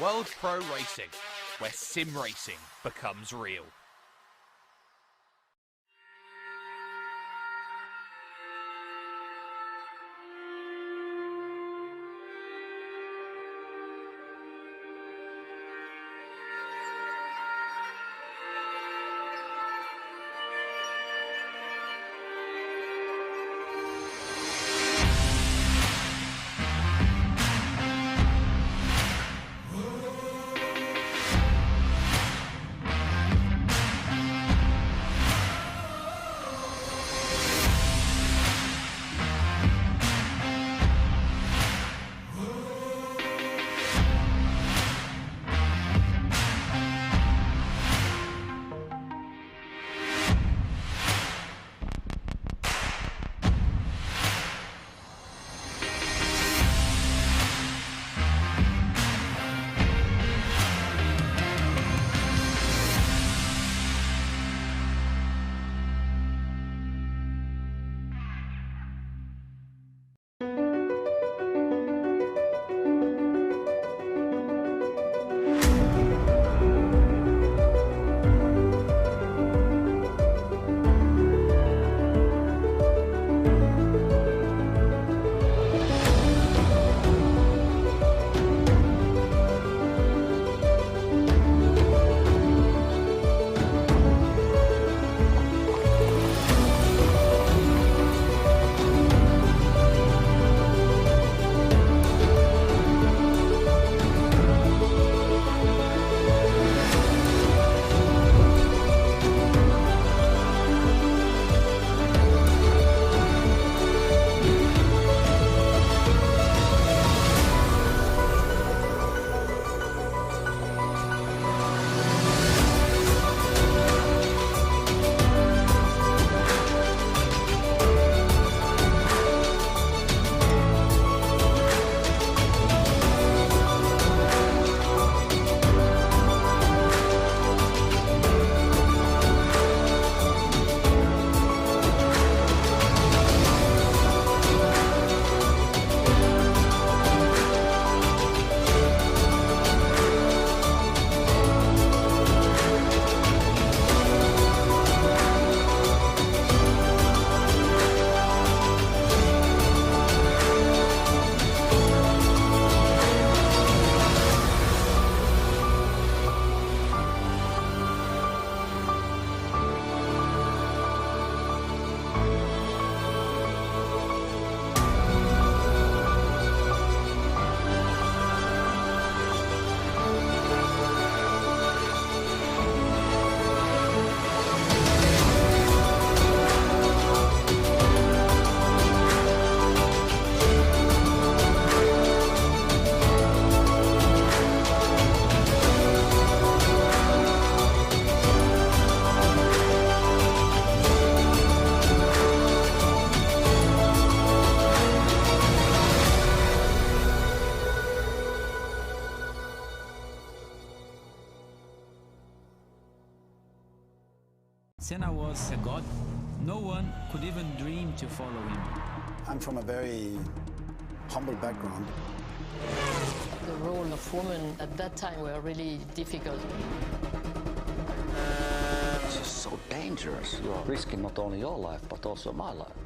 World Pro Racing, where sim racing becomes real. Senna was a god. No one could even dream to follow him. I'm from a very humble background. The role of women at that time were really difficult. This is so dangerous. You are risking not only your life, but also my life.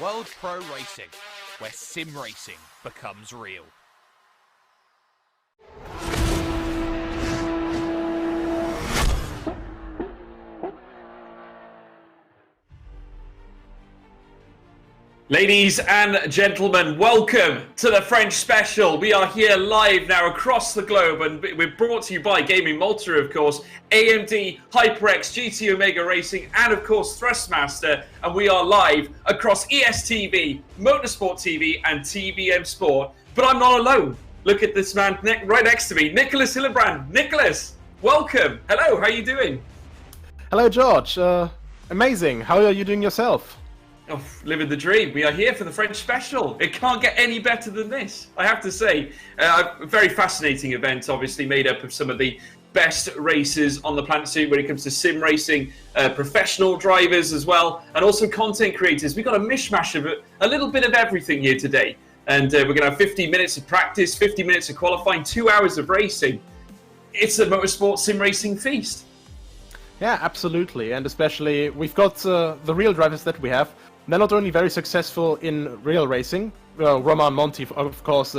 World Pro Racing, where sim racing becomes real. Ladies and gentlemen, welcome to the French Special. We are here live now across the globe, and we're brought to you by Gaming Malta, of course, AMD, HyperX, GT Omega Racing, and of course Thrustmaster. And we are live across ESTV, Motorsport TV, and TBM Sport. But I'm not alone. Look at this man right next to me, Nicholas Hillebrand. Nicholas, welcome. Hello, how are you doing? Hello, George. Amazing. How are you doing yourself? Oh, living the dream. We are here for the French Special. It can't get any better than this, I have to say. A very fascinating event, obviously made up of some of the best racers on the planet when it comes to sim racing, professional drivers as well, and also content creators. We've got a mishmash of a little bit of everything here today. And we're going to have 50 minutes of practice, 50 minutes of qualifying, 2 hours of racing. It's a motorsport sim racing feast. Yeah, absolutely. And especially, we've got the real drivers that we have. They're not only very successful in real racing, Romain Monti, of course,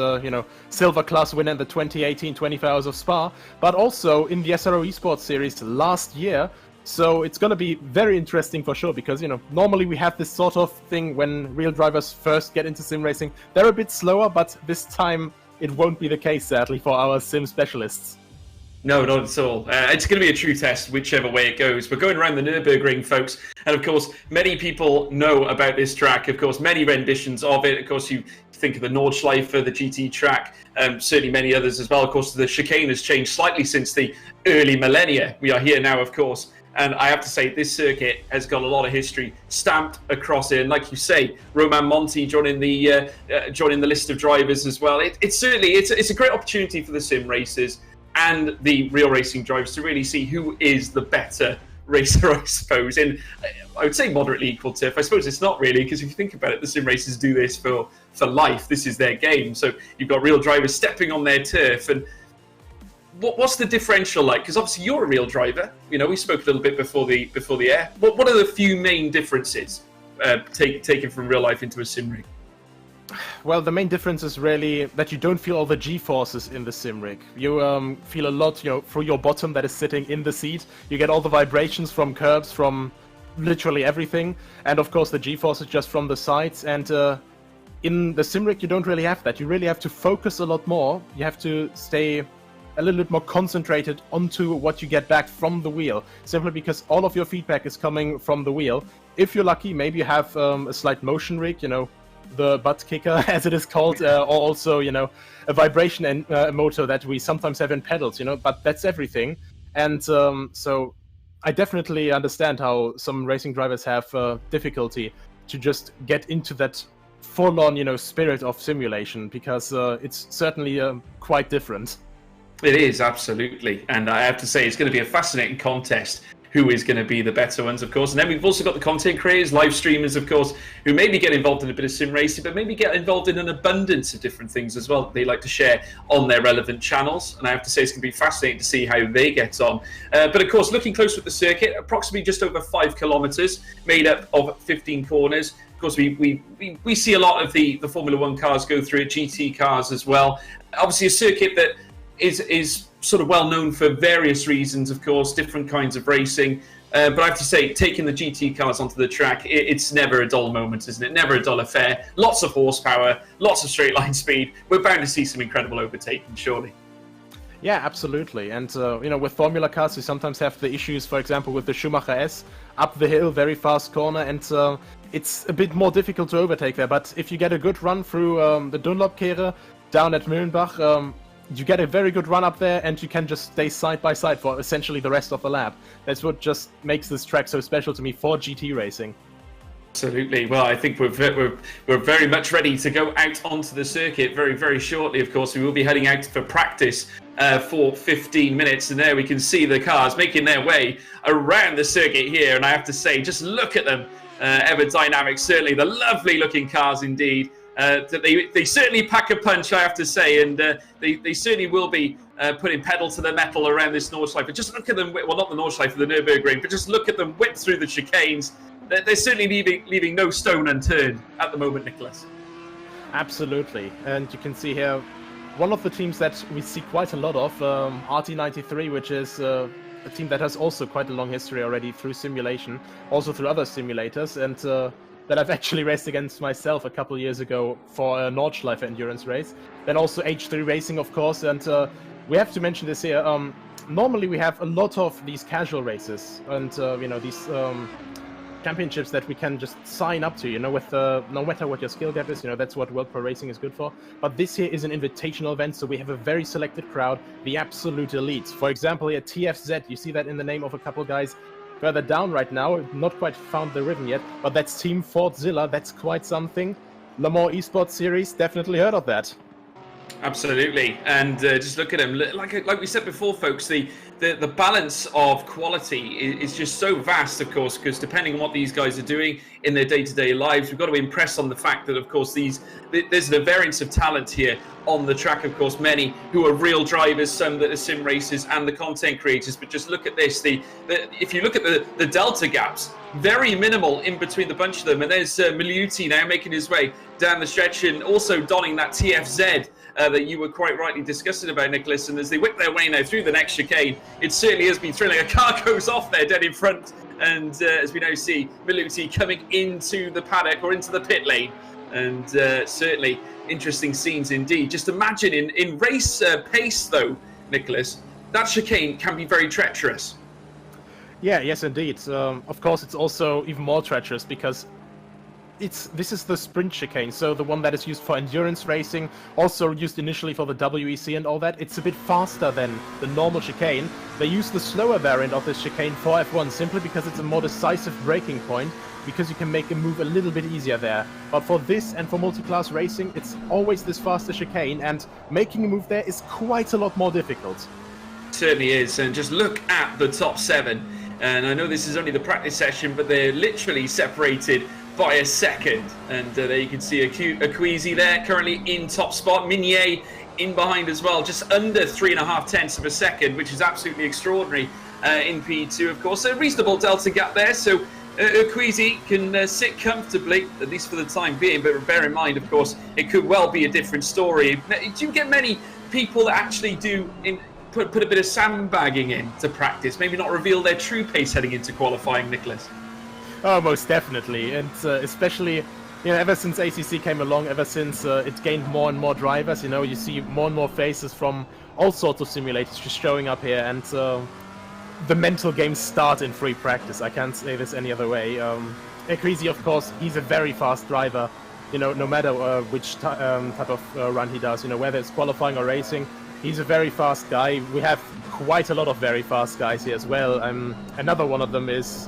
silver class winner in the 2018 24 Hours of Spa, but also in the SRO Esports Series last year. So it's going to be very interesting for sure, because, normally we have this sort of thing when real drivers first get into sim racing. They're a bit slower, but this time it won't be the case, sadly, for our sim specialists. No, not at all. It's going to be a true test, whichever way it goes. We're going around the Nürburgring, folks. And of course, many people know about this track. Of course, many renditions of it. Of course, you think of the Nordschleife, the GT track, certainly many others as well. Of course, the chicane has changed slightly since the early millennia. We are here now, of course. And I have to say, this circuit has got a lot of history stamped across it. And like you say, Romain Monti joining the list of drivers as well. It's a great opportunity for the sim racers and the real racing drivers to really see who is the better racer, I suppose. And I would say moderately equal turf. I suppose it's not really, because if you think about it, the sim racers do this for life. This is their game. So you've got real drivers stepping on their turf. And what's the differential like? Because obviously you're a real driver. We spoke a little bit before the air. What are the few main differences taken from real life into a sim rig? Well, the main difference is really that you don't feel all the G-forces in the sim rig. You feel a lot, through your bottom that is sitting in the seat. You get all the vibrations from curbs, from literally everything. And of course the G-forces just from the sides. And in the sim rig you don't really have that. You really have to focus a lot more. You have to stay a little bit more concentrated onto what you get back from the wheel. Simply because all of your feedback is coming from the wheel. If you're lucky, maybe you have a slight motion rig, the butt kicker, as it is called, or also, a vibration and motor that we sometimes have in pedals, but that's everything. And so I definitely understand how some racing drivers have difficulty to just get into that full-on, spirit of simulation, because it's certainly quite different. It is, absolutely. And I have to say, it's going to be a fascinating contest. Who is going to be the better ones, of course. And then we've also got the content creators, live streamers, of course, who maybe get involved in a bit of sim racing, but maybe get involved in an abundance of different things as well that they like to share on their relevant channels. And I have to say, it's going to be fascinating to see how they get on. But of course, looking close at the circuit, approximately just over 5 kilometers, made up of 15 corners. Of course, we see a lot of the Formula One cars go through it, GT cars as well. Obviously, a circuit that is sort of well known for various reasons, of course, different kinds of racing. But I have to say, taking the GT cars onto the track, it's never a dull moment, isn't it? Never a dull affair. Lots of horsepower, lots of straight line speed. We're bound to see some incredible overtaking, surely. Yeah, absolutely. And, with Formula cars, you sometimes have the issues, for example, with the Schumacher S, up the hill, very fast corner, and it's a bit more difficult to overtake there. But if you get a good run through the Dunlop-Kehre down at Müllenbach, you get a very good run up there, and you can just stay side by side for essentially the rest of the lap. That's what just makes this track so special to me for GT racing. Absolutely. Well, I think we're very much ready to go out onto the circuit very, very shortly. Of course, we will be heading out for practice for 15 minutes, and there we can see the cars making their way around the circuit here. And I have to say, just look at them. Everdynamics, certainly the lovely looking cars indeed. They certainly pack a punch, I have to say, and they certainly will be putting pedal to the metal around this Nordschleife. But just look at them, well, not the Nordschleife, the Nürburgring, but just look at them whip through the chicanes. they're certainly leaving no stone unturned at the moment, Nicholas. Absolutely, and you can see here one of the teams that we see quite a lot of, RT93, which is a team that has also quite a long history already through simulation, also through other simulators, and that I've actually raced against myself a couple years ago for a Nordschleife endurance race. Then also H3 Racing, of course, and we have to mention this here. Normally we have a lot of these casual races, and these championships that we can just sign up to, with no matter what your skill gap is, that's what World Pro Racing is good for. But this here is an invitational event, so we have a very selected crowd, the absolute elites. For example, here TFZ, you see that in the name of a couple guys further down right now, not quite found the rhythm yet, but that's Team Fortzilla, that's quite something. Le Mans Esports Series, definitely heard of that. Absolutely, and just look at them. Like we said before, folks, the balance of quality is just so vast, of course, because depending on what these guys are doing in their day-to-day lives, we've got to impress on the fact that, of course, there's a variance of talent here on the track. Of course, many who are real drivers, some that are sim racers, and the content creators. But just look at this. If you look at the delta gaps, very minimal in between the bunch of them. And there's Miliuti now making his way down the stretch and also donning that TFZ that you were quite rightly discussing about, Nicholas. And as they whip their way now through the next chicane, it certainly has been thrilling. A car goes off there dead in front. And as we now see, Miliuti coming into the paddock or into the pit lane. And certainly interesting scenes indeed. Just imagine in race pace, though, Nicholas, that chicane can be very treacherous. Yeah, yes, indeed. Of course, it's also even more treacherous because this is the sprint chicane, so the one that is used for endurance racing, also used initially for the WEC and all that. It's a bit faster than the normal chicane. They use the slower variant of this chicane for F1 simply because it's a more decisive braking point, because you can make a move a little bit easier there. But for this and for multi-class racing, it's always this faster chicane, and making a move there is quite a lot more difficult. It certainly is, and just look at the top 7. And I know this is only the practice session, but they're literally separated by a second. And there you can see Akwizi there, currently in top spot. Minier in behind as well, just under 3.5 tenths of a second, which is absolutely extraordinary in P2, of course. A reasonable delta gap there, so Akwizi can sit comfortably, at least for the time being. But bear in mind, of course, it could well be a different story. Do you get many people that actually do put a bit of sandbagging in to practice, maybe not reveal their true pace heading into qualifying, Nicholas? Oh, most definitely, and especially, ever since ACC came along, ever since it gained more and more drivers, you see more and more faces from all sorts of simulators just showing up here, and the mental games start in free practice. I can't say this any other way. Akwizi, of course, he's a very fast driver, no matter which type of run he does, whether it's qualifying or racing. He's a very fast guy. We have quite a lot of very fast guys here as well. Another one of them is,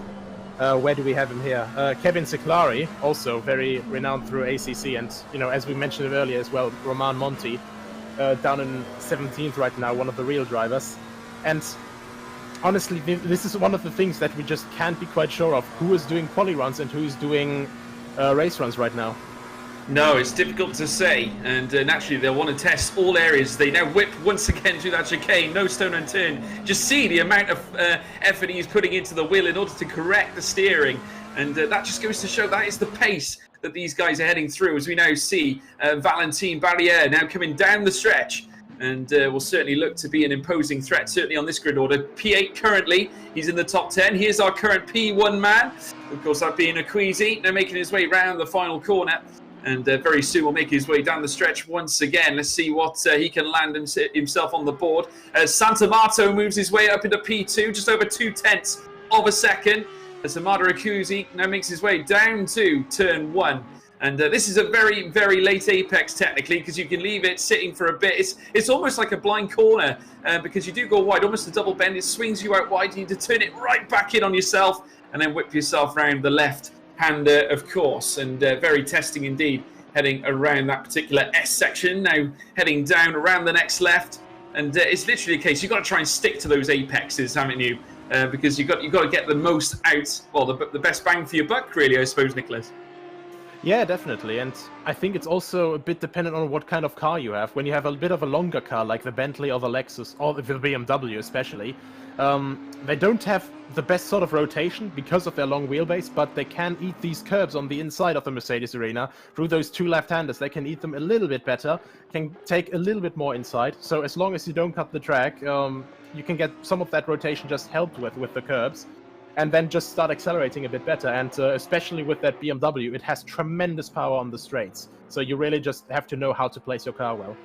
where do we have him here? Kevin Ciclari, also very renowned through ACC, and as we mentioned earlier as well, Roman Monti, down in 17th right now, one of the real drivers. And honestly, this is one of the things that we just can't be quite sure of, who is doing quali runs and who is doing race runs right now. No, it's difficult to say, and naturally they'll want to test all areas. They now whip once again through that chicane, no stone unturned. Just see the amount of effort he's putting into the wheel in order to correct the steering, and that just goes to show that is the pace that these guys are heading through, as we now see Valentin Barriere now coming down the stretch, and will certainly look to be an imposing threat, certainly on this grid order. P8 currently, he's in the top 10. Here's our current P1 man, of course that being Akwizi, now making his way round the final corner. And very soon will make his way down the stretch once again. Let's see what he can land himself on the board. Santamato moves his way up into P2, just over 2 tenths of a second. As Amada Akwizi now makes his way down to turn 1. And this is a very, very late apex technically, because you can leave it sitting for a bit. It's almost like a blind corner because you do go wide, almost a double bend. It swings you out wide. You need to turn it right back in on yourself and then whip yourself around the left hander, of course, and very testing indeed, heading around that particular S section, now heading down around the next left, and it's literally a case you've got to try and stick to those apexes, haven't you? Because you've got to get the most out, well, the best bang for your buck, really, I suppose, Nicholas. Yeah, definitely. And I think it's also a bit dependent on what kind of car you have. When you have a bit of a longer car, like the Bentley or the Lexus, or the BMW especially, they don't have the best sort of rotation because of their long wheelbase, but they can eat these curbs on the inside of the Mercedes arena. Through those two left-handers, they can eat them a little bit better, can take a little bit more inside. So as long as you don't cut the track, you can get some of that rotation just helped with the curbs, and then just start accelerating a bit better. And especially with that BMW, it has tremendous power on the straights. So you really just have to know how to place your car well.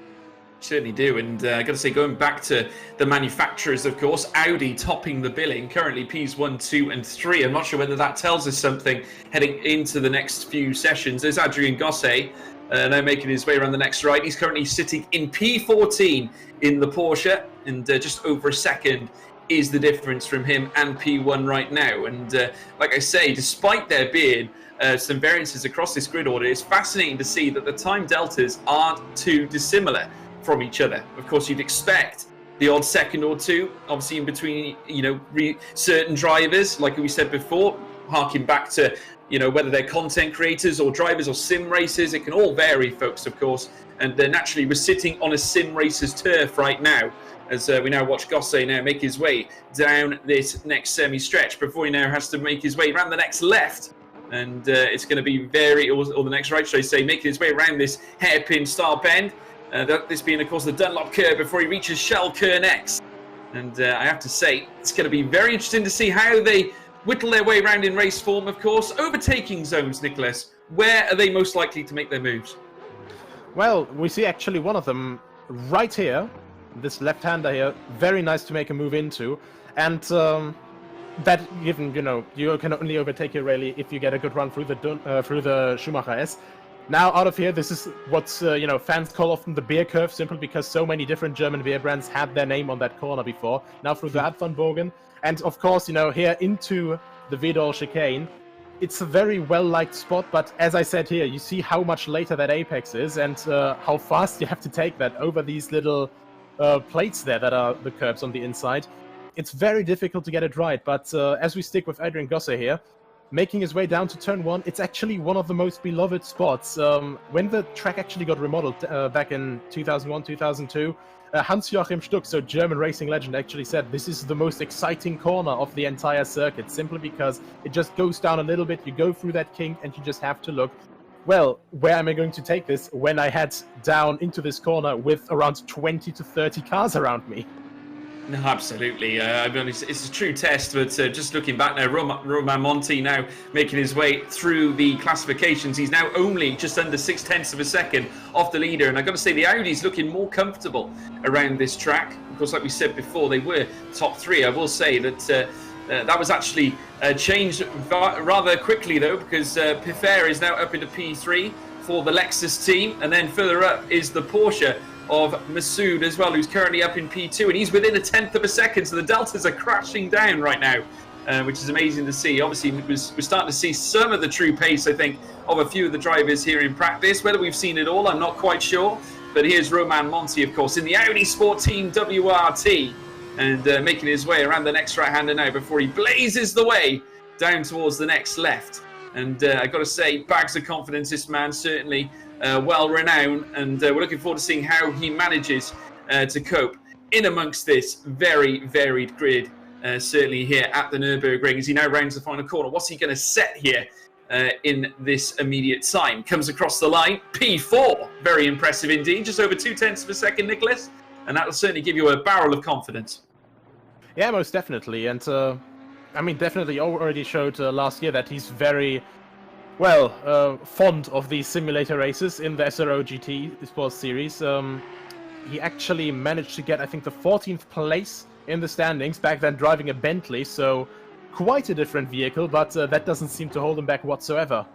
Certainly do, and I got to say, going back to the manufacturers, of course, Audi topping the billing, currently Ps1, 2, and 3. I'm not sure whether that tells us something heading into the next few sessions. There's Adrien Gosset now making his way around the next right. He's currently sitting in P14 in the Porsche, and just over a second is the difference from him and P1 right now. And like I say, despite there being some variances across this grid order, it's fascinating to see that the time deltas aren't too dissimilar from each other. Of course, you'd expect the odd second or two, obviously in between, certain drivers, like we said before, harking back to, whether they're content creators or drivers or sim racers. It can all vary, folks, of course. And naturally, we're sitting on a sim racer's turf right now, as we now watch Gosset now make his way down this next semi-stretch before he now has to make his way around the next left. And it's going to be or the next right, should I say, making his way around this hairpin style bend. This being, of course, the Dunlop curve before he reaches Shell next. And I have to say, it's going to be very interesting to see how they whittle their way around in race form, of course. Overtaking zones, Nicholas, where are they most likely to make their moves? Well, we see actually one of them right here, this left-hander here, very nice to make a move into. And that, given, you can only overtake your rally if you get a good run through the Schumacher S. Now, out of here, this is what's, fans call often the beer curve, simply because so many different German beer brands had their name on that corner before. Now through the Advanbogen. And, of course, here into the Wedel chicane. It's a very well-liked spot, but as I said here, you see how much later that apex is and how fast you have to take that over these little plates there that are the curbs on the inside. It's very difficult to get it right, but as we stick with Adrien Gosset here, making his way down to turn 1, it's actually one of the most beloved spots. When the track actually got remodeled back in 2001, 2002, Hans-Joachim Stuck, so German racing legend, actually said this is the most exciting corner of the entire circuit, simply because it just goes down a little bit, you go through that kink, and you just have to look, well, where am I going to take this when I head down into this corner with around 20 to 30 cars around me? No, absolutely. I mean, it's a true test, but just looking back now, Romain Monti now making his way through the classifications. He's now only just under 0.6 of a second off the leader, and I've got to say the Audi's looking more comfortable around this track. Of course, like we said before, they were top 3. I will say that that was actually changed rather quickly, though, because Piffer is now up into P3 for the Lexus team, and then further up is the Porsche of Masoud as well, who's currently up in P2, and he's within 1/10 of a second, so the deltas are crashing down right now, which is amazing to see. Obviously, we're starting to see some of the true pace, I think, of a few of the drivers here in practice. Whether we've seen it all, I'm not quite sure, but here's Romain Monti, of course, in the Audi Sport Team WRT, and making his way around the next right-hander now before he blazes the way down towards the next left. And I've got to say, bags of confidence, this man, certainly well renowned, and we're looking forward to seeing how he manages to cope in amongst this very varied grid, certainly here at the Nürburgring, as he now rounds the final corner. What's he going to set here in this immediate time? Comes across the line, P4, very impressive indeed, just over 0.2 of a second, Nicholas, and that will certainly give you a barrel of confidence. Yeah, most definitely, and definitely already showed last year that he's very fond of these simulator races in the SRO GT Sports Series. He actually managed to get, I think, the 14th place in the standings, back then driving a Bentley, so quite a different vehicle, but that doesn't seem to hold him back whatsoever.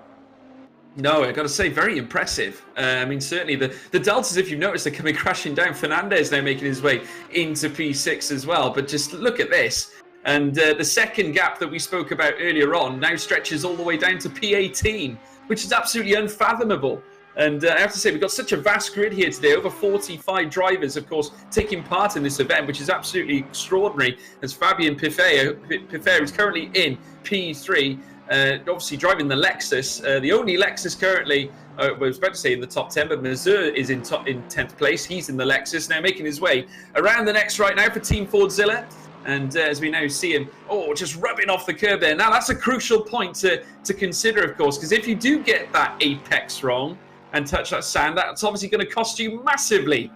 No, I've got to say, very impressive. Certainly the deltas, if you've noticed, are coming crashing down. Fernandez now making his way into P6 as well, but just look at this. And the second gap that we spoke about earlier on now stretches all the way down to P18, which is absolutely unfathomable. And I have to say, we've got such a vast grid here today, over 45 drivers, of course, taking part in this event, which is absolutely extraordinary, as Fabien Piffer is currently in P3, obviously driving the Lexus, the only Lexus currently, I was about to say in the top 10, but Mazur is in 10th place. He's in the Lexus now, making his way around the next right now for Team Fordzilla. And as we now see him, just rubbing off the curb there. Now, that's a crucial point to consider, of course, because if you do get that apex wrong and touch that sand, that's obviously going to cost you massively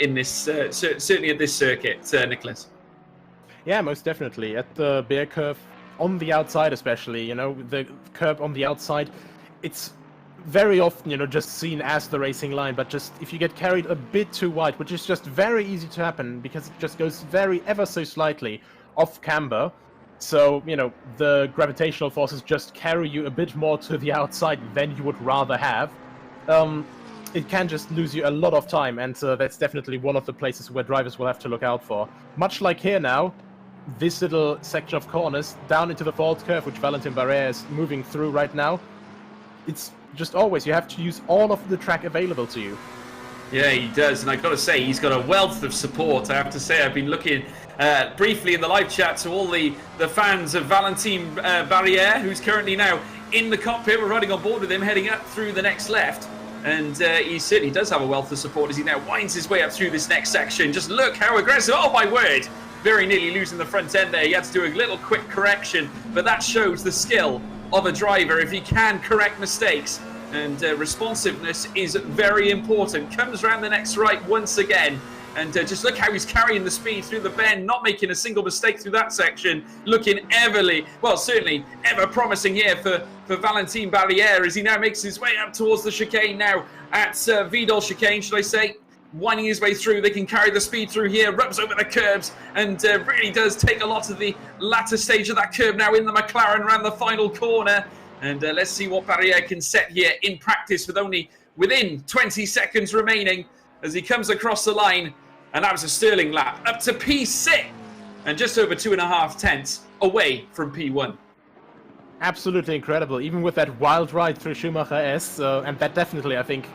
in this, certainly at this circuit, Nicholas. Yeah, most definitely. At the bear curve, on the outside especially, you know, the curb on the outside, it's very often, you know, just seen as the racing line, but just if you get carried a bit too wide, which is just very easy to happen because it just goes ever so slightly off camber. So, you know, the gravitational forces just carry you a bit more to the outside than you would rather have. It can just lose you a lot of time, and that's definitely one of the places where drivers will have to look out for. Much like here now, this little section of corners down into the fault curve, which Valentin Barrère is moving through right now, it's just always, you have to use all of the track available to you. Yeah, he does, and I've got to say, he's got a wealth of support. I have to say, I've been looking briefly in the live chat to all the fans of Valentin Barrère, who's currently now in the cockpit. We're riding on board with him, heading up through the next left. And he certainly does have a wealth of support as he now winds his way up through this next section. Just look how aggressive. Oh, my word. Very nearly losing the front end there. He had to do a little quick correction. But that shows the skill of a driver if he can correct mistakes. And responsiveness is very important. Comes around the next right once again. And just look how he's carrying the speed through the bend, not making a single mistake through that section. Looking certainly ever promising here for Valentin Barrère as he now makes his way up towards the chicane now at Vidal chicane, should I say. Winding his way through, they can carry the speed through here, rubs over the curbs, and really does take a lot of the latter stage of that curb now in the McLaren around the final corner. And let's see what Barrère can set here in practice with only within 20 seconds remaining as he comes across the line. And that was a sterling lap up to P6 and just over 2.5 tenths away from P1. Absolutely incredible, even with that wild ride through Schumacher S, and that definitely, I think,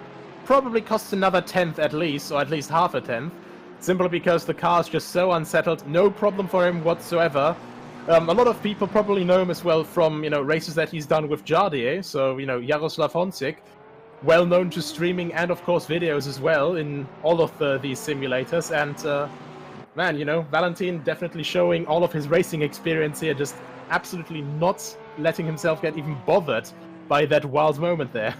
probably costs another tenth at least, or at least half a tenth, simply because the car is just so unsettled. No problem for him whatsoever. A lot of people probably know him as well from, you know, races that he's done with Jardier, so, you know, Jaroslav Honzik, well known to streaming and, of course, videos as well in all of these simulators. And, man, you know, Valentin definitely showing all of his racing experience here, just absolutely not letting himself get even bothered by that wild moment there.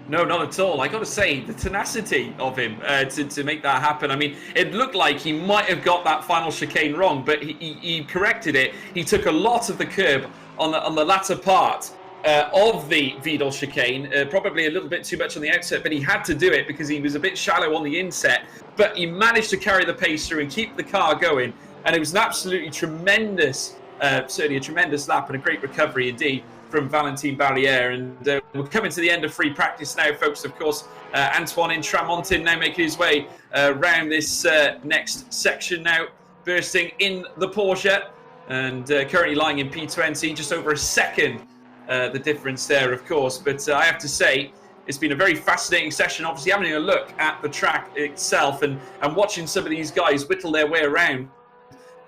No, not at all. I got to say, the tenacity of him to make that happen. I mean, it looked like he might have got that final chicane wrong, but he corrected it. He took a lot of the curb on the latter part of the Vidal chicane, probably a little bit too much on the outset, but he had to do it because he was a bit shallow on the inset. But he managed to carry the pace through and keep the car going, and it was an absolutely tremendous, certainly a tremendous lap and a great recovery indeed from Valentin Barrère. And we're coming to the end of free practice now, folks. Of course, Antoine in Tramontin now making his way around this next section now, bursting in the Porsche, and currently lying in P20, just over a second. The difference there, of course. But I have to say, it's been a very fascinating session. Obviously, having a look at the track itself and watching some of these guys whittle their way around.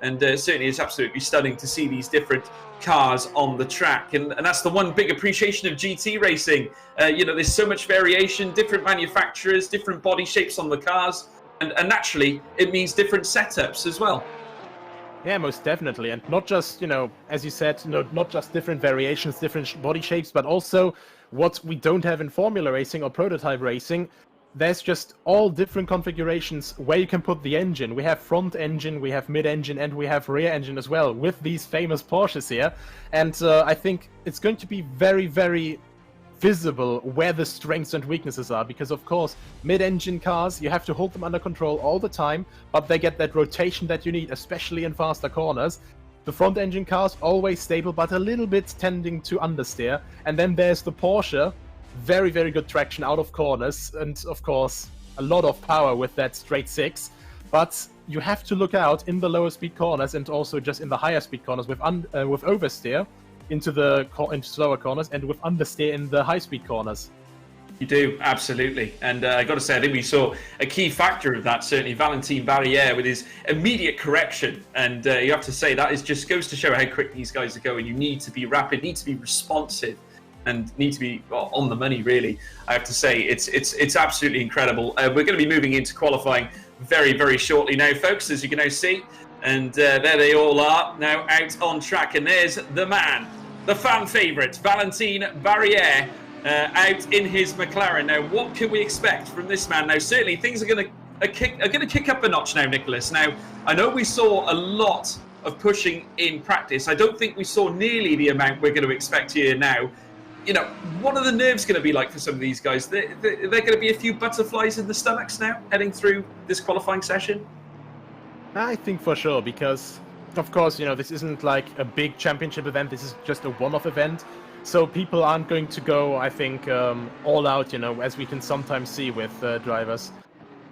And certainly it's absolutely stunning to see these different cars on the track. And that's the one big appreciation of GT racing. You know, there's so much variation, different manufacturers, different body shapes on the cars. And naturally, it means different setups as well. Yeah, most definitely. And not just, you know, as you said, you know, not just different variations, different body shapes, but also what we don't have in Formula Racing or prototype racing. There's just all different configurations where you can put the engine. We have front engine, we have mid-engine, and we have rear engine as well with these famous Porsches here. And I think it's going to be very, very visible where the strengths and weaknesses are, because of course mid-engine cars, you have to hold them under control all the time, but they get that rotation that you need, especially in faster corners. The front engine cars always stable, but a little bit tending to understeer. And then there's the Porsche, very, very good traction out of corners, and of course a lot of power with that straight six. But you have to look out in the lower speed corners and also just in the higher speed corners with oversteer into slower corners, and with understeer in the high speed corners. You do, absolutely. And I got to say, I think we saw a key factor of that, certainly Valentin Barriere with his immediate correction. And you have to say that just goes to show how quick these guys are going. You need to be rapid, need to be responsive, and need to be on the money, really. I have to say, it's absolutely incredible. We're going to be moving into qualifying very, very shortly now, folks, as you can now see. And there they all are, now out on track. And there's the man, the fan favourite, Valentin Barriere, out in his McLaren. Now, what can we expect from this man? Now, certainly things are going to kick up a notch now, Nicholas. Now, I know we saw a lot of pushing in practice. I don't think we saw nearly the amount we're going to expect here now. You know, what are the nerves going to be like for some of these guys? They're going to be a few butterflies in the stomachs now, heading through this qualifying session? I think for sure, because, of course, you know, this isn't like a big championship event. This is just a one-off event. So people aren't going to go, I think, all out, you know, as we can sometimes see with drivers.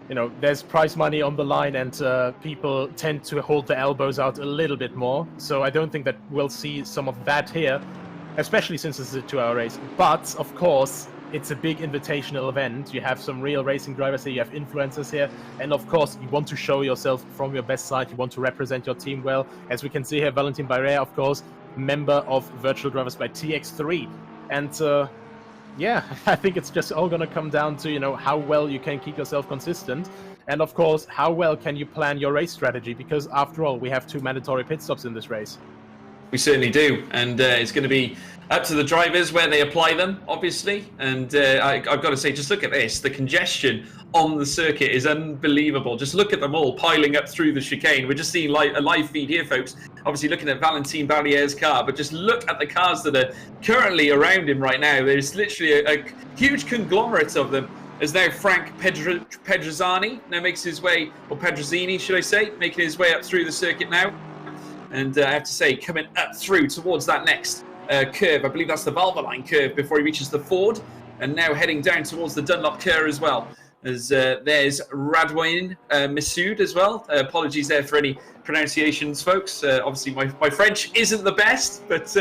You know, there's prize money on the line, and people tend to hold their elbows out a little bit more. So I don't think that we'll see some of that here, especially since it's a 2-hour race. But, of course, it's a big invitational event. You have some real racing drivers here, you have influencers here, and of course, you want to show yourself from your best side. You want to represent your team well. As we can see here, Valentin Barriere, of course, member of Virtual Drivers by TX3. And yeah, I think it's just all going to come down to, you know, how well you can keep yourself consistent. And of course, how well can you plan your race strategy? Because after all, we have 2 mandatory pit stops in this race. We certainly do. And it's going to be up to the drivers where they apply them, obviously. And I've got to say, just look at this. The congestion on the circuit is unbelievable. Just look at them all piling up through the chicane. We're just seeing a live feed here, folks. Obviously looking at Valentin Barriere's car, but just look at the cars that are currently around him right now. There's literally a huge conglomerate of them. As now Frank Pedrozzani now makes his way, or Pedrozzini, should I say, making his way up through the circuit now. And I have to say, coming up through towards that next curve, I believe that's the Valvoline curve before he reaches the Ford, and now heading down towards the Dunlop curve as well. As there's Radouin Massoud as well. Apologies there for any pronunciations, folks. Obviously, my French isn't the best, but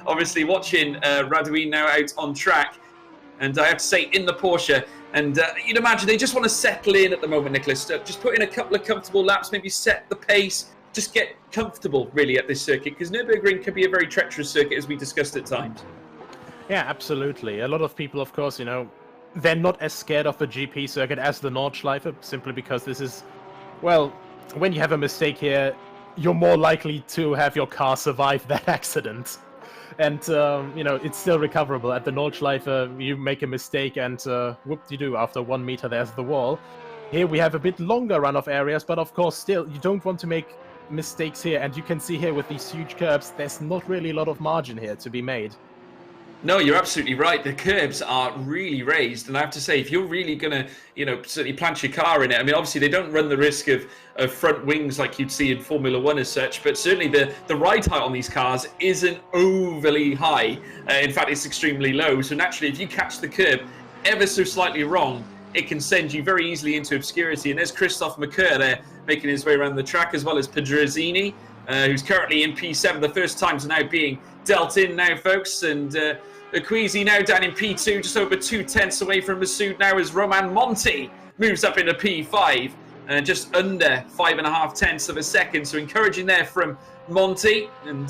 obviously watching Radouin now out on track. And I have to say, in the Porsche, and you'd imagine they just want to settle in at the moment, Nicholas. Just put in a couple of comfortable laps, maybe set the pace, just get comfortable, really, at this circuit, because Nürburgring can be a very treacherous circuit, as we discussed at times. Yeah, absolutely. A lot of people, of course, you know, they're not as scared of the GP circuit as the Nordschleife, simply because this is, well, when you have a mistake here, you're more likely to have your car survive that accident. And, you know, it's still recoverable. At the Nordschleife, you make a mistake and whoop-de-doo, after 1 meter, there's the wall. Here we have a bit longer runoff areas, but of course, still, you don't want to make mistakes here. And you can see here with these huge curbs, there's not really a lot of margin here to be made. No, you're absolutely right. The curbs are really raised, and I have to say, if you're really going to, you know, certainly plant your car in it, I mean, obviously they don't run the risk of front wings like you'd see in Formula One as such, but certainly the ride height on these cars isn't overly high. In fact, it's extremely low. So naturally, if you catch the curb ever so slightly wrong, it can send you very easily into obscurity. And there's Christophe Makur there making his way around the track, as well as Pedrozzini, who's currently in P7. The first times now being dealt in now, folks, and Acquisi now down in P2, just over 2/10 away from Massoud now, as Romain Monti moves up into P5, just under 5.5 of a second. So encouraging there from Monti. And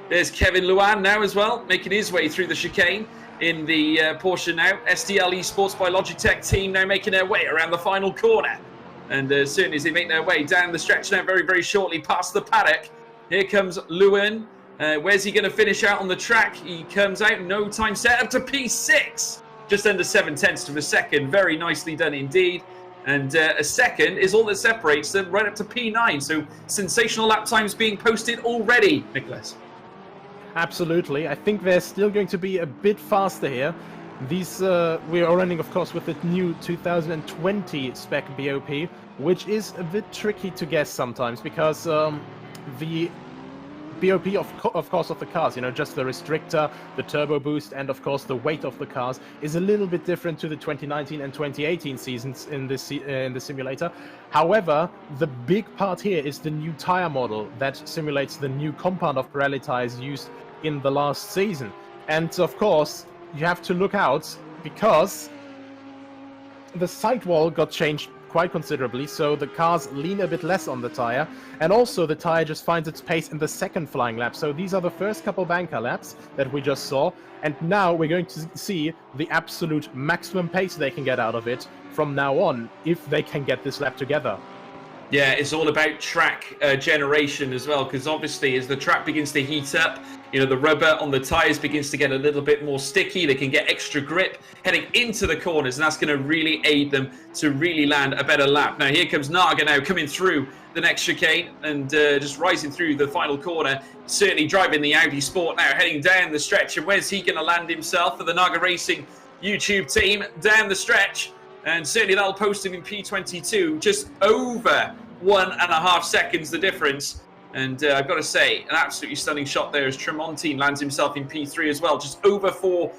there's Kevin Luan now as well, making his way through the chicane in the Porsche now. SDL Esports by Logitech team now making their way around the final corner. And as soon as they make their way down the stretch now very, very shortly past the paddock, here comes Luan. Where's he going to finish out on the track? He comes out, no time set, up to P6. Just under 0.7 of a second. Very nicely done indeed. And a second is all that separates them right up to P9. So sensational lap times being posted already, Nicholas. Absolutely. I think they're still going to be a bit faster here. These we are running, of course, with the new 2020 spec BOP, which is a bit tricky to guess sometimes, because the BOP, of course, of the cars, you know, just the restrictor, the turbo boost, and of course the weight of the cars is a little bit different to the 2019 and 2018 seasons in the simulator. However, the big part here is the new tire model that simulates the new compound of Pirelli tires used in the last season. And of course, you have to look out, because the sidewall got changed quite considerably, so the cars lean a bit less on the tire, and also the tire just finds its pace in the second flying lap. So these are the first couple banker laps that we just saw, and now we're going to see the absolute maximum pace they can get out of it from now on, if they can get this lap together. Yeah, it's all about track generation as well, because obviously as the track begins to heat up, you know, the rubber on the tyres begins to get a little bit more sticky. They can get extra grip heading into the corners, and that's going to really aid them to really land a better lap. Now, here comes Naga now coming through the next chicane and just rising through the final corner. Certainly driving the Audi Sport now, heading down the stretch. And where's he going to land himself for the Naga Racing YouTube team? Down the stretch. And certainly that'll post him in P22, just over 1.5 seconds the difference. And I've got to say, an absolutely stunning shot there as Tremontine lands himself in P3 as well, just over 4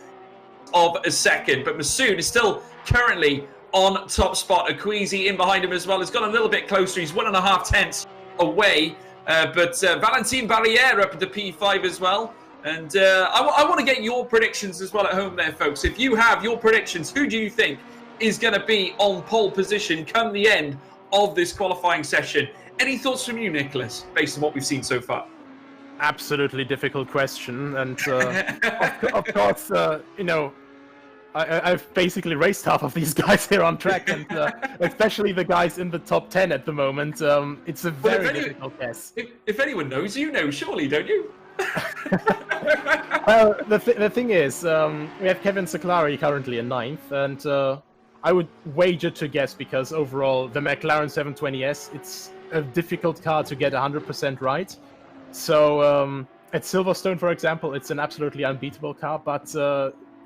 of a second. But Masood is still currently on top spot. Akwizi in behind him as well. He's got a little bit closer. He's 1.5 tenths away. But Valentin Barriere up into P5 as well. And I want to get your predictions as well at home there, folks. If you have your predictions, who do you think is going to be on pole position come the end of this qualifying session? Any thoughts from you, Nicholas, based on what we've seen so far? Absolutely difficult question, and of course, you know, I've basically raced half of these guys here on track, and especially the guys in the top 10 at the moment. It's a very difficult guess. If anyone knows, you know, surely, don't you? Well, the thing is, we have Kevin Seclari currently in 9th, and I would wager to guess, because overall the McLaren 720S, it's a difficult car to get 100% right. So at Silverstone, for example, it's an absolutely unbeatable car, but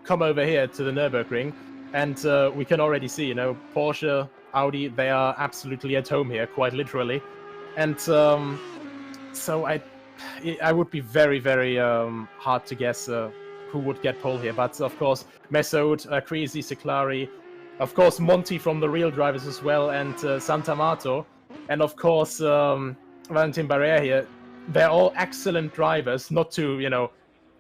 come over here to the Nürburgring and we can already see, you know, Porsche, Audi, they are absolutely at home here, quite literally. And so I would be very, very hard to guess who would get pole here. But of course, Masood, Akwizi, Seclari, of course Monty from the real drivers as well, and Santamato. And of course, Valentin Barriere here, they're all excellent drivers, not to, you know,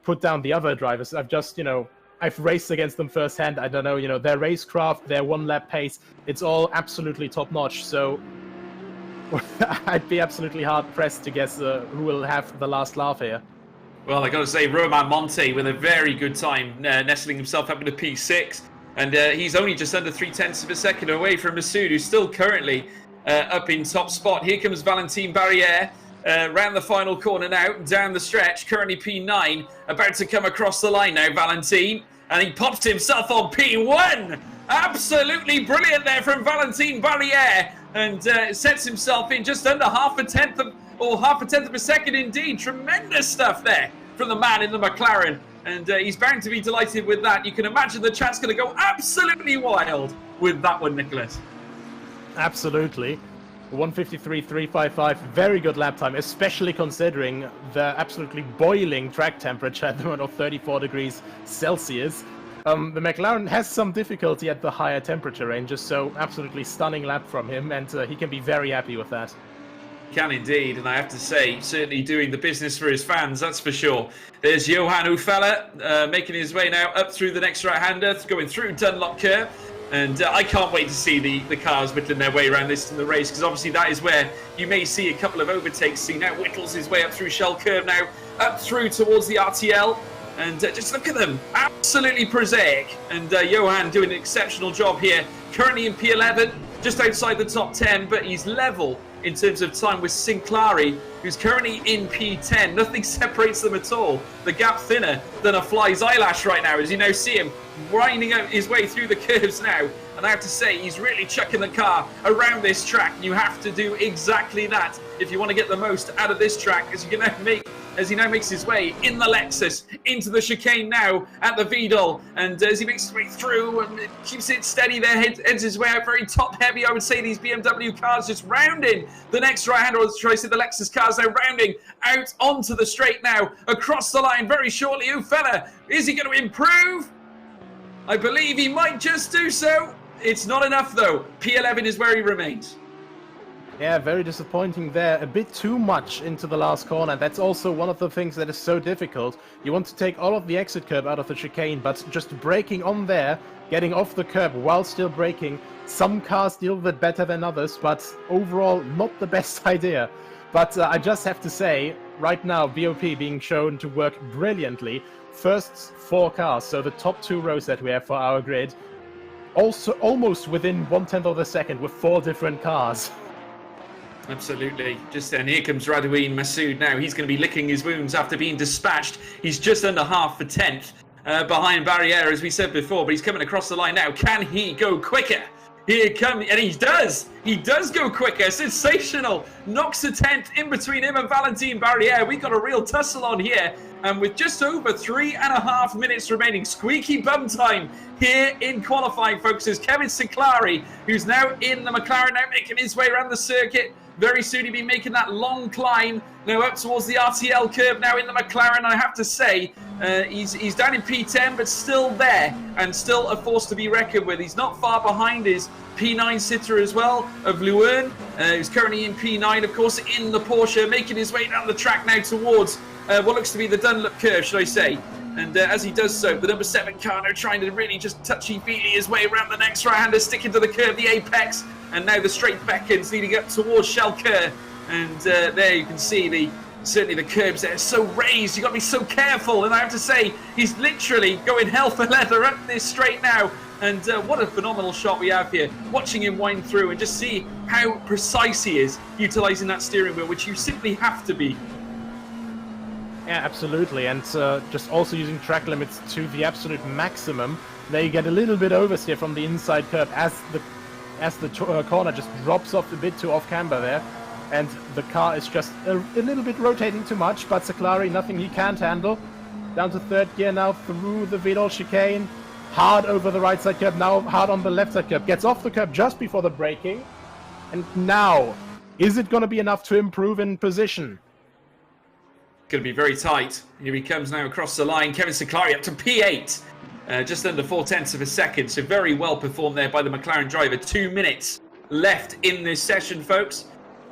put down the other drivers. I've raced against them firsthand. I don't know, you know, their racecraft, their one-lap pace, it's all absolutely top-notch. So I'd be absolutely hard-pressed to guess who will have the last laugh here. Well, I got to say, Romain Monte with a very good time, nestling himself up into P6. And he's only just under 0.3 of a second away from Masood, who's still currently up in top spot. Here comes Valentin Barriere, round the final corner now, down the stretch, currently P9, about to come across the line now, Valentin, and he pops himself on P1. Absolutely brilliant there from Valentin Barriere, and sets himself in just under half a tenth of a second indeed. Tremendous stuff there from the man in the McLaren, and he's bound to be delighted with that. You can imagine the chat's going to go absolutely wild with that one, Nicholas. Absolutely. 153.355, very good lap time, especially considering the absolutely boiling track temperature at the moment of 34 degrees Celsius. The McLaren has some difficulty at the higher temperature ranges, so absolutely stunning lap from him, and he can be very happy with that. Can indeed, and I have to say, certainly doing the business for his fans, that's for sure. There's Johan Ufella making his way now up through the next right-hander, going through Dunlop Curve. And I can't wait to see the cars whittling their way around this in the race, because obviously that is where you may see a couple of overtakes. See now whittles his way up through Shell Curve now, up through towards the RTL. And just look at them, absolutely prosaic. And Johan doing an exceptional job here, currently in P11, just outside the top 10, but he's level in terms of time with Sinclairi, who's currently in P10. Nothing separates them at all. The gap thinner than a fly's eyelash right now, as you now see him grinding out his way through the curves now. And I have to say, he's really chucking the car around this track. You have to do exactly that if you want to get the most out of this track, as he now makes his way in the Lexus into the chicane now at the Vidal, and as he makes his way through and keeps it steady there, heads his way out very top heavy. I would say these BMW cars just rounding the next right-hander, or should I say the Lexus cars now rounding out onto the straight now, across the line very shortly. Ufella, is he going to improve? I believe he might just do so. It's not enough though. P11 is where he remains. Yeah, very disappointing there. A bit too much into the last corner. That's also one of the things that is so difficult. You want to take all of the exit curb out of the chicane, but just braking on there, getting off the curb while still braking. Some cars deal with it better than others, but overall not the best idea. But I just have to say, right now, BOP being shown to work brilliantly. First 4 cars, so the top 2 rows that we have for our grid, also almost within 1/10 of a second with 4 different cars. Absolutely. Just then, here comes Radouin Masood now. He's going to be licking his wounds after being dispatched. He's just under half for 10th behind Barriere, as we said before, but he's coming across the line now. Can he go quicker? Here comes, and he does. He does go quicker. Sensational. Knocks a 10th in between him and Valentin Barriere. We got a real tussle on here. And with just over 3.5 minutes remaining, squeaky bum time here in qualifying, folks, is Kevin Seclari, who's now in the McLaren, now making his way around the circuit. Very soon he'll be making that long climb now up towards the RTL curve now in the McLaren. I have to say, he's down in P10, but still there and still a force to be reckoned with. He's not far behind his P9 sitter as well of Leuven, who's currently in P9, of course, in the Porsche, making his way down the track now towards what looks to be the Dunlop curve, should I say. And as he does so, the number 7 car now trying to really just touchy-feely his way around the next right-hander, sticking to the curve, the apex, and now the straight beckons leading up towards Schalke. And there you can see certainly the curbs there are so raised. You've got to be so careful. And I have to say, he's literally going hell for leather up this straight now. And what a phenomenal shot we have here. Watching him wind through and just see how precise he is utilising that steering wheel, which you simply have to be. Yeah, absolutely, and just also using track limits to the absolute maximum. They get a little bit oversteer from the inside curve as the corner just drops off a bit too off camber there, and the car is just a little bit rotating too much. But Seclari, nothing he can't handle. Down to 3rd gear now through the Vidal chicane, hard over the right side curb, now hard on the left side curb. Gets off the curb just before the braking, and now is it going to be enough to improve in position? Going to be very tight. Here he comes now across the line. Kevin Seclari up to P8, just under 0.4 of a second. So very well performed there by the McLaren driver. 2 minutes left in this session, folks.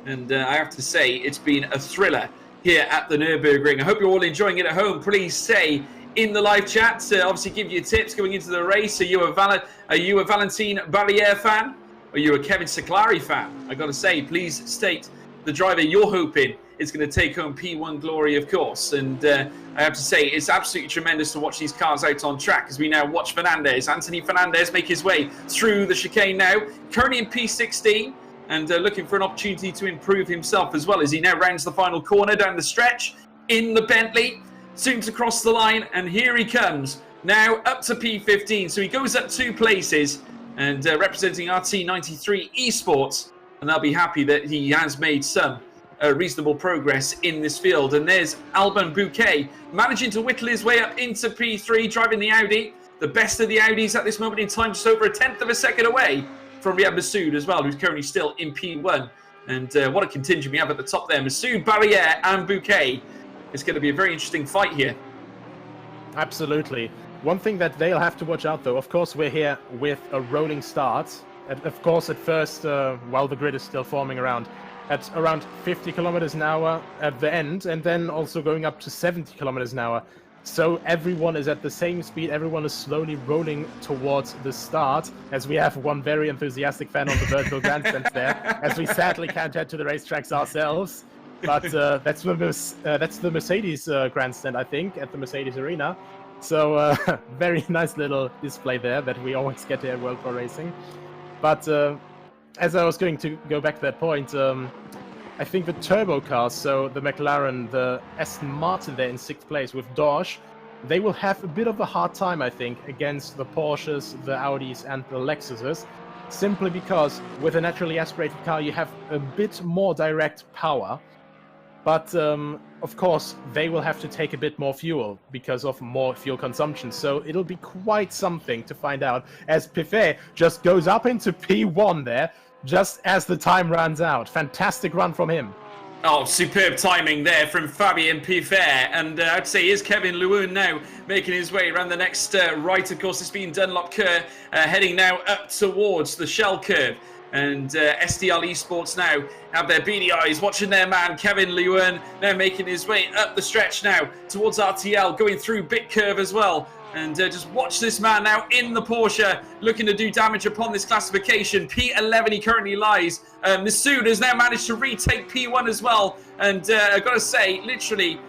And I have to say, it's been a thriller here at the Nürburgring. I hope you're all enjoying it at home. Please say in the live chat, obviously give you tips going into the race. Are you a Valentin Barriere fan? Are you a Kevin Seclari fan? I got to say, please state the driver you're hoping is going to take home P1 glory, of course. And I have to say, it's absolutely tremendous to watch these cars out on track as we now watch Fernandez, Anthony Fernandez, make his way through the chicane now. Currently in P16 and looking for an opportunity to improve himself as well as he now rounds the final corner down the stretch in the Bentley. Soon to cross the line, and here he comes. Now up to P15, so he goes up 2 places and representing RT93 Esports. And they'll be happy that he has made some reasonable progress in this field. And there's Alban Bouquet managing to whittle his way up into P3, driving the Audi. The best of the Audis at this moment in time, just over 1/10 of a second away from Riyad Masood as well, who's currently still in P1. And what a contingent we have at the top there. Masood, Barriere and Bouquet. It's going to be a very interesting fight here. Absolutely. One thing that they'll have to watch out, though, of course, we're here with a rolling start. Of course, at first, while the grid is still forming around, at around 50 kilometers an hour at the end, and then also going up to 70 kilometers an hour. So everyone is at the same speed, everyone is slowly rolling towards the start, as we have one very enthusiastic fan on the virtual grandstands there, as we sadly can't head to the racetracks ourselves. But that's the Mercedes grandstand, I think, at the Mercedes Arena. So very nice little display there that we always get here at World Pro Racing. But as I was going to go back to that point, I think the turbo cars, so the McLaren, the Aston Martin there in 6th place with Dorsch, they will have a bit of a hard time, I think, against the Porsches, the Audis and the Lexuses, simply because with a naturally aspirated car you have a bit more direct power. But of course, they will have to take a bit more fuel because of more fuel consumption. So it'll be quite something to find out as Piffet just goes up into P1 there, just as the time runs out. Fantastic run from him. Oh, superb timing there from Fabien Piffet. And I'd say here's Kevin Leuven now making his way around the next right. Of course, it's been Dunlop curve, heading now up towards the Shell curve. And SDL Esports now have their beady eyes watching their man Kevin Leeuwen now making his way up the stretch now towards RTL, going through bit curve as well. And just watch this man now in the Porsche looking to do damage upon this classification. P11 he currently lies. Masood has now managed to retake P1 as well. And I've got to say, literally,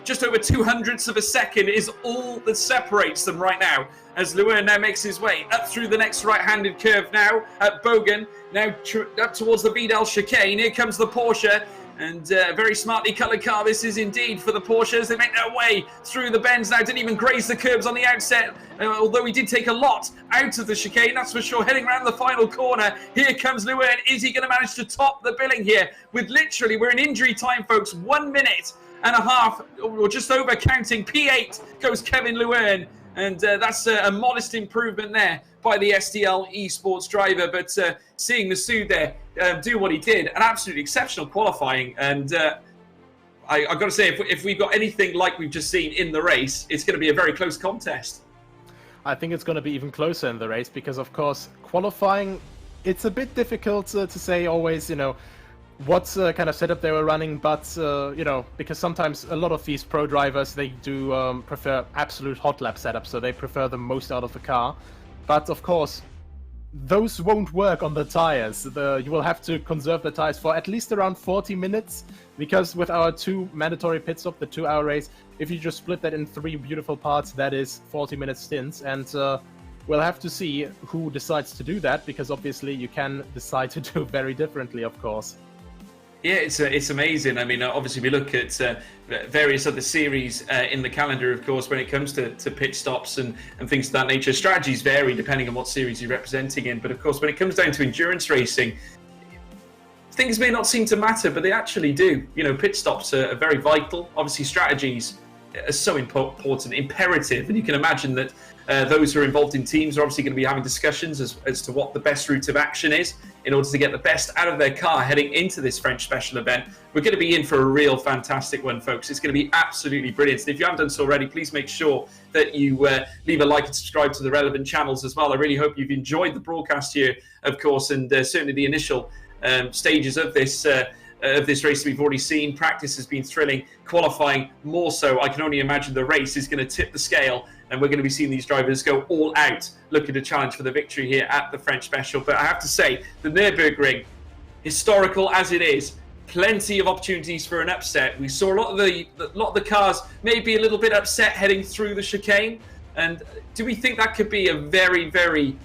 just over 200ths of a second is all that separates them right now. As Leeuwen now makes his way up through the next right-handed curve now at Bogan. Now up towards the Vidal chicane. Here comes the Porsche. And a very smartly coloured car this is indeed for the Porsche as they make their way through the bends now. Didn't even graze the curbs on the outset, although he did take a lot out of the chicane, that's for sure. Heading around the final corner, here comes Leeuwen. Is he going to manage to top the billing here? With literally, we're in injury time, folks, 1 minute and a half, or just over counting. P8 goes Kevin Leeuwen. And that's a modest improvement there by the SDL Esports driver. But seeing Masood there do what he did, an absolutely exceptional qualifying. And I've got to say, if we've got anything like we've just seen in the race, it's going to be a very close contest. I think it's going to be even closer in the race because, of course, qualifying, it's a bit difficult to say always, what kind of setup they were running, but because sometimes a lot of these pro drivers, they do prefer absolute hot lap setups, so they prefer the most out of the car. But of course, those won't work on the tires. You will have to conserve the tires for at least around 40 minutes, because with our 2 mandatory pit stop, the 2-hour race, if you just split that in 3 beautiful parts, that is 40-minute stints, and we'll have to see who decides to do that, because obviously you can decide to do very differently, of course. Yeah, it's amazing. I mean, obviously we look at various other series in the calendar, of course, when it comes to pit stops and things of that nature. Strategies vary depending on what series you're representing in. But of course, when it comes down to endurance racing, things may not seem to matter, but they actually do. Pit stops are very vital. Obviously, strategies are so important, imperative. And you can imagine that those who are involved in teams are obviously going to be having discussions as to what the best route of action is in order to get the best out of their car heading into this French special event. We're going to be in for a real fantastic one, folks. It's going to be absolutely brilliant. And if you haven't done so already, please make sure that you leave a like and subscribe to the relevant channels as well. I really hope you've enjoyed the broadcast here, of course, and certainly the initial stages of this race we've already seen. Practice has been thrilling, qualifying more so. I can only imagine the race is going to tip the scale, and we're going to be seeing these drivers go all out, looking to challenge for the victory here at the French Special. But I have to say, the Nürburgring, historical as it is, plenty of opportunities for an upset. We saw a lot of the cars maybe a little bit upset heading through the chicane. And do we think that could be a very, very,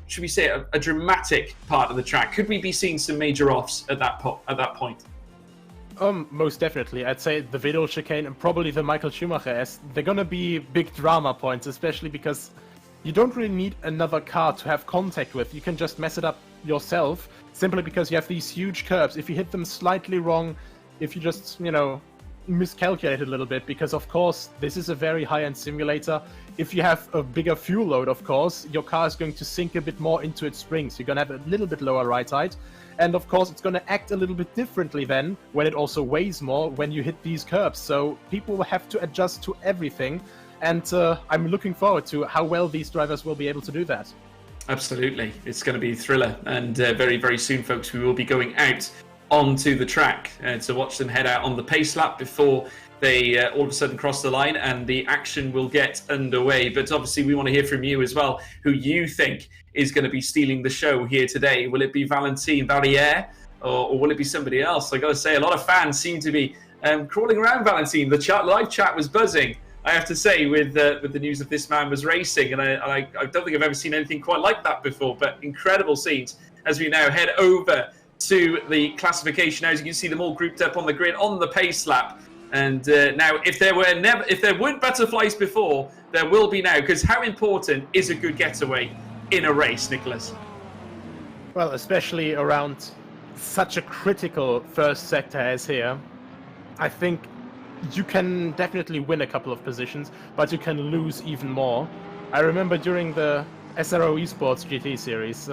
should we say, a dramatic part of the track? Could we be seeing some major offs at that point? Most definitely. I'd say the Vidal chicane and probably the Michael Schumacher S, they're gonna be big drama points, especially because you don't really need another car to have contact with. You can just mess it up yourself, simply because you have these huge curbs. If you hit them slightly wrong, if you just, miscalculate a little bit, because of course this is a very high-end simulator. If you have a bigger fuel load, of course, your car is going to sink a bit more into its springs. You're gonna have a little bit lower ride height. And of course, it's going to act a little bit differently then when it also weighs more when you hit these curbs. So people will have to adjust to everything. And I'm looking forward to how well these drivers will be able to do that. Absolutely. It's going to be a thriller. And very, very soon, folks, we will be going out onto the track to watch them head out on the pace lap before they all of a sudden cross the line and the action will get underway. But obviously, we want to hear from you as well, who you think is going to be stealing the show here today. Will it be Valentine Valliere or will it be somebody else? I got to say, a lot of fans seem to be crawling around Valentine. The live chat was buzzing, I have to say, with the news of this man was racing. And I don't think I've ever seen anything quite like that before, but incredible scenes as we now head over to the classification. As you can see them all grouped up on the grid on the pace lap. And now, if there weren't butterflies before, there will be now. Because how important is a good getaway in a race, Nicholas? Well, especially around such a critical first sector as here, I think you can definitely win a couple of positions, but you can lose even more. I remember during the SRO Esports GT series,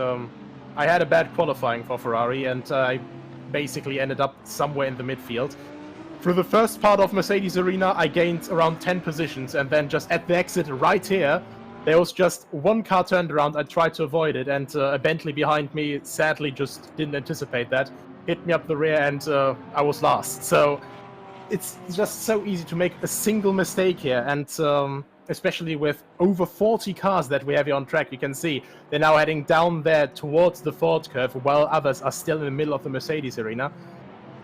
I had a bad qualifying for Ferrari, and I basically ended up somewhere in the midfield. Through the first part of Mercedes Arena, I gained around 10 positions, and then just at the exit right here, There was just one car turned around, I tried to avoid it, and a Bentley behind me sadly just didn't anticipate that. Hit me up the rear, and I was last. So it's just so easy to make a single mistake here, and especially with over 40 cars that we have here on track, you can see they're now heading down there towards the Ford curve, while others are still in the middle of the Mercedes arena.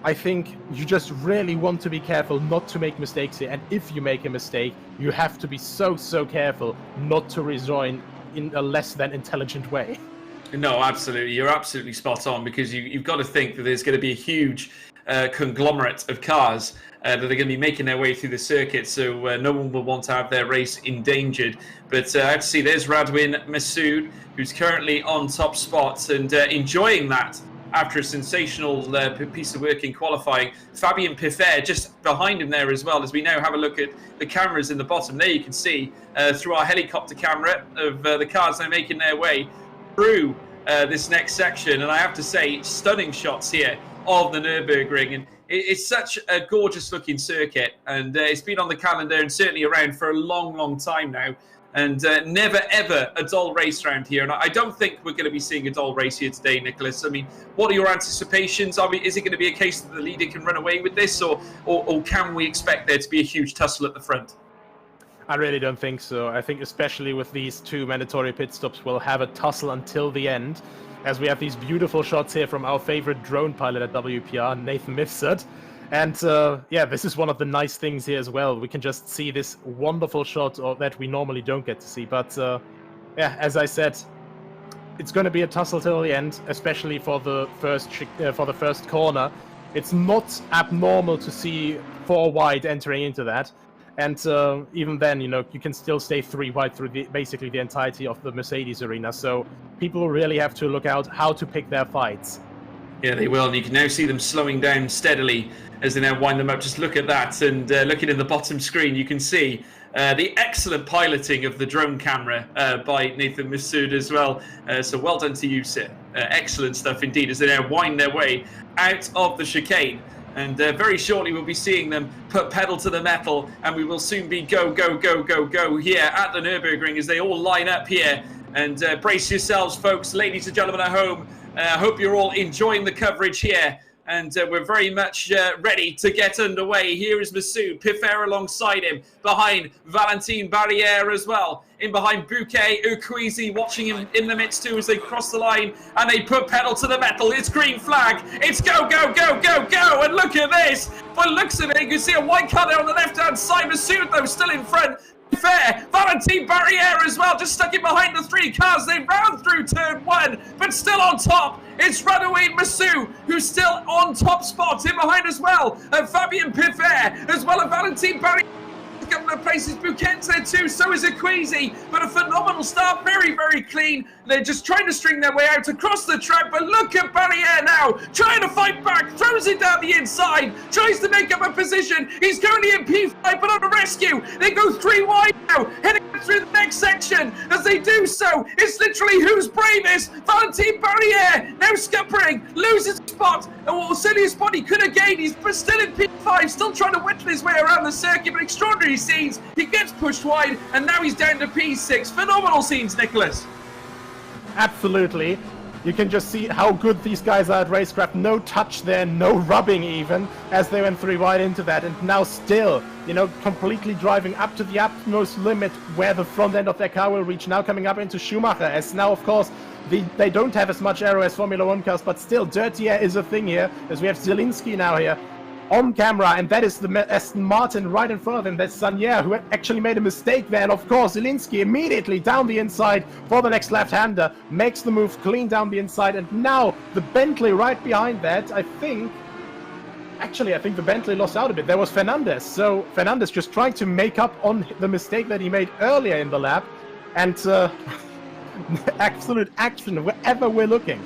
I think you just really want to be careful not to make mistakes here, and if you make a mistake, you have to be so careful not to rejoin in a less than intelligent way. No, absolutely. You're absolutely spot on, because you've got to think that there's going to be a huge conglomerate of cars that are going to be making their way through the circuit, so no one will want to have their race endangered. But I have to see, there's Radwin Masood, who's currently on top spot and enjoying that after a sensational piece of work in qualifying. Fabien Pifer just behind him there as well, as we now have a look at the cameras in the bottom. There you can see through our helicopter camera of the cars that are making their way through this next section. And I have to say, stunning shots here of the Nürburgring. And it's such a gorgeous looking circuit, and it's been on the calendar and certainly around for a long time now. And never ever a dull race round here. And I don't think we're going to be seeing a dull race here today, Nicholas. I mean, what are your anticipations? Is it going to be a case that the leader can run away with this, or can we expect there to be a huge tussle at the front? I really don't think so. I think especially with these two mandatory pit stops, we'll have a tussle until the end, as we have these beautiful shots here from our favorite drone pilot at WPR, Nathan Mifsud. And yeah, this is one of the nice things here as well. We can just see this wonderful shot that we normally don't get to see. But yeah, as I said, it's going to be a tussle till the end, especially for the first corner. It's not abnormal to see 4 wide entering into that. And even then, you know, you can still stay 3 wide through basically the entirety of the Mercedes arena. So people really have to look out how to pick their fights. Yeah, they will. And you can now see them slowing down steadily as they now wind them up. Just look at that. And looking in the bottom screen, you can see the excellent piloting of the drone camera by Nathan Mifsud as well. So well done to you, sir. Excellent stuff indeed, as they now wind their way out of the chicane. And very shortly we'll be seeing them put pedal to the metal, and we will soon be go here at the Nürburgring as they all line up here. And brace yourselves, folks, ladies and gentlemen at home. I hope you're all enjoying the coverage here, and we're very much ready to get underway. Here is Masood, Pifer alongside him, behind Valentin Barrière as well, in behind Bouquet, Ukwizi watching him in the midst too as they cross the line and they put pedal to the metal. It's green flag, it's go, and look at this. By the looks of it, you can see a white car there on the left-hand side. Masood, though, still in front. Fair, Valentin Barrière as well, just stuck in behind the 3 cars. They round through turn 1, but still on top. It's Runaway Masood, who's still on top spot, in behind as well. And Fabien Pifer, as well as Valentin Barrière. A couple of places, Bouquet's there too, so is Ukwizi, but a phenomenal start, very clean. They're just trying to string their way out across the track, but look at Barrière now, trying to fight back, throws it down the inside, tries to make up a position. He's currently in P5, but on a rescue. They go 3 wide now, heading through the next section. As they do so, it's literally who's bravest. Valentin Barrière now scuppering, loses spot, and what was certainly a spot he could have gained. He's still in P5, still trying to whittle his way around the circuit, but extraordinary scenes. He gets pushed wide, and now he's down to P6. Phenomenal scenes, Nicholas. Absolutely. You can just see how good these guys are at racecraft. No touch there, no rubbing even, as they went 3 wide into that. And now still, you know, completely driving up to the utmost limit where the front end of their car will reach. Now coming up into Schumacher, as now, of course, they don't have as much aero as Formula 1 cars, but still, dirty air is a thing here, as we have Zielinski now here on camera, and that is the Aston Martin right in front of him. That's Sanier, who actually made a mistake there, and of course Zielinski immediately down the inside for the next left-hander, makes the move clean down the inside, and now the Bentley right behind that. I think the Bentley lost out a bit. There was Fernandez, so Fernandez just trying to make up on the mistake that he made earlier in the lap, and absolute action wherever we're looking.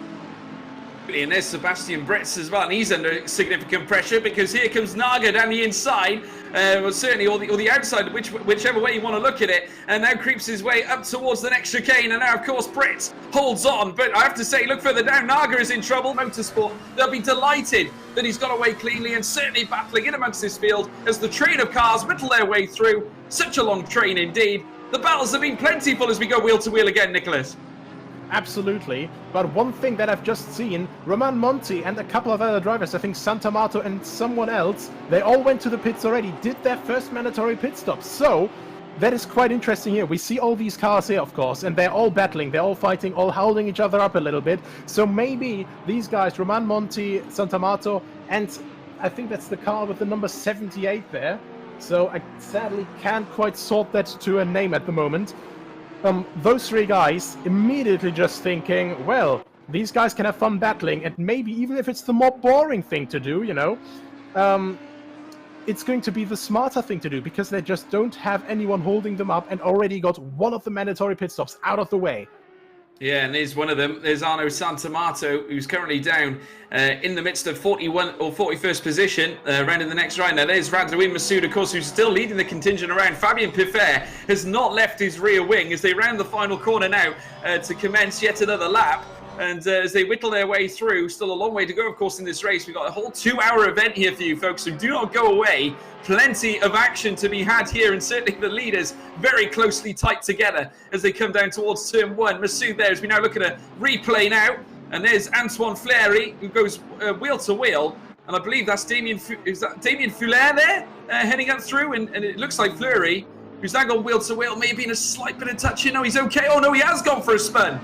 And there's Sebastian Britz as well, and he's under significant pressure because here comes Naga down the inside, well, certainly, or the outside, whichever way you want to look at it, and now creeps his way up towards the next chicane, and now, of course, Britz holds on, but I have to say, look further down, Naga is in trouble. Motorsport, they'll be delighted that he's got away cleanly and certainly battling in amongst this field as the train of cars whittle their way through. Such a long train indeed. The battles have been plentiful as we go wheel to wheel again, Nicholas. Absolutely, but one thing that I've just seen, Romain Monti and a couple of other drivers, I think Santamato and someone else, they all went to the pits already, did their first mandatory pit stop. So that is quite interesting here. We see all these cars here, of course, and they're all battling, they're all fighting, all holding each other up a little bit. So maybe these guys, Romain Monti, Santamato, and I think that's the car with the number 78 there. So I sadly can't quite sort that to a name at the moment. Those three guys immediately just thinking, well, these guys can have fun battling, and maybe even if it's the more boring thing to do, you know, it's going to be the smarter thing to do, because they just don't have anyone holding them up and already got one of the mandatory pit stops out of the way. Yeah, and there's one of them. There's Arnaud Santamato, who's currently down in the midst of 41 or 41st position, around in the next round. Now, there's Radouin Massoud, of course, who's still leading the contingent around. Fabien Piffert has not left his rear wing as they round the final corner now to commence yet another lap. And as they whittle their way through, still a long way to go, of course, in this race. We've got a whole 2-hour event here for you folks, so do not go away. Plenty of action to be had here, and certainly the leaders very closely tight together as they come down towards turn 1. Massoud there, as we now look at a replay now. And there's Antoine Fleury, who goes wheel to wheel. And I believe that's Damien Fuller there, heading up through. And it looks like Fleury, who's now gone wheel to wheel, maybe in a slight bit of touch. You know, he's okay. Oh, no, he has gone for a spin.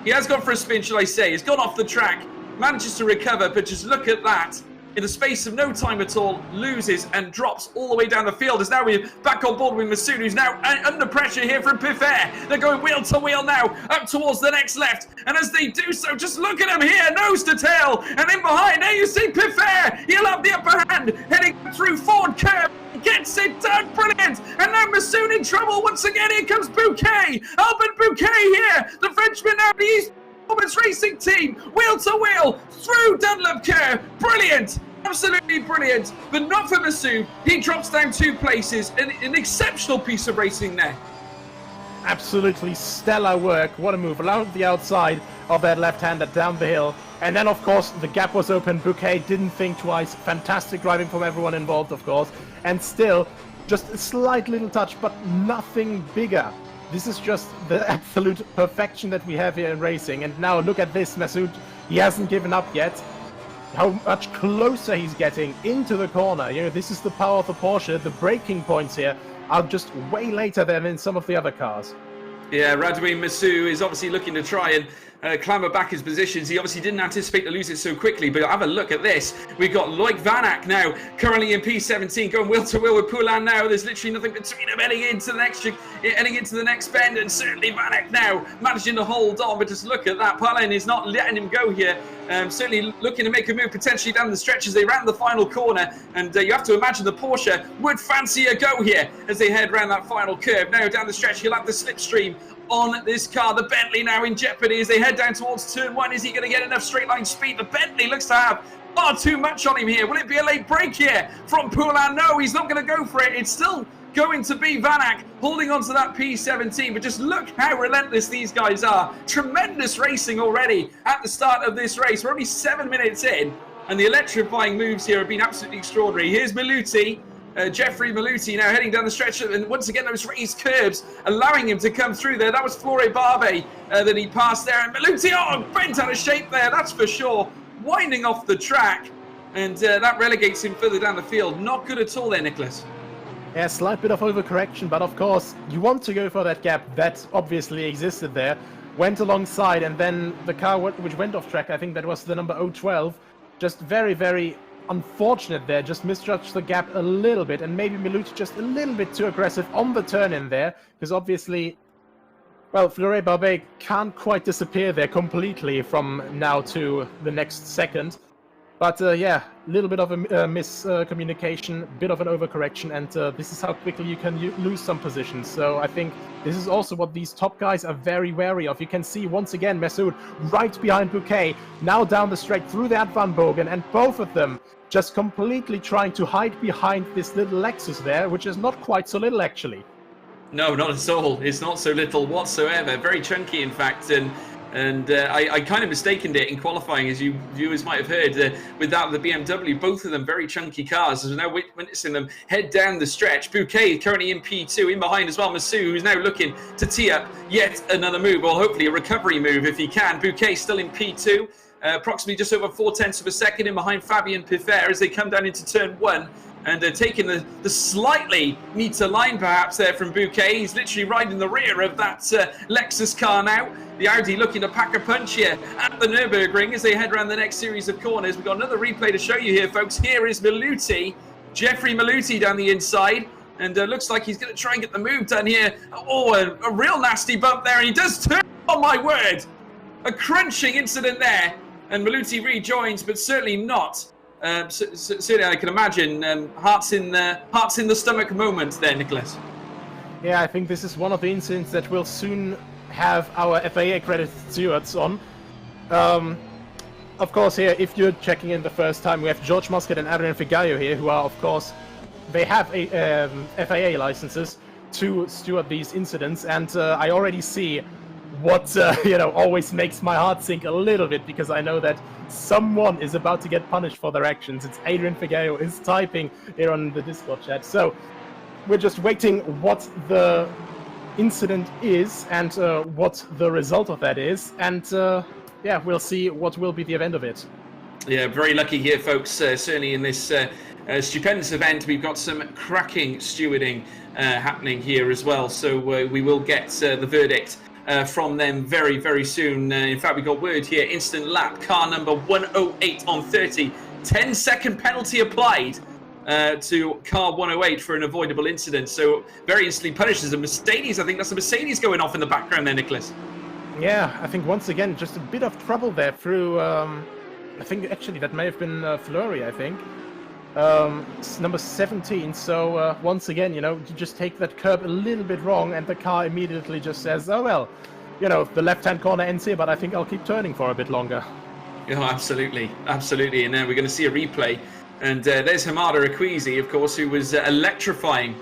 He has gone for a spin, shall I say. He's gone off the track, manages to recover, but just look at that. In the space of no time at all, loses and drops all the way down the field. As now we're back on board with Massoud, who's now under pressure here from Piffert. They're going wheel to wheel now, up towards the next left. And as they do so, just look at him here, nose to tail. And in behind, there you see Piffert. He'll have the upper hand, heading through Ford curve. Gets it done, brilliant, and now Massoud in trouble once again. Here comes Bouquet, Albin Bouquet here, the Frenchman now, the East Performance Racing Team, wheel to wheel, through Dunlop curve, brilliant, absolutely brilliant, but not for Massoud. He drops down 2 places, an exceptional piece of racing there. Absolutely stellar work, what a move, around the outside of that left-hander down the hill. And then, of course, the gap was open. Bouquet didn't think twice. Fantastic driving from everyone involved, of course. And still, just a slight little touch, but nothing bigger. This is just the absolute perfection that we have here in racing. And now look at this, Massoud. He hasn't given up yet. How much closer he's getting into the corner. You know, this is the power of the Porsche. The braking points here are just way later than in some of the other cars. Yeah, Radouin Massoud is obviously looking to try and clamber back his positions. He obviously didn't anticipate to lose it so quickly, but have a look at this. We've got Loic Van Ack now, currently in P17, going wheel to wheel with Poulin now. There's literally nothing between them heading into the next bend, and certainly Van Ack now managing to hold on, but just look at that. Poulin is not letting him go here. Certainly looking to make a move potentially down the stretch as they round the final corner, and you have to imagine the Porsche would fancy a go here as they head round that final curve. Now down the stretch, you'll have the slipstream on this car. The Bentley now in jeopardy as they head down towards turn 1. Is he going to get enough straight line speed? The Bentley looks to have far too much on him here. Will it be a late break here from Poulin? No, he's not going to go for it. It's still going to be Van Ack holding on to that P17, but just look how relentless these guys are. Tremendous racing already at the start of this race. We're only 7 minutes in, and the electrifying moves here have been absolutely extraordinary. Here's Maluti. Jeffrey Maluti now heading down the stretch, and once again those raised curbs allowing him to come through there. That was Flore Barbe that he passed there, and Maluti, bent out of shape there, that's for sure, winding off the track, and that relegates him further down the field. Not good at all there, Nicholas. Yeah, slight bit of overcorrection, but of course you want to go for that gap that obviously existed there. Went alongside, and then the car which went off track, I think that was the number 012, just very, very unfortunate there, just misjudged the gap a little bit, and maybe Maluti just a little bit too aggressive on the turn in there, because obviously, well, Flore Barbe can't quite disappear there completely from now to the next second. But yeah, a little bit of a miscommunication, bit of an overcorrection, and this is how quickly you can lose some positions. So I think this is also what these top guys are very wary of. You can see once again Massoud right behind Bouquet, now down the straight through that Van Bogen, and both of them just completely trying to hide behind this little Lexus there, which is not quite so little actually. No, not at all. It's not so little whatsoever. Very chunky, in fact, and And I kind of mistaken it in qualifying, as you viewers might have heard, with that of the BMW. Both of them very chunky cars. As we're now witnessing them head down the stretch. Bouquet currently in P2, in behind as well. Massou, who's now looking to tee up yet another move, or hopefully a recovery move if he can. Bouquet still in P2, approximately just over 0.4 of a second in behind Fabien Pifer as they come down into turn 1. And taking the slightly neater line perhaps there from Bouquet. He's literally riding the rear of that Lexus car now. The Audi looking to pack a punch here at the Nürburgring as they head around the next series of corners. We've got another replay to show you here, folks. Here is Maluti, Jeffrey Maluti down the inside. And looks like he's going to try and get the move done here. Oh, a real nasty bump there. And he does turn. Oh, my word. A crunching incident there. And Maluti rejoins, but certainly not. Certainly, I can imagine hearts in the stomach moment there, Nicholas. Yeah, I think this is one of the incidents that will soon have our FIA accredited stewards on. Of course, here, if you're checking in the first time, we have George Muscat and Adrian Figallo here, who are, of course, they have FIA licenses to steward these incidents, and I already see what always makes my heart sink a little bit, because I know that someone is about to get punished for their actions. It's Adrian Figallo is typing here on the Discord chat. So we're just waiting what the incident is and what the result of that is, and yeah, we'll see what will be the event of it. Yeah, very lucky here, folks. Certainly in this stupendous event, we've got some cracking stewarding happening here as well. So we will get the verdict from them very, very soon. In fact, we got word here, instant lap, car number 108 on 30. 10-second penalty applied to car 108 for an avoidable incident. So very instantly punished as a Mercedes. I think that's a Mercedes going off in the background there, Nicholas. Yeah, I think once again, just a bit of trouble there through, I think actually that may have been Fleury, I think. Number 17, so once again, you just take that curb a little bit wrong and the car immediately just says, oh well, the left-hand corner ends here, but I think I'll keep turning for a bit longer. Oh, absolutely, absolutely. And now we're going to see a replay. And there's Hamada Akwizi, of course, who was electrifying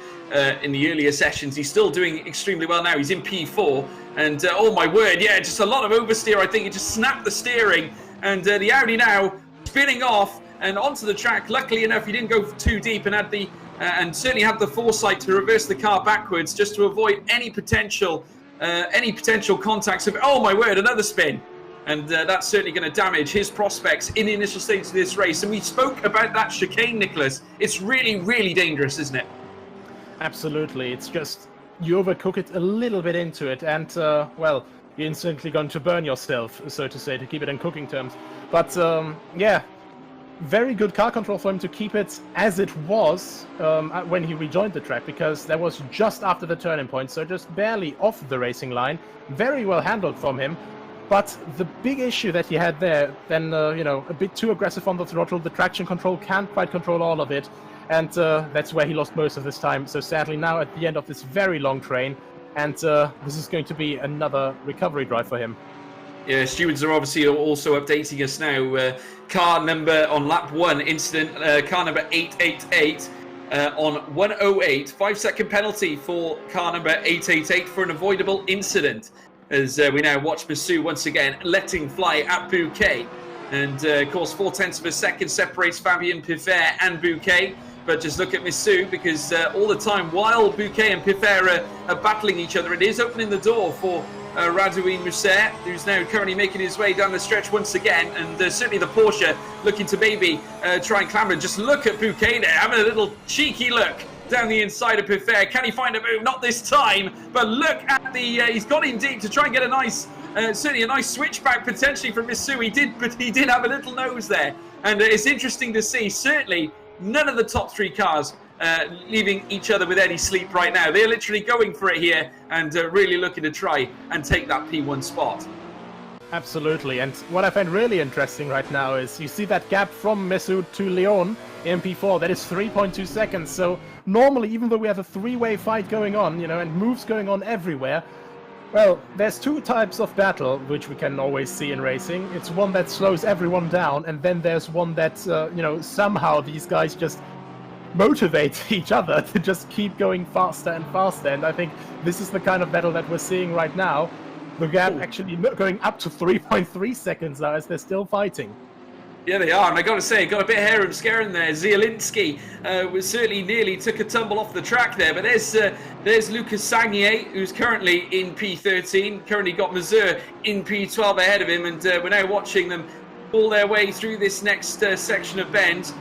in the earlier sessions. He's still doing extremely well now. He's in P4. And oh my word, yeah, just a lot of oversteer. I think he just snapped the steering. And the Audi now spinning off and onto the track. Luckily enough, he didn't go too deep and had the certainly had the foresight to reverse the car backwards just to avoid any potential contacts of. Oh my word, another spin, and that's certainly going to damage his prospects in the initial stage of this race. And we spoke about that chicane, Nicholas. It's really, really dangerous, isn't it? Absolutely. It's just you overcook it a little bit into it, and well, you're instantly going to burn yourself, so to say, to keep it in cooking terms. But yeah. Very good car control for him to keep it as it was when he rejoined the track, because that was just after the turning point, so just barely off the racing line. Very well handled from him. But the big issue that he had there, then, a bit too aggressive on the throttle. The traction control can't quite control all of it, and that's where he lost most of his time. So sadly, now at the end of this very long train, and this is going to be another recovery drive for him. Yeah, stewards are obviously also updating us now. Car number on lap 1 incident, car number 888 on 108. 5-second penalty for car number 888 for an avoidable incident. As we now watch Massou once again letting fly at Bouquet. And of course, 0.4 of a second separates Fabien Pifer and Bouquet. But just look at Massou, because all the time while Bouquet and Pifer are battling each other, it is opening the door for Radouin Mousset, who's now currently making his way down the stretch once again, and certainly the Porsche looking to maybe try and clamber. Just look at Bouquet there, having a little cheeky look down the inside of Pifer. Can he find a move? Not this time, but look at the, he's got in deep to try and get a nice, certainly a nice switchback potentially from Massou. But he did have a little nose there, and it's interesting to see, certainly none of the top 3 cars leaving each other with any sleep right now. They're literally going for it here and really looking to try and take that P1 spot. Absolutely, and what I find really interesting right now is you see that gap from Massou to Leon in P4. That is 3.2 seconds. So normally, even though we have a 3-way fight going on, and moves going on everywhere, well, there's 2 types of battle which we can always see in racing. It's one that slows everyone down, and then there's one that somehow these guys just motivate each other to just keep going faster and faster. And I think this is the kind of battle that we're seeing right now. the gap actually going up to 3.3 seconds now as they're still fighting. Yeah, they are, and I got to say, got a bit harum scaring there. Zielinski was certainly nearly took a tumble off the track there, but there's Lucas Sagnier, who's currently in P13, currently got Mazur in P12 ahead of him, and we're now watching them pull their way through this next section of bend.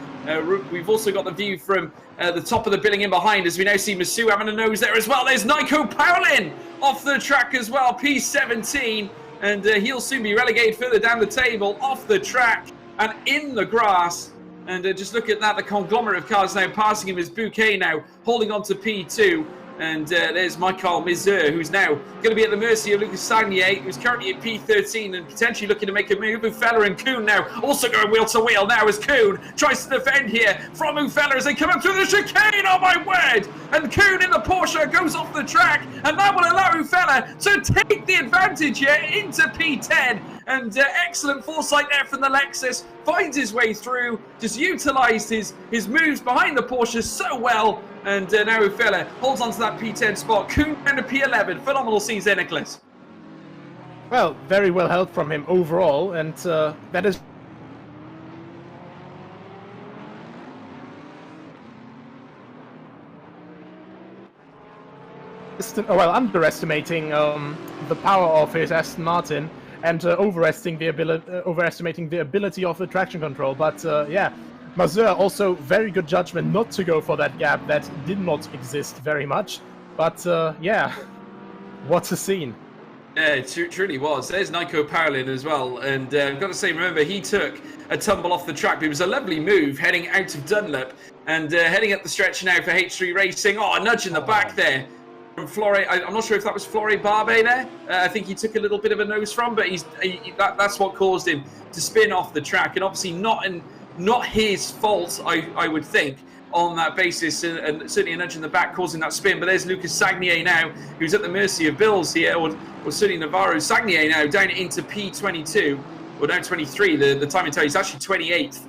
We've also got the view from the top of the billing in behind, as we now see Masu having a nose there as well. There's Nico Paulin off the track as well, P17, and he'll soon be relegated further down the table, off the track and in the grass. And just look at that, the conglomerate of cars now passing him is Bouquet now, holding on to P2. And there's Michael Mizur, who's now going to be at the mercy of Lucas Sagnier, who's currently at P13 and potentially looking to make a move. Ufella and Kuhn now also going wheel to wheel now as Kuhn tries to defend here from Ufella as they come up through the chicane. Oh my word! And Kuhn in the Porsche goes off the track, and that will allow Ufella to take the advantage here into P10. And excellent foresight there from the Lexus, finds his way through, just utilised his moves behind the Porsche so well. And now Ufella holds on to that P10 spot. Kuhn down to P11. Phenomenal scenes there, Nicholas. Well, very well held from him overall, and that is underestimating the power of his Aston Martin and overestimating the ability of the traction control. But yeah, Mazur also very good judgment not to go for that gap that did not exist very much. But yeah, what a scene. Yeah, it truly was. There's Nico Paulin as well. And I've got to say, remember, he took a tumble off the track. But it was a lovely move heading out of Dunlop and heading up the stretch now for H3 Racing. Oh, a nudge in the back there from Flore. I'm not sure if that was Flore Barbe there. I think he took a little bit of a nose from, but that's what caused him to spin off the track. And obviously not his fault, I would think, on that basis, and certainly a nudge in the back causing that spin. But there's Lucas Sagnier now, who's at the mercy of Bills here, or certainly Navarro. Sagnier now down into P22, or down 23. The timing tell is actually 28th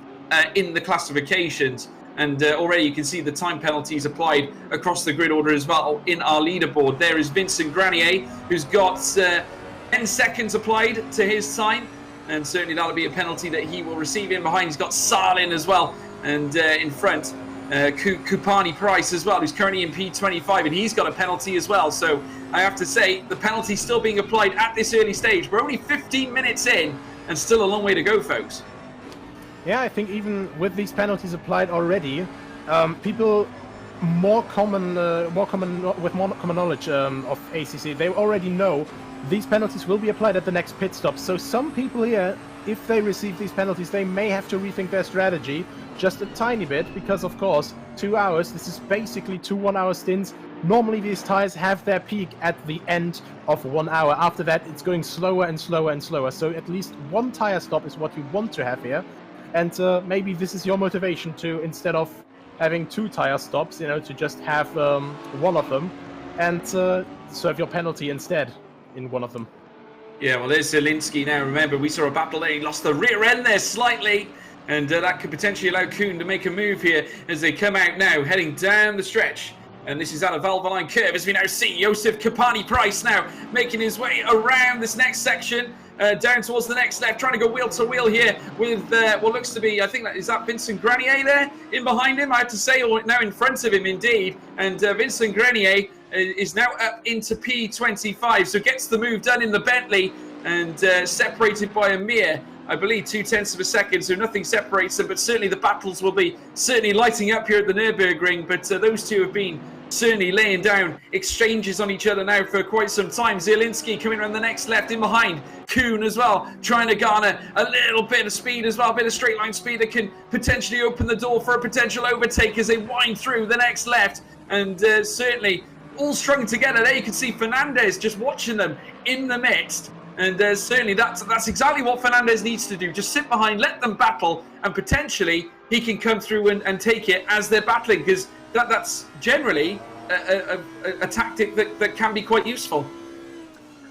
in the classifications. And already you can see the time penalties applied across the grid order as well in our leaderboard. There is Vincent Granier, who's got 10 seconds applied to his time. And certainly that'll be a penalty that he will receive. In behind, he's got Salin as well. And in front, Kupani Price as well, who's currently in P25, and he's got a penalty as well. So I have to say, the penalty still being applied at this early stage. We're only 15 minutes in, and still a long way to go, folks. Yeah, I think even with these penalties applied already, people with more common knowledge of ACC, they already know these penalties will be applied at the next pit stop. So some people here, if they receive these penalties, they may have to rethink their strategy just a tiny bit, because of course 2 hours, this is basically 2 1-hour stints. Normally these tires have their peak at the end of 1 hour. After that it's going slower and slower and slower, so at least one tire stop is what you want to have here. And maybe this is your motivation to, instead of having 2 tire stops, you know, to just have one of them and serve your penalty instead in one of them. Yeah, well, there's Zielinski now. Remember, we saw a battle there. He lost the rear end there slightly, and that could potentially allow Kuhn to make a move here as they come out now, heading down the stretch. And this is at a Valvoline curve, as we now see Josef Kapani Price now making his way around this next section, down towards the next left, trying to go wheel to wheel here with what looks to be, I think, is that Vincent Granier there in behind him, I have to say, or now in front of him indeed. And Vincent Granier is now up into P25, so gets the move done in the Bentley and separated by a mere, I believe, 0.2 of a second, so nothing separates them, but certainly the battles will be certainly lighting up here at the Nürburgring. But those two have been certainly laying down exchanges on each other now for quite some time. Zielinski coming around the next left in behind. Kuhn as well, trying to garner a little bit of speed as well, a bit of straight line speed that can potentially open the door for a potential overtake as they wind through the next left. And certainly all strung together. There you can see Fernandez just watching them in the midst. And certainly that's exactly what Fernandez needs to do. Just sit behind, let them battle, and potentially he can come through and take it as they're battling, because that's generally a tactic that can be quite useful.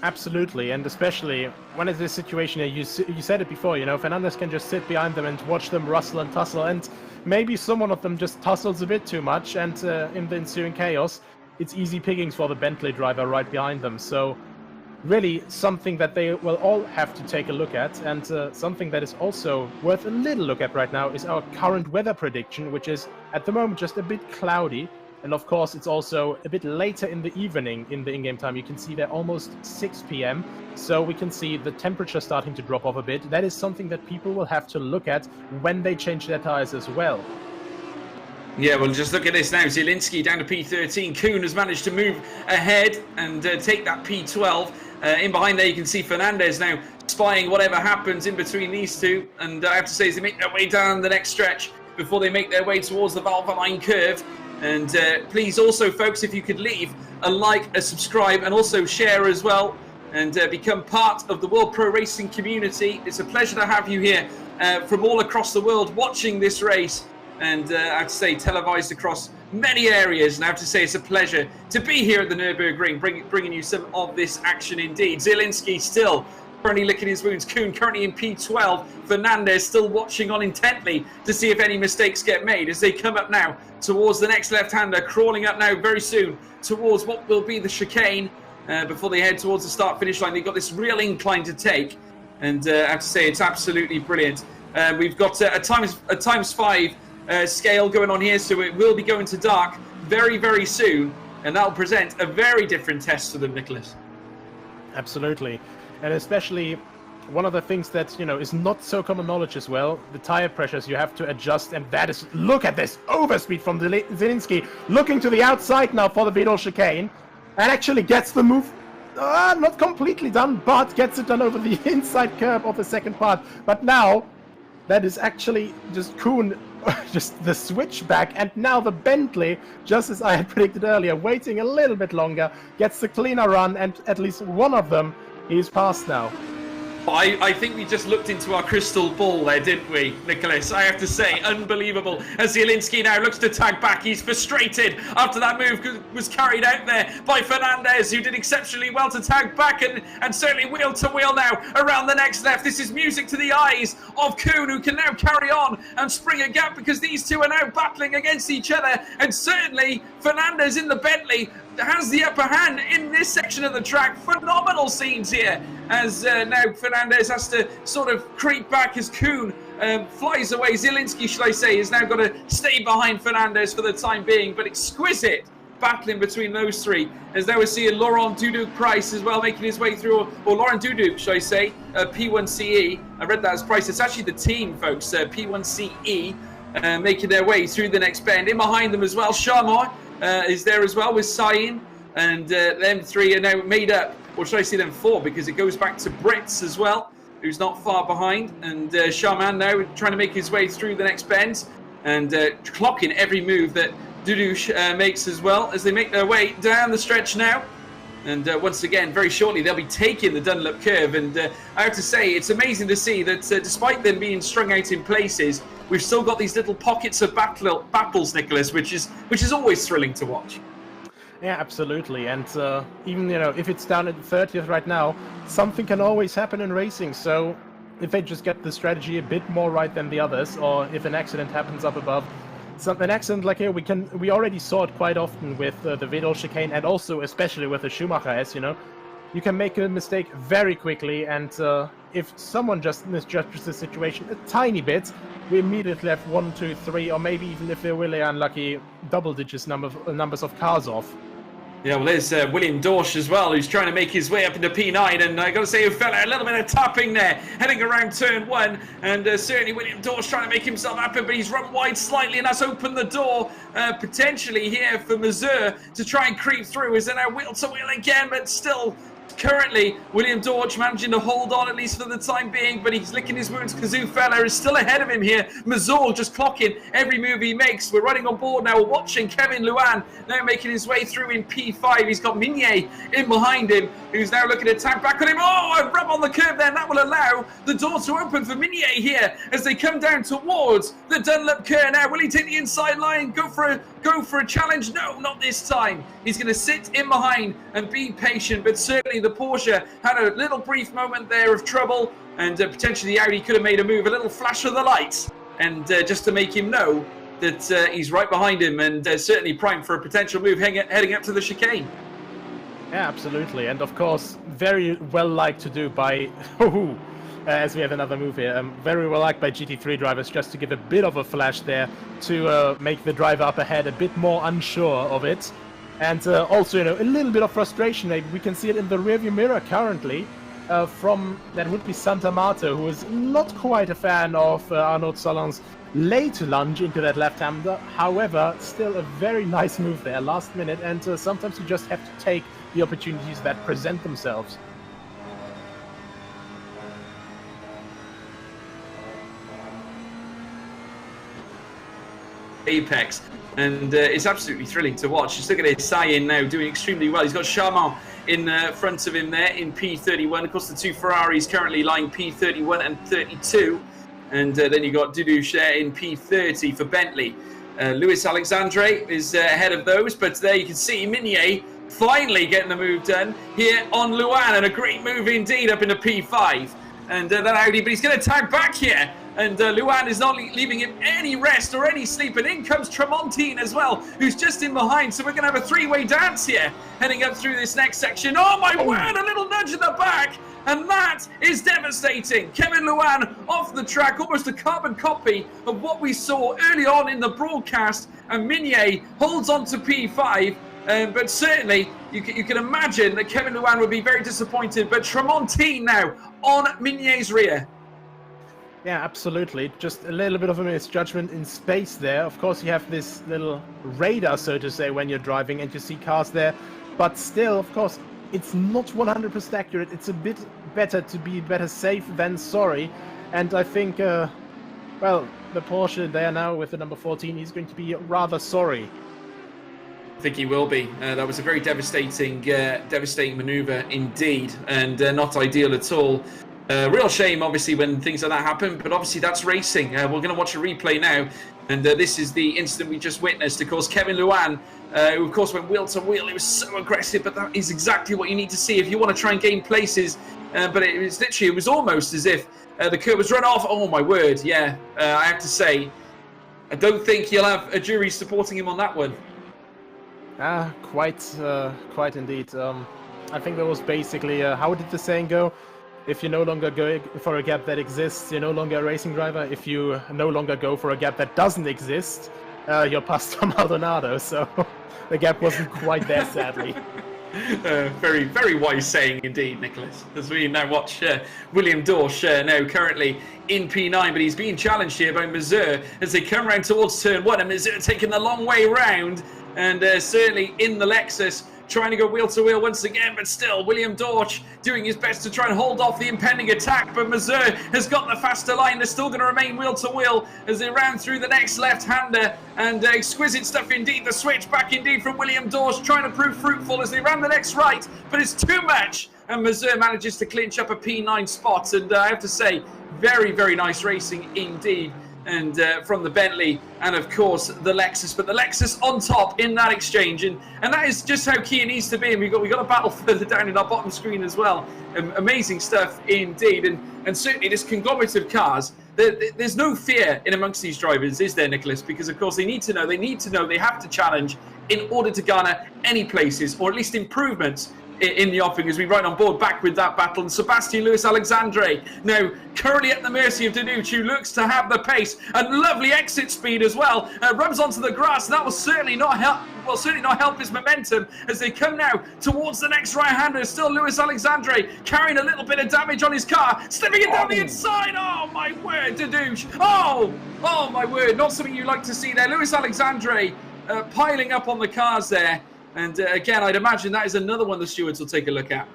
Absolutely, and especially when it's this situation here, you said it before, you know, Fernandez can just sit behind them and watch them rustle and tussle, and maybe someone of them just tussles a bit too much, and in the ensuing chaos, it's easy pickings for the Bentley driver right behind them. So really something that they will all have to take a look at. And something that is also worth a little look at right now is our current weather prediction, which is at the moment just a bit cloudy. And of course, it's also a bit later in the evening in the in-game time. You can see they're almost 6 p.m. So we can see the temperature starting to drop off a bit. That is something that people will have to look at when they change their tires as well. Yeah, well, just look at this now. Zielinski down to P13. Kuhn has managed to move ahead and take that P12. In behind there, you can see Fernandez now spying whatever happens in between these two. And I have to say, as they make their way down the next stretch before they make their way towards the Valvoline curve. And please also, folks, if you could leave a like, a subscribe, and also share as well, and become part of the World Pro Racing community. It's a pleasure to have you here from all across the world watching this race. And I have to say, televised across many areas. And I have to say, it's a pleasure to be here at the Nürburgring, bringing you some of this action indeed. Zielinski still currently licking his wounds. Kuhn currently in P12. Fernandez still watching on intently to see if any mistakes get made as they come up now towards the next left-hander, crawling up now very soon towards what will be the chicane before they head towards the start-finish line. They've got this real incline to take. And I have to say, it's absolutely brilliant. We've got a times 5 scale going on here, so it will be going to dark very, very soon, and that'll present a very different test to them, Nicholas. Absolutely. And especially one of the things that, you know, is not so common knowledge as well, the tire pressures you have to adjust, and that is, look at this overspeed from Zielinski, looking to the outside now for the Vidal chicane, and actually gets the move, not completely done, but gets it done over the inside curb of the second part. But now, that is actually just Kuhn, just the switchback, and now the Bentley, just as I had predicted earlier, waiting a little bit longer, gets the cleaner run, and at least one of them is past now. I think we just looked into our crystal ball there, didn't we, Nicholas? I have to say, unbelievable. As Zielinski now looks to tag back, he's frustrated after that move was carried out there by Fernandez, who did exceptionally well to tag back and certainly wheel to wheel now around the next left. This is music to the eyes of Kuhn, who can now carry on and spring a gap because these two are now battling against each other. And certainly Fernandez in the Bentley has the upper hand in this section of the track. Phenomenal scenes here as now Fernandez has to sort of creep back as Kuhn flies away. Zielinski, should I say, has now got to stay behind Fernandez for the time being, but exquisite battling between those three. As now we're seeing Laurent Duduk-Price as well making his way through, or Laurent Duduk, should I say, P1CE. I read that as Price. It's actually the team, folks, P1CE, making their way through the next bend. In behind them as well, Charmot is there as well with Sain, and them three are now made up, or should I say them four, because it goes back to Brits as well, who's not far behind, and Charman now trying to make his way through the next bend, and clocking every move that Duduk makes as well, as they make their way down the stretch now. And once again, very shortly, they'll be taking the Dunlop curve. And I have to say, it's amazing to see that despite them being strung out in places, we've still got these little pockets of battles, Nicholas, which is always thrilling to watch. Yeah, absolutely. And even, you know, if it's down at 30th right now, something can always happen in racing. So if they just get the strategy a bit more right than the others, or if an accident happens up above, an accident like here, we already saw it quite often with the Vidal chicane, and also especially with the Schumacher S, you know. You can make a mistake very quickly, and if someone just misjudges the situation a tiny bit, we immediately have 1, 2, 3, or maybe even if they're really unlucky, double-digit numbers of cars off. Yeah, well, there's William Dorsch as well, who's trying to make his way up into P9, and I got to say, he fell out a little bit of tapping there, heading around turn 1, and certainly William Dorsch trying to make himself happen, but he's run wide slightly, and that's opened the door potentially here for Mazur to try and creep through. Is there now wheel to wheel again, but still currently William Dorsch managing to hold on at least for the time being, but he's licking his wounds. Kazoo Feller is still ahead of him here. Mazur just clocking every move he makes. We're running on board now. We're watching Kevin Luan now making his way through in P5. He's got Minier in behind him, who's now looking to tap back on him. Oh, a rub on the curb there, and that will allow the door to open for Minier here as they come down towards the Dunlop curve. Now, will he take the inside line, go for a challenge? No, not this time. He's going to sit in behind and be patient, but certainly the Porsche had a little brief moment there of trouble, and potentially the Audi could have made a move, a little flash of the lights, and just to make him know that he's right behind him, and certainly primed for a potential move heading up to the chicane. Yeah, absolutely. And of course, very well liked to do by, as we have another move here, very well liked by GT3 drivers just to give a bit of a flash there to make the driver up ahead a bit more unsure of it. And also, you know, a little bit of frustration. Maybe we can see it in the rearview mirror currently from, that would be Santamato, who is not quite a fan of Arnaud Solan's late lunge into that left-hander. However, still a very nice move there, last minute, and sometimes you just have to take the opportunities that present themselves. Apex, and it's absolutely thrilling to watch. Just look at it, Sayin now doing extremely well. He's got Charmant in front of him there in P31. Of course, the two Ferraris currently lying P31 and 32. And then you got Dudouche there in P30 for Bentley. Luis Alexandre is ahead of those, but there you can see Minier finally getting the move done here on Luan, and a great move indeed up into P5. And that Audi, but he's going to tag back here. And Luan is not leaving him any rest or any sleep. And in comes Tremontine as well, who's just in behind. So we're going to have a three-way dance here, heading up through this next section. Oh my word, a little nudge in the back. And that is devastating. Kevin Luan off the track, almost a carbon copy of what we saw early on in the broadcast. And Minier holds on to P5. But certainly, you can imagine that Kevin Luan would be very disappointed. But Tremontine now on Minier's rear. Yeah, absolutely. Just a little bit of a misjudgment in space there. Of course, you have this little radar, so to say, when you're driving and you see cars there. But still, of course, it's not 100% accurate. It's a bit better to be better safe than sorry. And I think, well, the Porsche there now with the number 14, he's going to be rather sorry. I think he will be. That was a very devastating maneuver indeed, and not ideal at all. Real shame, obviously, when things like that happen, but obviously that's racing. We're going to watch a replay now, and this is the incident we just witnessed. Of course, Kevin Luan, who of course went wheel to wheel. He was so aggressive, but that is exactly what you need to see if you want to try and gain places. But it was almost as if the curb was run off. Oh my word, yeah. I have to say, I don't think he'll have a jury supporting him on that one. Quite indeed. I think that was basically, how did the saying go? If you no longer go for a gap that exists, you're no longer a racing driver. If you no longer go for a gap that doesn't exist, you're Pastor Maldonado. So the gap wasn't quite there, sadly. Very, very wise saying indeed, Nicholas. As we now watch William Dorsch now currently in P9, but he's being challenged here by Mazur as they come round towards turn 1, and Mazur taking the long way round, and certainly in the Lexus, trying to go wheel to wheel once again, but still William Dorsch doing his best to try and hold off the impending attack, but Mazur has got the faster line. They're still going to remain wheel to wheel as they round through the next left-hander, and exquisite stuff indeed. The switch back indeed from William Dorsch, trying to prove fruitful as they ran the next right, but it's too much, and Mazur manages to clinch up a P9 spot, and I have to say, very, very nice racing indeed. And from the Bentley and of course the Lexus, but the Lexus on top in that exchange, and that is just how key it needs to be. And we got a battle further down in our bottom screen as well. Amazing stuff indeed, and certainly this conglomerate of cars. There's no fear in amongst these drivers, is there, Nicholas? Because of course they need to know they have to challenge in order to garner any places or at least improvements in the offing, as we ride on board back with that battle. And Sebastian Luis Alexandre now currently at the mercy of Dudouche, who looks to have the pace and lovely exit speed as well. Rubs onto the grass. That will certainly not help his momentum as they come now towards the next right-hander. Still Luis Alexandre carrying a little bit of damage on his car, slipping it down the inside. Oh my word, Dudouche. Oh my word, not something you like to see there. Luis Alexandre piling up on the cars there. And again, I'd imagine that is another one the stewards will take a look at.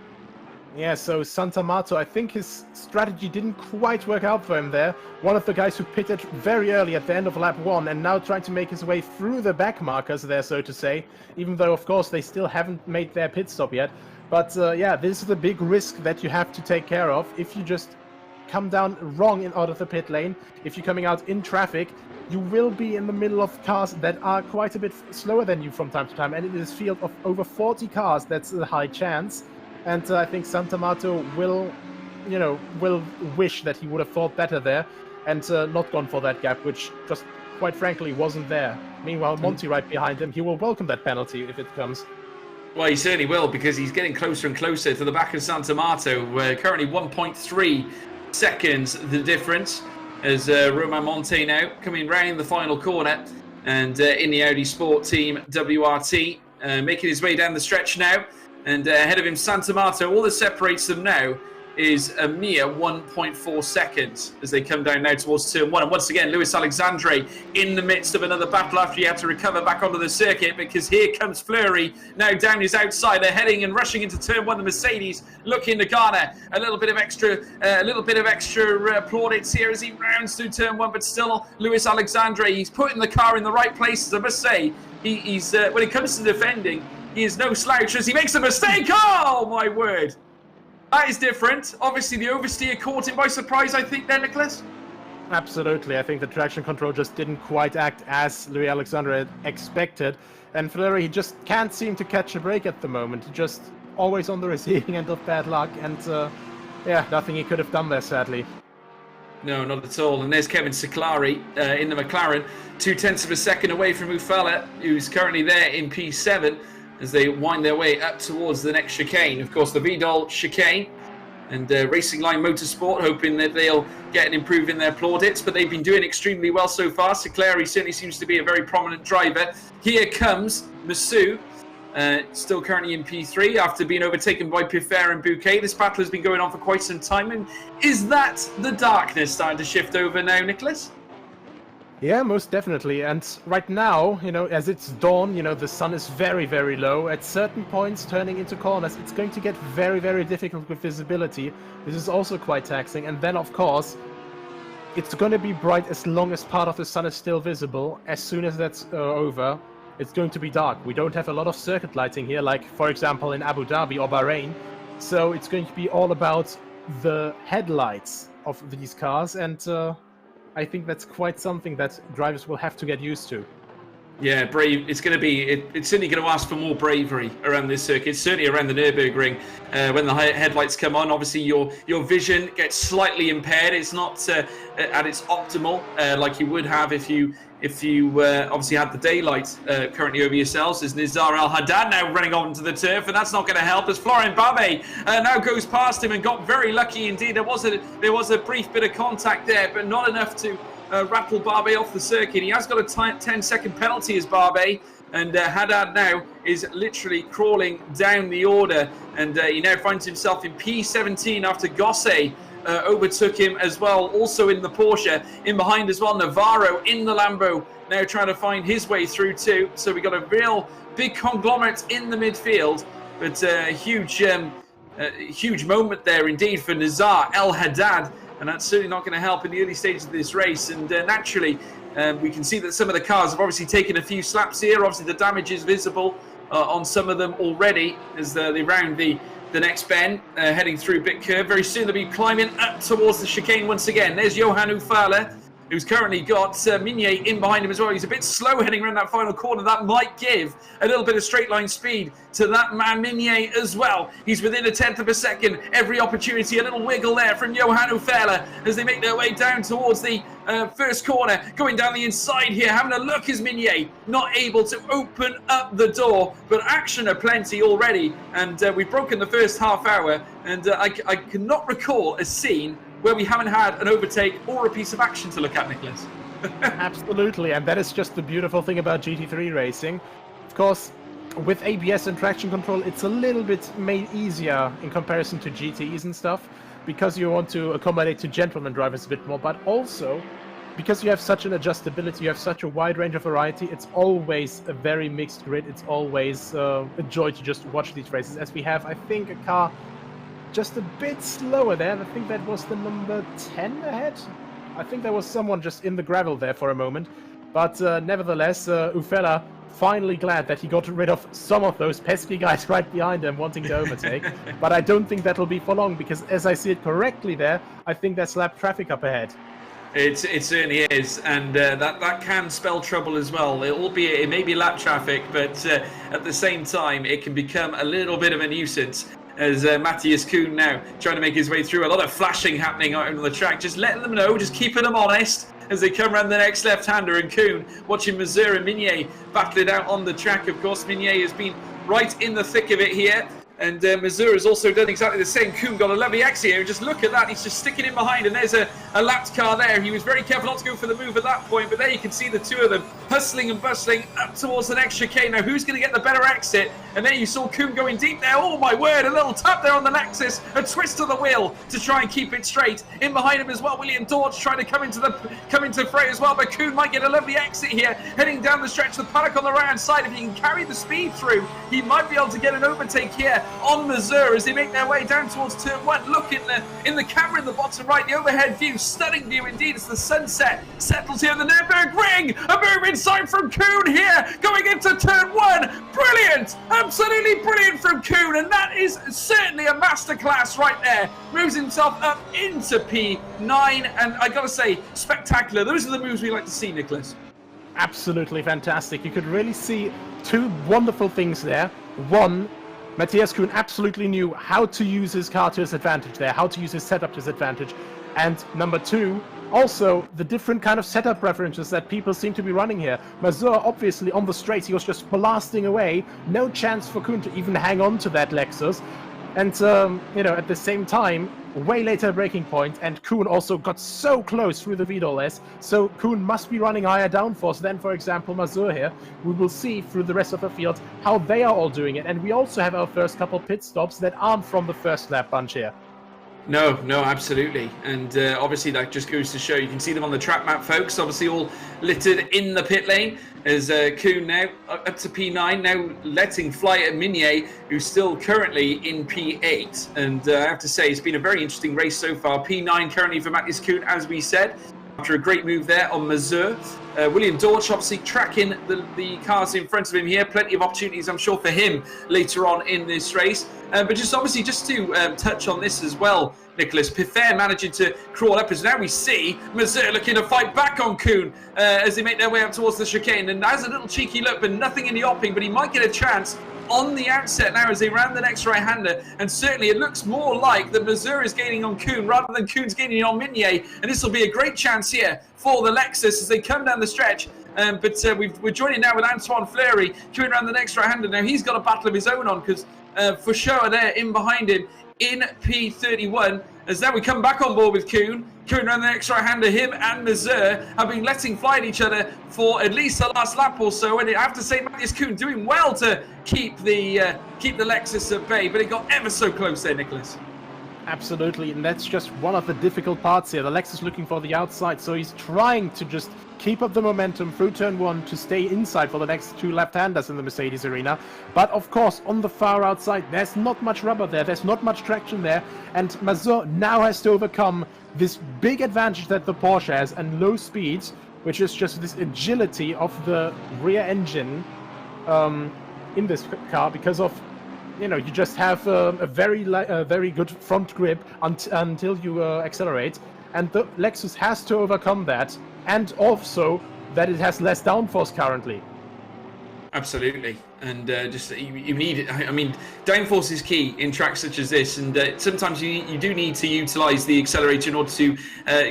Yeah, so Santamato, I think his strategy didn't quite work out for him there. One of the guys who pitted very early at the end of lap 1 and now trying to make his way through the back markers there, so to say. Even though, of course, they still haven't made their pit stop yet. But yeah, this is the big risk that you have to take care of. If you just come down wrong out of the pit lane, if you're coming out in traffic, you will be in the middle of cars that are quite a bit slower than you from time to time. And in this field of over 40 cars, that's a high chance. And I think Santamato will wish that he would have thought better there and not gone for that gap, which just quite frankly wasn't there. Meanwhile, Monty right behind him, he will welcome that penalty if it comes. Well, he certainly will, because he's getting closer and closer to the back of Santamato. Currently 1.3 seconds the difference, as Romain Monte now coming round the final corner, and in the Audi Sport Team WRT, making his way down the stretch now, and ahead of him Santamato. All that separates them now is a mere 1.4 seconds as they come down now towards turn 1. And once again, Luis Alexandre in the midst of another battle after he had to recover back onto the circuit, because here comes Fleury now down his outside. They're heading and rushing into turn 1. The Mercedes looking to garner a little bit of extra plaudits here as he rounds through turn 1, but still Luis Alexandre, he's putting the car in the right places. I must say, he's when it comes to defending, he is no slouch as he makes a mistake. Oh my word! That is different. Obviously, the oversteer caught him by surprise, I think, there, Nicholas. Absolutely. I think the traction control just didn't quite act as Louis Alexandre had expected. And Fleury, he just can't seem to catch a break at the moment. Just always on the receiving end of bad luck. And, yeah, nothing he could have done there, sadly. No, not at all. And there's Kevin Siclari in the McLaren, 0.2 of a second away from Ufala, who's currently there in P7. As they wind their way up towards the next chicane. Of course, the Vidal chicane, and Racing Line Motorsport hoping that they'll get an improve in their plaudits, but they've been doing extremely well so far. Siclari certainly seems to be a very prominent driver. Here comes Massou, still currently in P3 after being overtaken by Piffer and Bouquet. This battle has been going on for quite some time, and is that the darkness starting to shift over now, Nicholas? Yeah, most definitely. And right now, you know, as it's dawn, you know, the sun is very, very low. At certain points, turning into corners, it's going to get very, very difficult with visibility. This is also quite taxing. And then, of course, it's going to be bright as long as part of the sun is still visible. As soon as that's over, it's going to be dark. We don't have a lot of circuit lighting here, like, for example, in Abu Dhabi or Bahrain. So it's going to be all about the headlights of these cars, and I think that's quite something that drivers will have to get used to. Yeah, brave. It's going to be. It's certainly going to ask for more bravery around this circuit. Certainly around the Nürburgring, when the headlights come on. Obviously, your vision gets slightly impaired. It's not at its optimal like you would have if you obviously had the daylight currently over yourselves. There's Nizar Al Haddad now running onto the turf, and that's not going to help as Florent Barbe now goes past him and got very lucky indeed. There was a brief bit of contact there, but not enough to rattle Barbe off the circuit. He has got a 10-second penalty as Barbe, and Haddad now is literally crawling down the order, and he now finds himself in P17 after Gosset overtook him as well, also in the Porsche. In behind as well, Navarro in the Lambo, now trying to find his way through too. So we got a real big conglomerate in the midfield, but huge moment there indeed for Nizar El Haddad, and that's certainly not going to help in the early stages of this race. And naturally, we can see that some of the cars have obviously taken a few slaps here. Obviously, the damage is visible on some of them already as they round the next bend, heading through bit curve. Very soon they'll be climbing up towards the chicane once again. There's Johan Ufala, who's currently got Minier in behind him as well. He's a bit slow heading around that final corner. That might give a little bit of straight line speed to that man Minier as well. He's within a 10th of a second. Every opportunity, a little wiggle there from Johan Ufala as they make their way down towards the first corner. Going down the inside here, having a look is Minier, not able to open up the door, but action aplenty already. And we've broken the first half hour, and I cannot recall a scene where we haven't had an overtake or a piece of action to look at, Nicholas. Absolutely, and that is just the beautiful thing about GT3 racing. Of course, with ABS and traction control, it's a little bit made easier in comparison to GTEs and stuff, because you want to accommodate to gentleman drivers a bit more, but also because you have such an adjustability, you have such a wide range of variety, it's always a very mixed grid. It's always a joy to just watch these races, as we have, I think, a car just a bit slower there. I think that was the number 10 ahead. I think there was someone just in the gravel there for a moment. But nevertheless, Ufala finally glad that he got rid of some of those pesky guys right behind him wanting to overtake. But I don't think that'll be for long, because as I see it correctly there, I think there's lap traffic up ahead. It certainly is, and that can spell trouble as well. Albeit it may be lap traffic, but at the same time, it can become a little bit of a nuisance. As Matthias Kuhn now trying to make his way through. A lot of flashing happening out on the track, just letting them know, just keeping them honest as they come around the next left-hander. And Kuhn watching Mazur and Minier battle it out on the track. Of course, Minier has been right in the thick of it here. And Mazur has also done exactly the same. Kuhn got a lovely exit here. Just look at that. He's just sticking it behind. And there's a lapped car there. He was very careful not to go for the move at that point. But there you can see the two of them hustling and bustling up towards the next chicane. Now, who's going to get the better exit? And there you saw Kuhn going deep there. Oh, my word. A little tap there on the Lexus. A twist of the wheel to try and keep it straight. In behind him as well, William Dodge trying to come into fray as well. But Kuhn might get a lovely exit here. Heading down the stretch. The paddock on the right-hand side. If he can carry the speed through, he might be able to get an overtake here on Mazur as they make their way down towards turn 1. Look in the camera in the bottom right, the overhead view, stunning view indeed as the sunset settles here in the Nürburgring. A move inside from Kuhn here, going into turn 1. Brilliant, absolutely brilliant from Kuhn, and that is certainly a masterclass right there. Moves himself up into P9, and I gotta say, spectacular. Those are the moves we like to see, Nicholas. Absolutely fantastic. You could really see two wonderful things there. One, Matthias Kuhn absolutely knew how to use his car to his advantage there, how to use his setup to his advantage. And number two, also the different kind of setup preferences that people seem to be running here. Mazur, obviously, on the straights, he was just blasting away. No chance for Kuhn to even hang on to that Lexus. And, at the same time, way later breaking point, and Kuhn also got so close through the VDOL S, so Kuhn must be running higher downforce than, for example, Mazur here. We will see through the rest of the field how they are all doing it, and we also have our first couple pit stops that aren't from the first lap bunch here. No, absolutely. And obviously that just goes to show, you can see them on the track map, folks, obviously all littered in the pit lane as Kuhn now up to P9, now letting fly at Minier, who's still currently in P8. And I have to say, it's been a very interesting race so far. P9 currently for Matthias Kuhn, as we said, after a great move there on Mazur. William Dortch obviously tracking the cars in front of him here. Plenty of opportunities, I'm sure, for him later on in this race. But just to touch on this as well, Nicholas, Pifer managing to crawl up as now we see Mazur looking to fight back on Kuhn as they make their way up towards the chicane. And has a little cheeky look, but nothing in the opping, but he might get a chance on the outset now as they round the next right-hander. And certainly it looks more like that Mazur is gaining on Kuhn rather than Kuhn's gaining on Minier. And this will be a great chance here for the Lexus as they come down the stretch. But we're joining now with Antoine Fleury coming around the next right-hander. Now he's got a battle of his own on because Fouchot there in behind him in P31. As now we come back on board with Kuhn. Kuhn around the next right-hander, him and Mazur have been letting fly at each other for at least the last lap or so. And I have to say, Matthias Kuhn doing well to keep the Lexus at bay, but it got ever so close there, Nicholas. Absolutely, and that's just one of the difficult parts here. The Lexus looking for the outside, so he's trying to just keep up the momentum through turn 1 to stay inside for the next two left-handers in the Mercedes arena. But of course, on the far outside, there's not much rubber there, there's not much traction there, and Mazur now has to overcome this big advantage that the Porsche has and low speeds, which is just this agility of the rear engine in this car because of you just have a very good front grip until you accelerate, and the Lexus has to overcome that, and also that it has less downforce currently. Absolutely, and you need it. I mean, downforce is key in tracks such as this, and sometimes you do need to utilise the accelerator in order to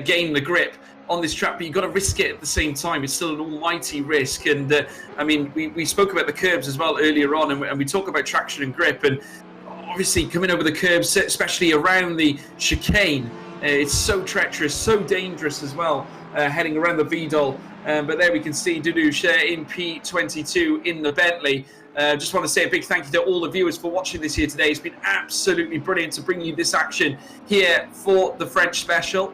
gain the grip on this track, but you've got to risk it at the same time. It's still an almighty risk. And I mean, we spoke about the curbs as well earlier on, and we talk about traction and grip, and obviously coming over the curbs, especially around the chicane, it's so treacherous, so dangerous as well, heading around the VDOL. But there we can see Dudouche in P22 in the Bentley. Just want to say a big thank you to all the viewers for watching this here today. It's been absolutely brilliant to bring you this action here for the French Special.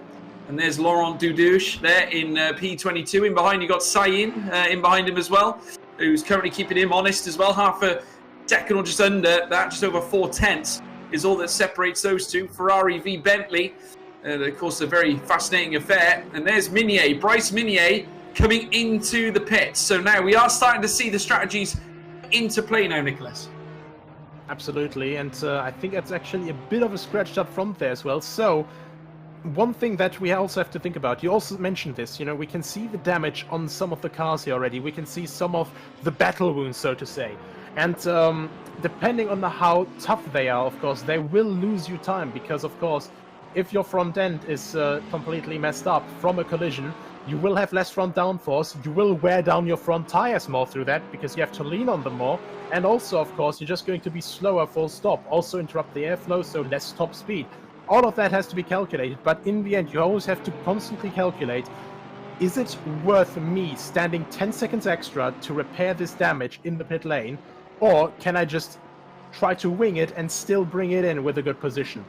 And there's Laurent Dudouche there in P22. In behind, you got Sayin in behind him as well, who's currently keeping him honest as well. Half a second or just under that, just over 4/10 is all that separates those two. Ferrari v Bentley. Of course, a very fascinating affair. And there's Minier, Bryce Minier, coming into the pits. So now we are starting to see the strategies into play now, Nicholas. Absolutely, and I think that's actually a bit of a scratched up front there as well. So one thing that we also have to think about, you also mentioned this, we can see the damage on some of the cars here already. We can see some of the battle wounds, so to say. And depending on how tough they are, of course, they will lose you time because, of course, if your front end is completely messed up from a collision, you will have less front downforce, you will wear down your front tires more through that, because you have to lean on them more, and also, of course, you're just going to be slower full stop, also interrupt the airflow, so less top speed. All of that has to be calculated, but in the end, you always have to constantly calculate, is it worth me standing 10 seconds extra to repair this damage in the pit lane, or can I just try to wing it and still bring it in with a good position?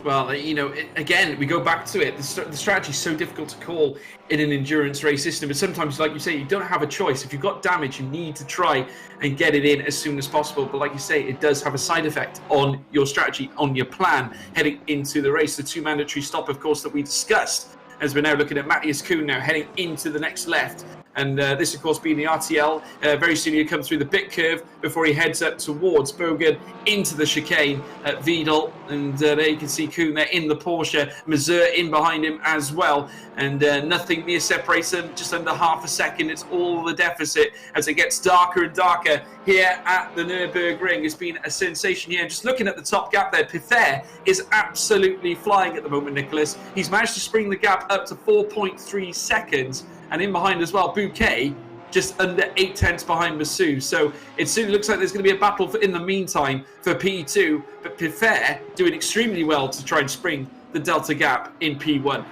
Well, again, we go back to it. The strategy is so difficult to call in an endurance race system. But sometimes, like you say, you don't have a choice. If you've got damage, you need to try and get it in as soon as possible. But like you say, it does have a side effect on your strategy, on your plan heading into the race. The 2 mandatory stop, of course, that we discussed, as we're now looking at Matthias Kuhn now heading into the next left. And this, of course, being the RTL. Very soon he'll come through the bit curve before he heads up towards Bogan into the chicane at Wiedel. And there you can see Kuhn there in the Porsche. Mazur in behind him as well. And nothing near separates them, just under half a second. It's all the deficit as it gets darker and darker here at the Nürburgring. It's been a sensation here. And just looking at the top gap there, Pither is absolutely flying at the moment, Nicholas. He's managed to spring the gap up to 4.3 seconds. And in behind as well, Bouquet just under 8/10 behind Masu. So it soon looks like there's going to be a battle in the meantime for P2. But Pither doing extremely well to try and spring the delta gap in P1.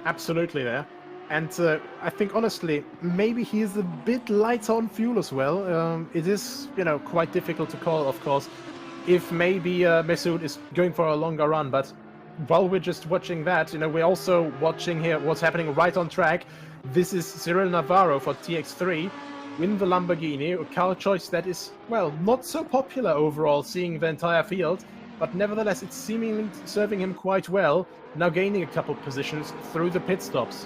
Absolutely there. And I think, honestly, maybe he is a bit light on fuel as well. It is, quite difficult to call, of course, if maybe Masoud is going for a longer run. But while we're just watching that, we're also watching here what's happening right on track. This is Cyril Navarro for TX3 in the Lamborghini, a car choice that is, well, not so popular overall, seeing the entire field, but nevertheless it's seemingly serving him quite well, now gaining a couple positions through the pit stops.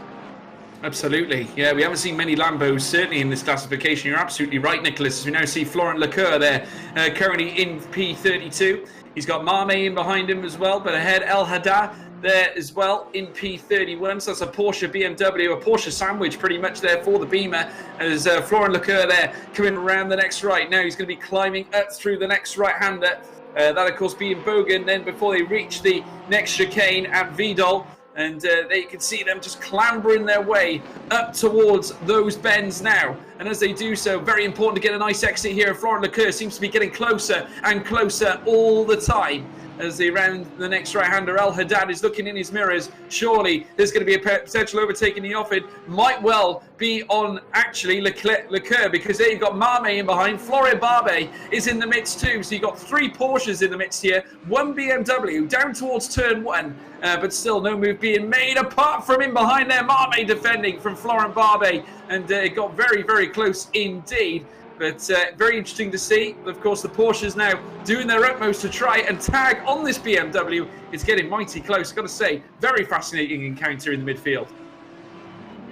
Absolutely. Yeah, we haven't seen many Lambos, certainly in this classification. You're absolutely right, Nicholas. We now see Florent Lecoeur there, currently in P32. He's got Marmé in behind him as well, but ahead El Haddad there as well in P31. So that's a Porsche BMW, a Porsche sandwich pretty much there for the Beamer, as Florent Lecoeur there coming around the next right. Now he's going to be climbing up through the next right-hander. That, of course, being Bogan, then before they reach the next chicane at Wiedel. And there you can see them just clambering their way up towards those bends now. And as they do so, very important to get a nice exit here. Florent Lecoeur seems to be getting closer and closer all the time. As they round the next right-hander, El Haddad is looking in his mirrors. Surely there's going to be a potential overtaking the off-it. Might well be on, actually, Lecoeur, because there you've got Marmé in behind. Florent Barbe is in the midst too. So you've got 3 Porsches in the midst here. 1 BMW down towards turn 1. But still no move being made apart from in behind there. Marmé defending from Florent Barbe. And it got very, very close indeed. But very interesting to see. Of course, the Porsches now doing their utmost to try and tag on this BMW. It's getting mighty close. I've got to say, very fascinating encounter in the midfield.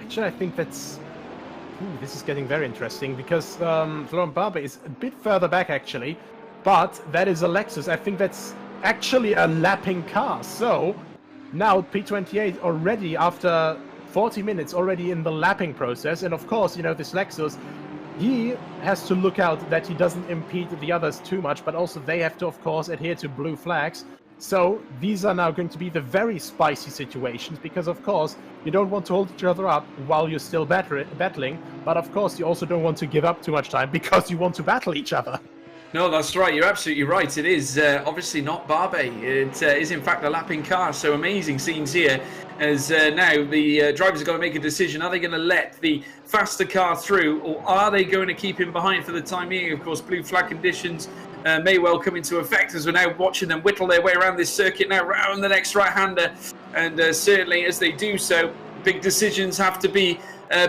Actually, I think that's... this is getting very interesting, because Florent Barbe is a bit further back, actually. But that is a Lexus. I think that's actually a lapping car. So now P28 already, after 40 minutes, already in the lapping process. And of course, this Lexus... he has to look out that he doesn't impede the others too much, but also they have to, of course, adhere to blue flags. So these are now going to be the very spicy situations, because, of course, you don't want to hold each other up while you're still battling, but, of course, you also don't want to give up too much time because you want to battle each other. No, that's right. You're absolutely right. It is obviously not Barbe. It is, in fact, a lapping car. So amazing scenes here as now the drivers are going to make a decision. Are they going to let the faster car through, or are they going to keep him behind for the time being? Of course, blue flag conditions may well come into effect as we're now watching them whittle their way around this circuit now, round the next right-hander. And certainly as they do so, big decisions have to be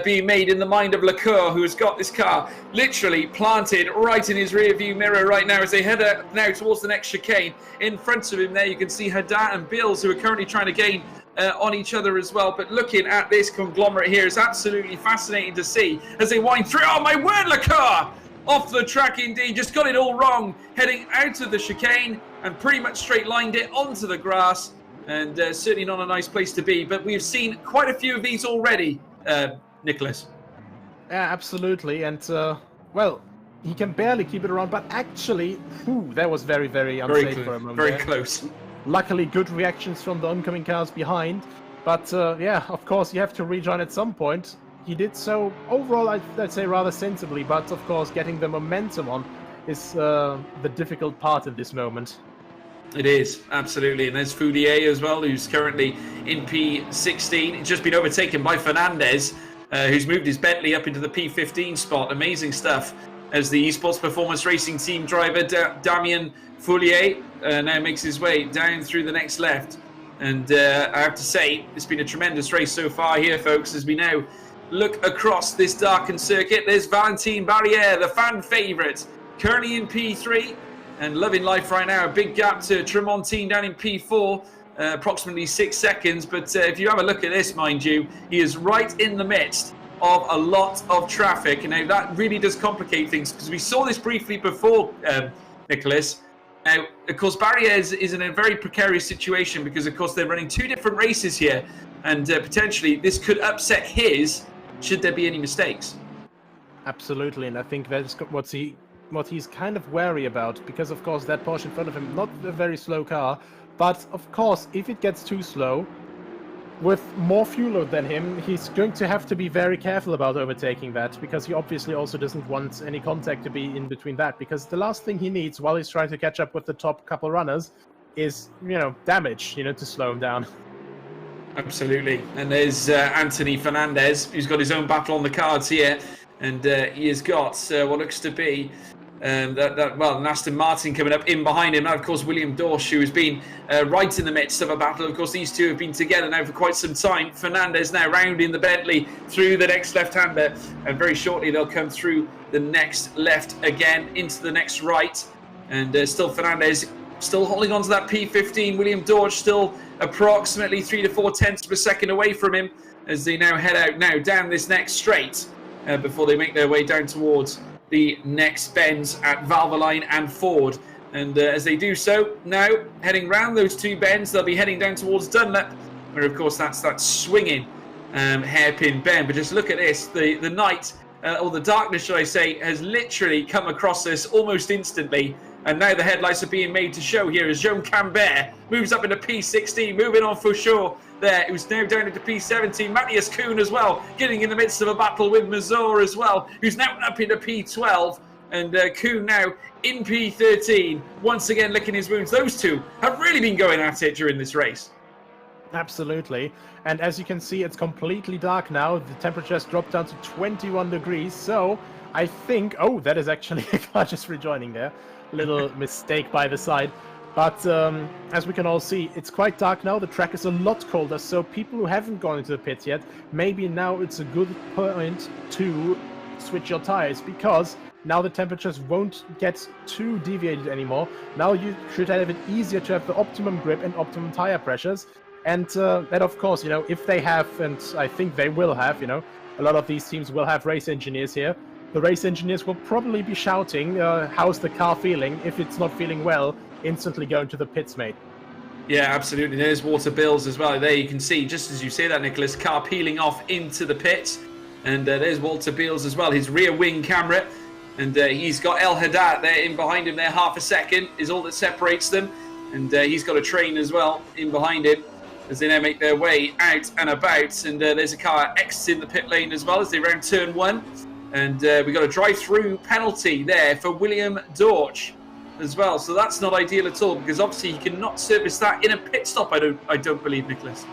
being made in the mind of Lecoeur, who has got this car literally planted right in his rear view mirror right now as they head now towards the next chicane. In front of him there you can see Haddad and Bills, who are currently trying to gain on each other as well. But looking at this conglomerate here is absolutely fascinating to see as they wind through. Oh my word, Lecoeur! Off the track indeed, just got it all wrong, heading out of the chicane and pretty much straight lined it onto the grass, and certainly not a nice place to be. But we've seen quite a few of these already, Nicholas. Yeah, absolutely. And, well, he can barely keep it around, but actually, that was very, very unsafe for a moment. Very close. Luckily, good reactions from the oncoming cars behind. But yeah, of course, you have to rejoin at some point. He did so overall, I'd say rather sensibly, but of course, getting the momentum on is the difficult part in this moment. It is, absolutely. And there's Foulier as well, who's currently in P16. He's just been overtaken by Fernandez, who's moved his Bentley up into the P15 spot. Amazing stuff as the Esports Performance Racing Team driver, Damien Foulier, now makes his way down through the next left. And I have to say, it's been a tremendous race so far here, folks, as we now look across this darkened circuit. There's Valentin Barrière, the fan favourite, currently in P3 and loving life right now. A big gap to Tremontine down in P4, approximately 6 seconds. But if you have a look at this, mind you, he is right in the midst of a lot of traffic. And now that really does complicate things, because we saw this briefly before, Nicholas. Now, of course, Barrière is in a very precarious situation because, of course, they're running 2 different races here. And potentially this could upset his, should there be any mistakes. Absolutely, and I think that's what he's kind of wary about, because of course that Porsche in front of him, not a very slow car, but of course if it gets too slow, with more fuel load than him, he's going to have to be very careful about overtaking that, because he obviously also doesn't want any contact to be in between that, because the last thing he needs while he's trying to catch up with the top couple runners is, damage, to slow him down. Absolutely. And there's Anthony Fernandez, who's got his own battle on the cards here. And he has got what looks to be an Aston Martin coming up in behind him. Now, of course, William Dorsch, who has been right in the midst of a battle. Of course, these two have been together now for quite some time. Fernandez now rounding the Bentley through the next left-hander. And very shortly, they'll come through the next left again into the next right. And still Fernandez still holding on to that P15. William Dorsch still approximately 3 to 4 tenths of a second away from him as they now head out now down this next straight before they make their way down towards the next bends at Valvoline and Ford. And as they do so, now heading round those 2 bends, they'll be heading down towards Dunlop, where of course that's that swinging hairpin bend. But just look at this, the night, or the darkness should I say, has literally come across us almost instantly. And now the headlights are being made to show here as Joan Cambert moves up into P16, moving on for sure there, who's now down into P17. Matthias Kuhn as well, getting in the midst of a battle with Mazur as well, who's now up into P12. And Kuhn now in P13, once again licking his wounds. Those two have really been going at it during this race. Absolutely. And as you can see, it's completely dark now. The temperature has dropped down to 21 degrees. So I think... Oh, that is actually a car just rejoining there. Little mistake by the side. But as we can all see, it's quite dark now. The track is a lot colder. So people who haven't gone into the pits yet, maybe now it's a good point to switch your tires, because now the temperatures won't get too deviated anymore. Now you should have it easier to have the optimum grip and optimum tire pressures. And that, of course, if they have, and I think they will have, a lot of these teams will have race engineers here. The race engineers will probably be shouting, how's the car feeling? If it's not feeling well, instantly go into the pits, mate. Yeah, absolutely. There's Walter Bills as well. There you can see, just as you say that, Nicholas, car peeling off into the pits. And there's Walter Bills as well, his rear wing camera. And he's got El Haddad there in behind him there. Half a second is all that separates them. And he's got a train as well in behind him as they now make their way out and about. And there's a car exiting the pit lane as well as they round turn 1. And we got a drive-through penalty there for William Dorsch as well. So that's not ideal at all, because obviously he cannot service that in a pit stop, I don't believe, Nicholas.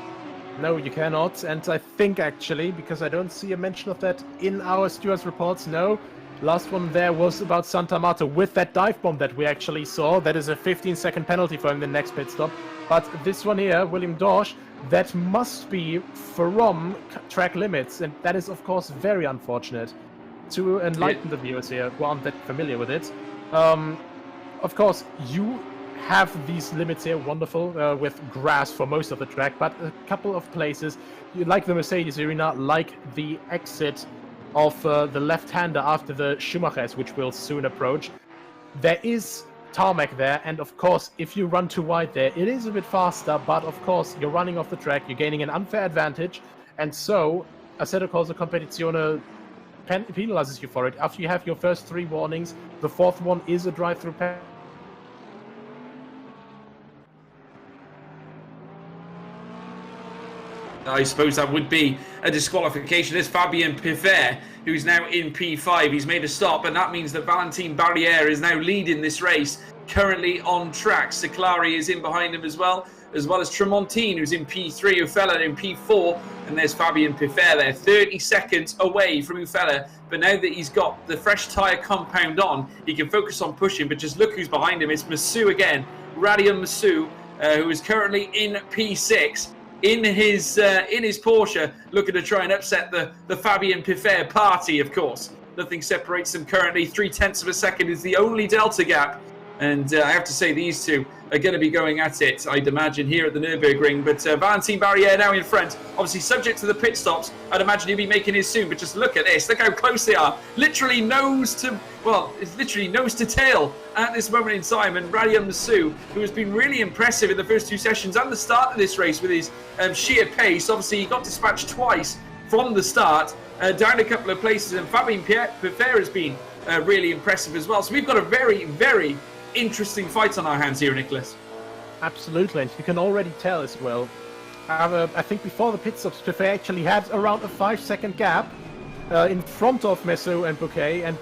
No, you cannot. And I think actually, because I don't see a mention of that in our stewards' reports, no. Last one there was about Santa Marta with that dive bomb that we actually saw. That is a 15-second penalty for him, the next pit stop. But this one here, William Dorsch, that must be from track limits. And that is, of course, very unfortunate. To enlighten the viewers here who aren't that familiar with it, of course, you have these limits here, wonderful, with grass for most of the track, but a couple of places, like the Mercedes Arena, like the exit of the left-hander after the Schumachers, which will soon approach, there is tarmac there, and of course, if you run too wide there, it is a bit faster, but of course, you're running off the track, you're gaining an unfair advantage, and so, Assetto Corsa Competizione penalizes you for it. After you have your first 3 warnings, the 4th one is a drive-through penalty. I suppose that would be a disqualification. There's Fabien Pifer, who's now in P5. He's made a stop, and that means that Valentin Barrière is now leading this race, currently on track. Siclari is in behind him as well as Tremontine, who's in P3, Ufella in P4, and there's Fabien Pifer there, 30 seconds away from Ufella. But now that he's got the fresh tyre compound on, he can focus on pushing, but just look who's behind him. It's Massou again, Radion Massou, who is currently in P6. In his Porsche, looking to try and upset the Fabien Pifer party, of course. Nothing separates them currently. 0.3 of a second is the only delta gap. And I have to say, these two are going to be going at it, I'd imagine, here at the Nürburgring. But Valentin Barrière now in front, obviously subject to the pit stops. I'd imagine he'll be making his soon. But just look at this. Look how close they are. Literally nose to, well, it's literally nose to tail at this moment in time. And Radion Massou, who has been really impressive in the first two sessions and the start of this race with his sheer pace. Obviously, he got dispatched twice from the start, down a couple of places. And Fabien Pifer has been really impressive as well. So we've got a very, very interesting fight on our hands here, Nicholas. Absolutely, and you can already tell as well. I think before the pit stops, Pifer actually had around a 5-second gap in front of Massou and Bouquet, and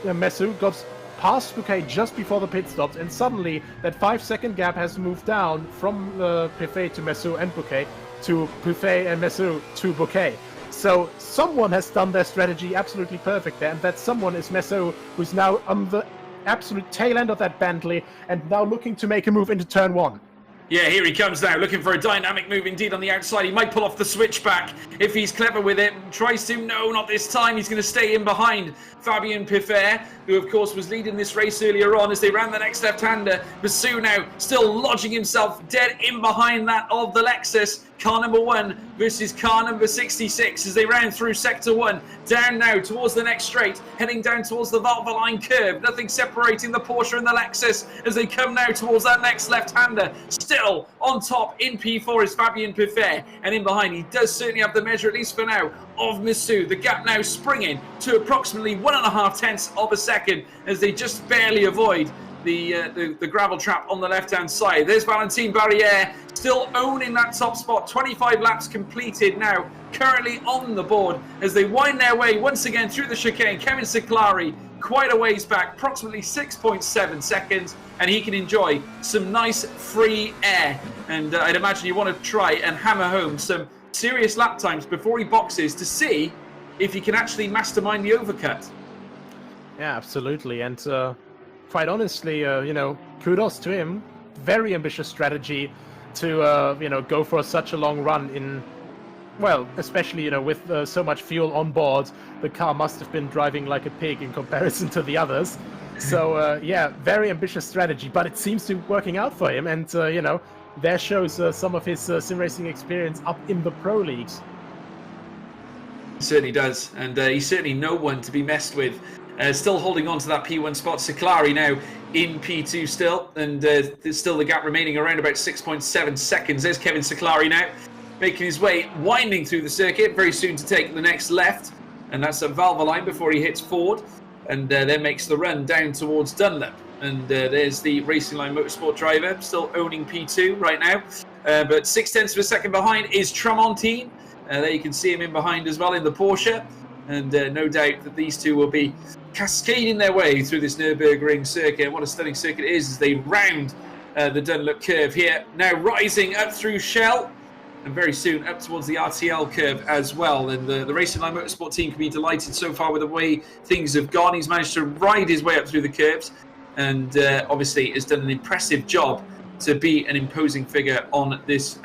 Massou got past Bouquet just before the pit stops, and suddenly that 5-second gap has moved down from Pifer to Massou and Bouquet to Pifer and Massou to Bouquet. So someone has done their strategy absolutely perfect there, and that someone is Massou, who's now on the absolute tail end of that Bentley and now looking to make a move into turn 1. Yeah, here he comes now, looking for a dynamic move indeed on the outside. He might pull off the switchback if he's clever with it. Tries to, no, not this time. He's going to stay in behind Fabien Pifer, who of course was leading this race earlier on as they ran the next left-hander. Massou now still lodging himself dead in behind that of the Lexus. Car number 1 versus car number 66 as they ran through sector 1. Down now towards the next straight, heading down towards the Valvoline curve. Nothing separating the Porsche and the Lexus as they come now towards that next left-hander. Still on top in P4 is Fabien Pifer, and in behind he does certainly have the measure, at least for now, of Massou. The gap now springing to approximately 1.5 of a second as they just barely avoid the gravel trap on the left-hand side. There's Valentin Barrière still owning that top spot. 25 laps completed now, currently on the board as they wind their way once again through the chicane. Kevin Siclari quite a ways back, approximately 6.7 seconds, and he can enjoy some nice free air. And I'd imagine you want to try and hammer home some serious lap times before he boxes to see if he can actually mastermind the overcut. Yeah, absolutely. And quite honestly, kudos to him. Very ambitious strategy to, go for such a long run in, well, especially, with so much fuel on board. The car must have been driving like a pig in comparison to the others. So, yeah, very ambitious strategy, but it seems to be working out for him. And, there shows some of his sim racing experience up in the pro leagues. He certainly does, and he's certainly no one to be messed with. Still holding on to that P1 spot. Siclari now in P2 still, and there's still the gap remaining around about 6.7 seconds. There's Kevin Siclari now, making his way, winding through the circuit, very soon to take the next left, and that's at Valvoline before he hits Ford, and then makes the run down towards Dunlop. And there's the Racing Line Motorsport driver, still owning P2 right now, but 0.6 of a second behind is Tremontine. There you can see him in behind as well in the Porsche, and no doubt that these two will be cascading their way through this Nürburgring circuit. What a stunning circuit it is as they round the Dunlop curve here. Now rising up through Shell, and very soon up towards the RTL curve as well. And the Racing Line Motorsport team can be delighted so far with the way things have gone. He's managed to ride his way up through the curves, and obviously has done an impressive job to be an imposing figure on this,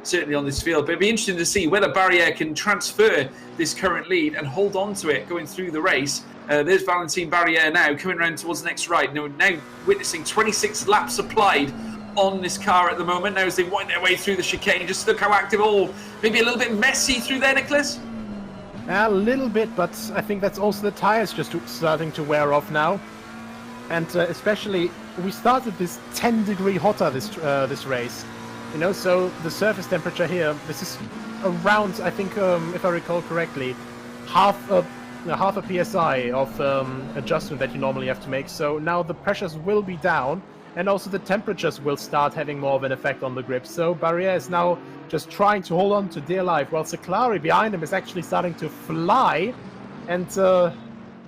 certainly on this field. But it'd be interesting to see whether Barrière can transfer this current lead and hold on to it going through the race. There's Valentin Barrière now coming around towards the next right. Now witnessing 26 laps applied on this car at the moment. Now as they wind their way through the chicane, just look how active, maybe a little bit messy through there, Nicholas? A little bit, but I think that's also the tires just starting to wear off now. And especially, we started this 10 degree hotter this race, so the surface temperature here, this is around, I think, if I recall correctly, half a PSI of adjustment that you normally have to make. So now the pressures will be down, and also the temperatures will start having more of an effect on the grip. So Barriere is now just trying to hold on to dear life, while Seclari behind him is actually starting to fly, and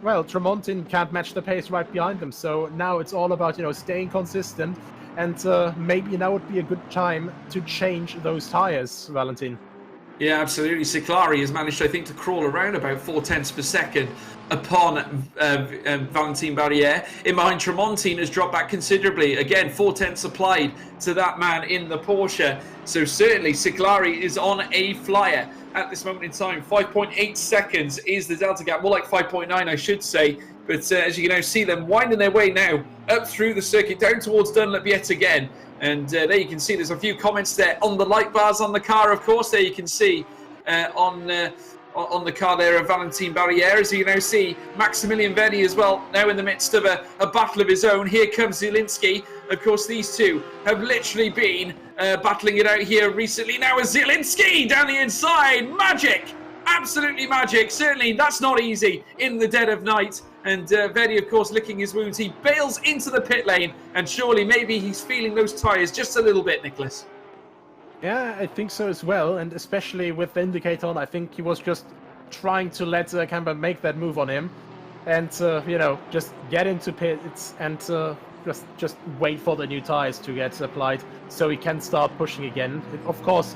well, Tremontin can't match the pace right behind them. So now it's all about, staying consistent, and maybe now would be a good time to change those tires, Valentin. Yeah, absolutely. Seclari has managed, I think, to crawl around about 0.4 per second upon Valentin Barriere. In behind, Tremontin has dropped back considerably. Again, 0.4 applied to that man in the Porsche. So certainly, Seclari is on a flyer at this moment in time. 5.8 seconds is the delta gap. More like 5.9, I should say. But as you can now see them winding their way now up through the circuit, down towards Dunlop yet again. And there you can see there's a few comments there on the light bars on the car, of course. There you can see on the car there of Valentin Barriere. As you now see, Maximilian Verdi as well, now in the midst of a battle of his own. Here comes Zielinski. Of course, these two have literally been battling it out here recently. Now with Zielinski down the inside. Magic! Absolutely magic. Certainly, that's not easy in the dead of night. And Verdi, of course, licking his wounds. He bails into the pit lane. And surely, maybe he's feeling those tyres just a little bit, Nicholas. Yeah, I think so as well. And especially with the indicator on, I think he was just trying to let Camber make that move on him. And, just get into pits and just wait for the new tyres to get applied so he can start pushing again. Of course,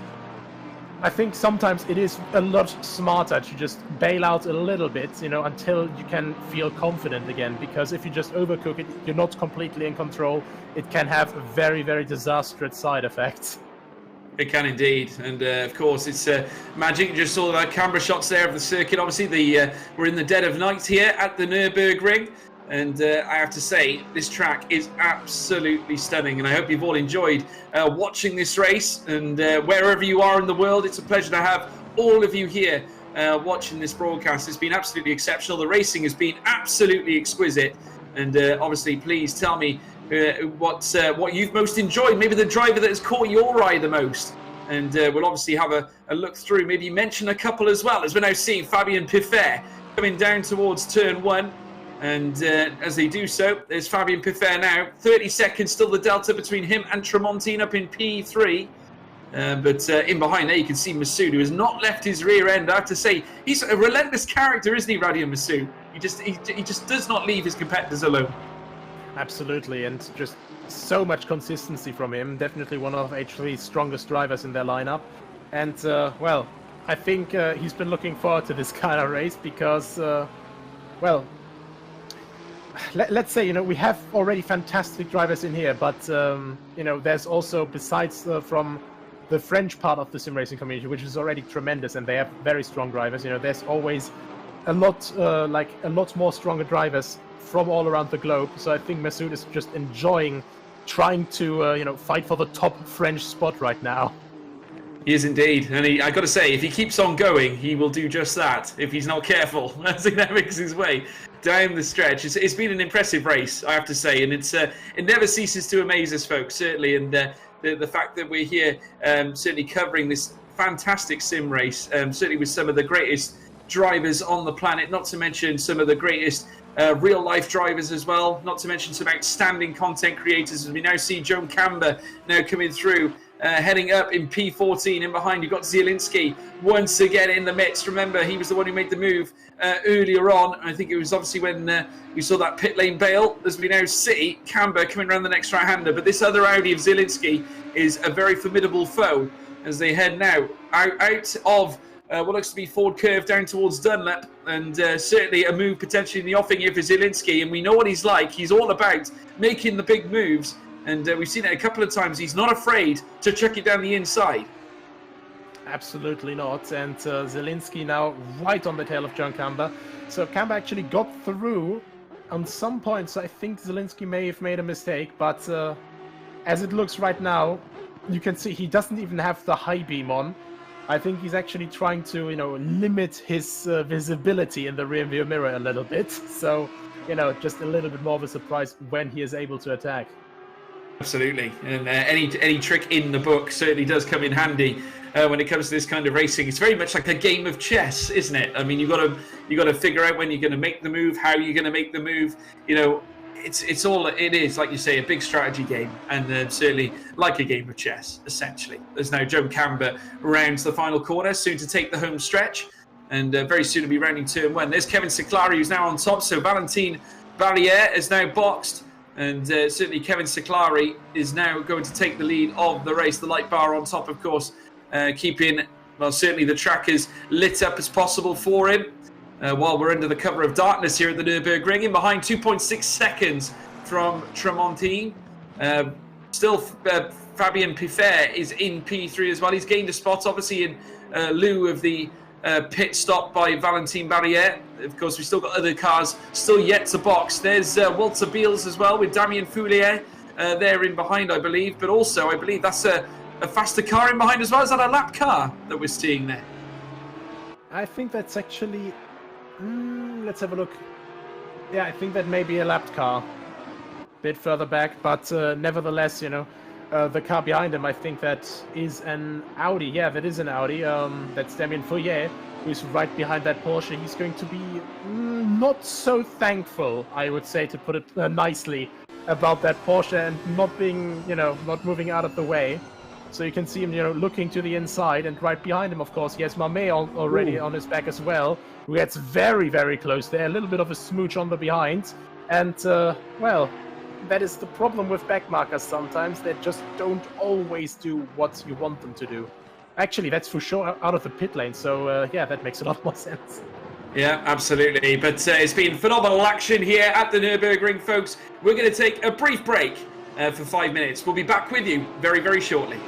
I think sometimes it is a lot smarter to just bail out a little bit, until you can feel confident again. Because if you just overcook it, you're not completely in control. It can have very, very disastrous side effects. It can indeed, and of course it's magic. You just saw the camera shots there of the circuit. Obviously, we're in the dead of night here at the Nürburgring, and I have to say this track is absolutely stunning. And I hope you've all enjoyed watching this race. And wherever you are in the world, it's a pleasure to have all of you here watching this broadcast. It's been absolutely exceptional. The racing has been absolutely exquisite, and obviously, please tell me what you've most enjoyed, maybe the driver that has caught your eye the most. And we'll obviously have a look through, maybe mention a couple as well, as we're now seeing Fabien Piffert coming down towards turn 1. And as they do so, there's Fabien Piffert now. 30 seconds still the delta between him and Tremontin up in P3. But in behind there, you can see Masoud, who has not left his rear end. I have to say, he's a relentless character, isn't he, Radia Masoud? He just does not leave his competitors alone. Absolutely, and just so much consistency from him. Definitely one of H3's strongest drivers in their lineup. And, well, I think he's been looking forward to this kind of race because, well, let's say, we have already fantastic drivers in here, but, there's also, besides from the French part of the sim racing community, which is already tremendous, and they have very strong drivers, there's always a lot more stronger drivers from all around the globe. So I think Masoud is just enjoying trying to, fight for the top French spot right now. He is indeed, and I got to say, if he keeps on going, he will do just that. If he's not careful, as he makes his way down the stretch. It's been an impressive race, I have to say, and it never ceases to amaze us, folks. Certainly, and the fact that we're here, certainly covering this fantastic sim race, certainly with some of the greatest drivers on the planet, not to mention some of the greatest real life drivers as well, not to mention some outstanding content creators. As we now see Joan Camber now coming through. Heading up in P14, and behind you've got Zielinski once again in the midst. Remember, he was the one who made the move earlier on. I think it was obviously when we saw that pit lane bail. As we now see Camber coming around the next right-hander, but this other Audi of Zielinski is a very formidable foe as they head now out of what looks to be Ford Curve down towards Dunlop, and certainly a move potentially in the offing here for Zielinski. And we know what he's like. He's all about making the big moves. And we've seen it a couple of times. He's not afraid to chuck it down the inside. Absolutely not. And Zielinski now right on the tail of John Camber. So Camber actually got through on some points. I think Zielinski may have made a mistake. But as it looks right now, you can see he doesn't even have the high beam on. I think he's actually trying to, limit his visibility in the rear view mirror a little bit. So, just a little bit more of a surprise when he is able to attack. Absolutely, and any trick in the book certainly does come in handy when it comes to this kind of racing. It's very much like a game of chess, isn't it? I mean, you got to figure out when you're going to make the move, how you're going to make the move. it's all it is, like you say, a big strategy game, and certainly like a game of chess, essentially. There's now Joan Camber rounds the final corner, soon to take the home stretch, and very soon to be rounding turn 1. There's Kevin Siclari, who's now on top, so Valentin Barriere is now boxed, and certainly Kevin Siclari is now going to take the lead of the race. The light bar on top, of course, keeping, well, certainly the track as lit up as possible for him. While we're under the cover of darkness here at the Nürburgring, in behind 2.6 seconds from Tremonti. Still, Fabien Piffert is in P3 as well. He's gained a spot, obviously, in lieu of the pit stop by Valentin Barriere. Of course, we've still got other cars still yet to box. There's Walter Beals as well, with Damien Foulier there in behind, I believe. But also, I believe that's a faster car in behind as well. Is that a lap car that we're seeing there? I think that's actually... let's have a look. Yeah, I think that may be a lapped car. Bit further back, but nevertheless, you know, the car behind him, I think that is an Audi. Yeah, that is an Audi. That's Damien Foulier, who's right behind that Porsche. He's going to be not so thankful, I would say, to put it nicely, about that Porsche and not being, you know, not moving out of the way. So you can see him, you know, looking to the inside, and right behind him, of course, he has Mamet already on his back as well, who gets very, very close there. A little bit of a smooch on the behind. And, well, that is the problem with backmarkers sometimes. They just don't always do what you want them to do. Actually, that's for sure out of the pit lane, so, yeah, that makes a lot more sense. Yeah, absolutely. But it's been phenomenal action here at the Nürburgring, folks. We're going to take a brief break for 5 minutes. We'll be back with you very, very shortly.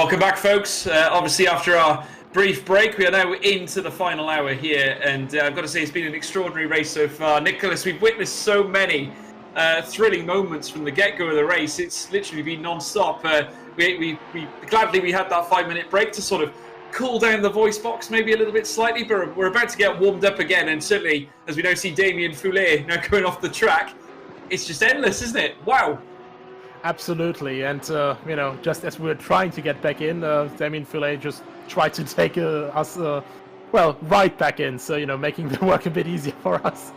Welcome back, folks. Obviously, after our brief break, we are now into the final hour here, and I've got to say it's been an extraordinary race so far. Nicholas, we've witnessed so many thrilling moments from the get-go of the race. It's literally been non-stop. We gladly we had that 5-minute break to sort of cool down the voice box maybe a little bit slightly, but we're about to get warmed up again, and certainly as we now see Damien Foulet now going off the track, it's just endless, isn't it? Wow. Absolutely, and you know, just as we were trying to get back in, Damien Foulet just tried to take us, well, right back in, so, you know, making the work a bit easier for us.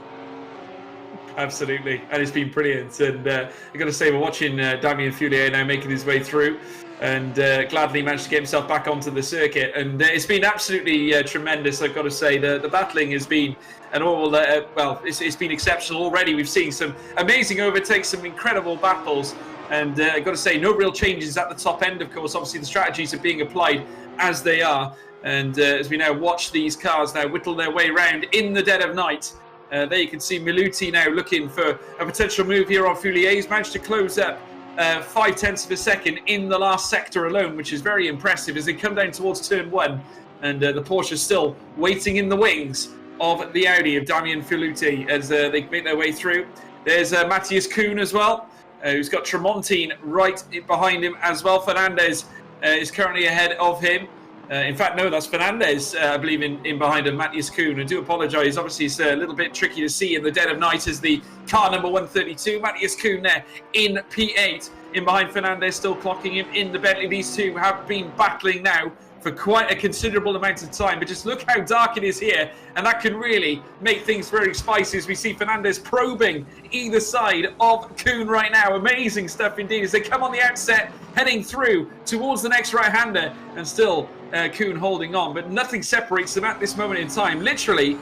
Absolutely, and it's been brilliant. And I've got to say, we're watching Damien Foulet now making his way through, and gladly managed to get himself back onto the circuit. And it's been absolutely tremendous, I've got to say. The battling has been, well, it's been exceptional already. We've seen some amazing overtakes, some incredible battles. And I've got to say, no real changes at the top end, of course. Obviously, the strategies are being applied as they are. And as we now watch these cars now whittle their way around in the dead of night, there you can see Miluti now looking for a potential move here on Foulier. He's managed to close up 0.5 of a second in the last sector alone, which is very impressive as they come down towards turn 1. And the Porsche still waiting in the wings of the Audi of Damien Foulier as they make their way through. There's Matthias Kuhn as well, who's got Tremontine right behind him as well. Fernandez is currently ahead of him. In fact, no, that's Fernandez, I believe, in behind him, Matthias Kuhn. I do apologise. Obviously, it's a little bit tricky to see in the dead of night as the car number 132, Matthias Kuhn there in P8. In behind Fernandez, still clocking him in the Bentley. These two have been battling now for quite a considerable amount of time. But just look how dark it is here, and that can really make things very spicy as we see Fernandez probing either side of Kuhn right now. Amazing stuff indeed as they come on the outset, heading through towards the next right-hander, and still Kuhn holding on. But nothing separates them at this moment in time. Literally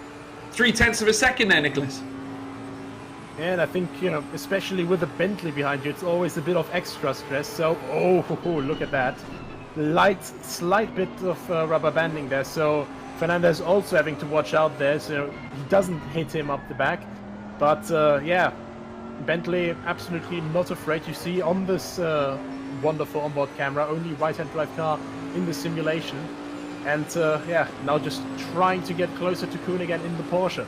0.3 of a second there, Nicholas. And I think, you know, especially with the Bentley behind you, it's always a bit of extra stress. So, look at that. Slight bit of rubber banding there, so Fernandez also having to watch out there, so he doesn't hit him up the back. But yeah, Bentley absolutely not afraid. You see on this wonderful onboard camera, only right-hand drive car in the simulation. And yeah, now just trying to get closer to Kuhn again in the Porsche.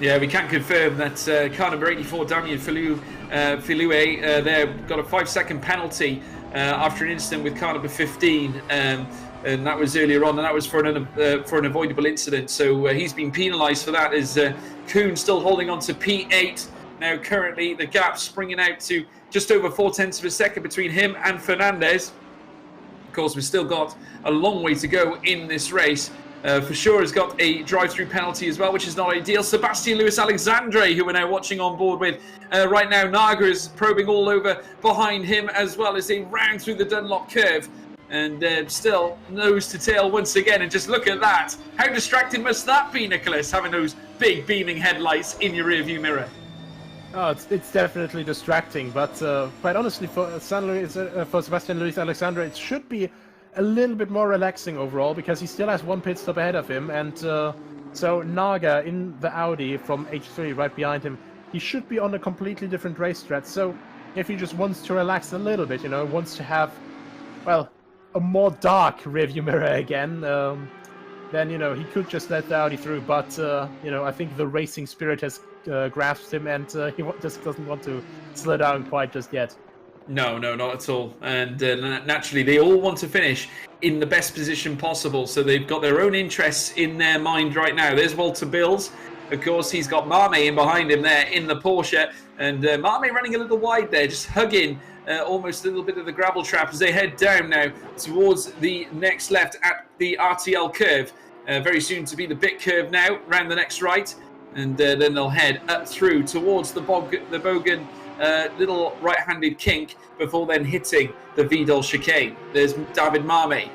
Yeah, we can confirm that car number 84, Damien Foulier, there got a 5-second penalty after an incident with car number 15, and that was earlier on, and that was for an avoidable incident. So he's been penalised for that. As Kuhn still holding on to P8 now. Currently, the gap springing out to just over 0.4 of a second between him and Fernandez. Of course, we've still got a long way to go in this race. For sure has got a drive-through penalty as well, which is not ideal. Sebastian Lewis Alexandre, who we're now watching on board with right now. Naga is probing all over behind him as well as they round through the Dunlop curve. And still nose to tail once again. And just look at that. How distracting must that be, Nicholas, having those big beaming headlights in your rearview mirror? Oh, it's definitely distracting, but quite honestly, for Sebastian Lewis Alexandre, it should be a little bit more relaxing overall, because he still has one pit stop ahead of him, and so Naga in the Audi from H3 right behind him, he should be on a completely different race strat. So if he just wants to relax a little bit, you know, wants to have, well, a more dark rearview mirror again, then, you know, he could just let the Audi through. But you know, I think the racing spirit has grasped him, and he just doesn't want to slow down quite just yet. No, not at all. And naturally, they all want to finish in the best position possible. So they've got their own interests in their mind right now. There's Walter Bills. Of course, he's got Mame in behind him there in the Porsche. And Mame running a little wide there, just hugging almost a little bit of the gravel trap as they head down now towards the next left at the RTL curve. Very soon to be the bit curve now, round the next right. And then they'll head up through towards the Bogan little right-handed kink before then hitting the Vidal chicane. There's David Mame,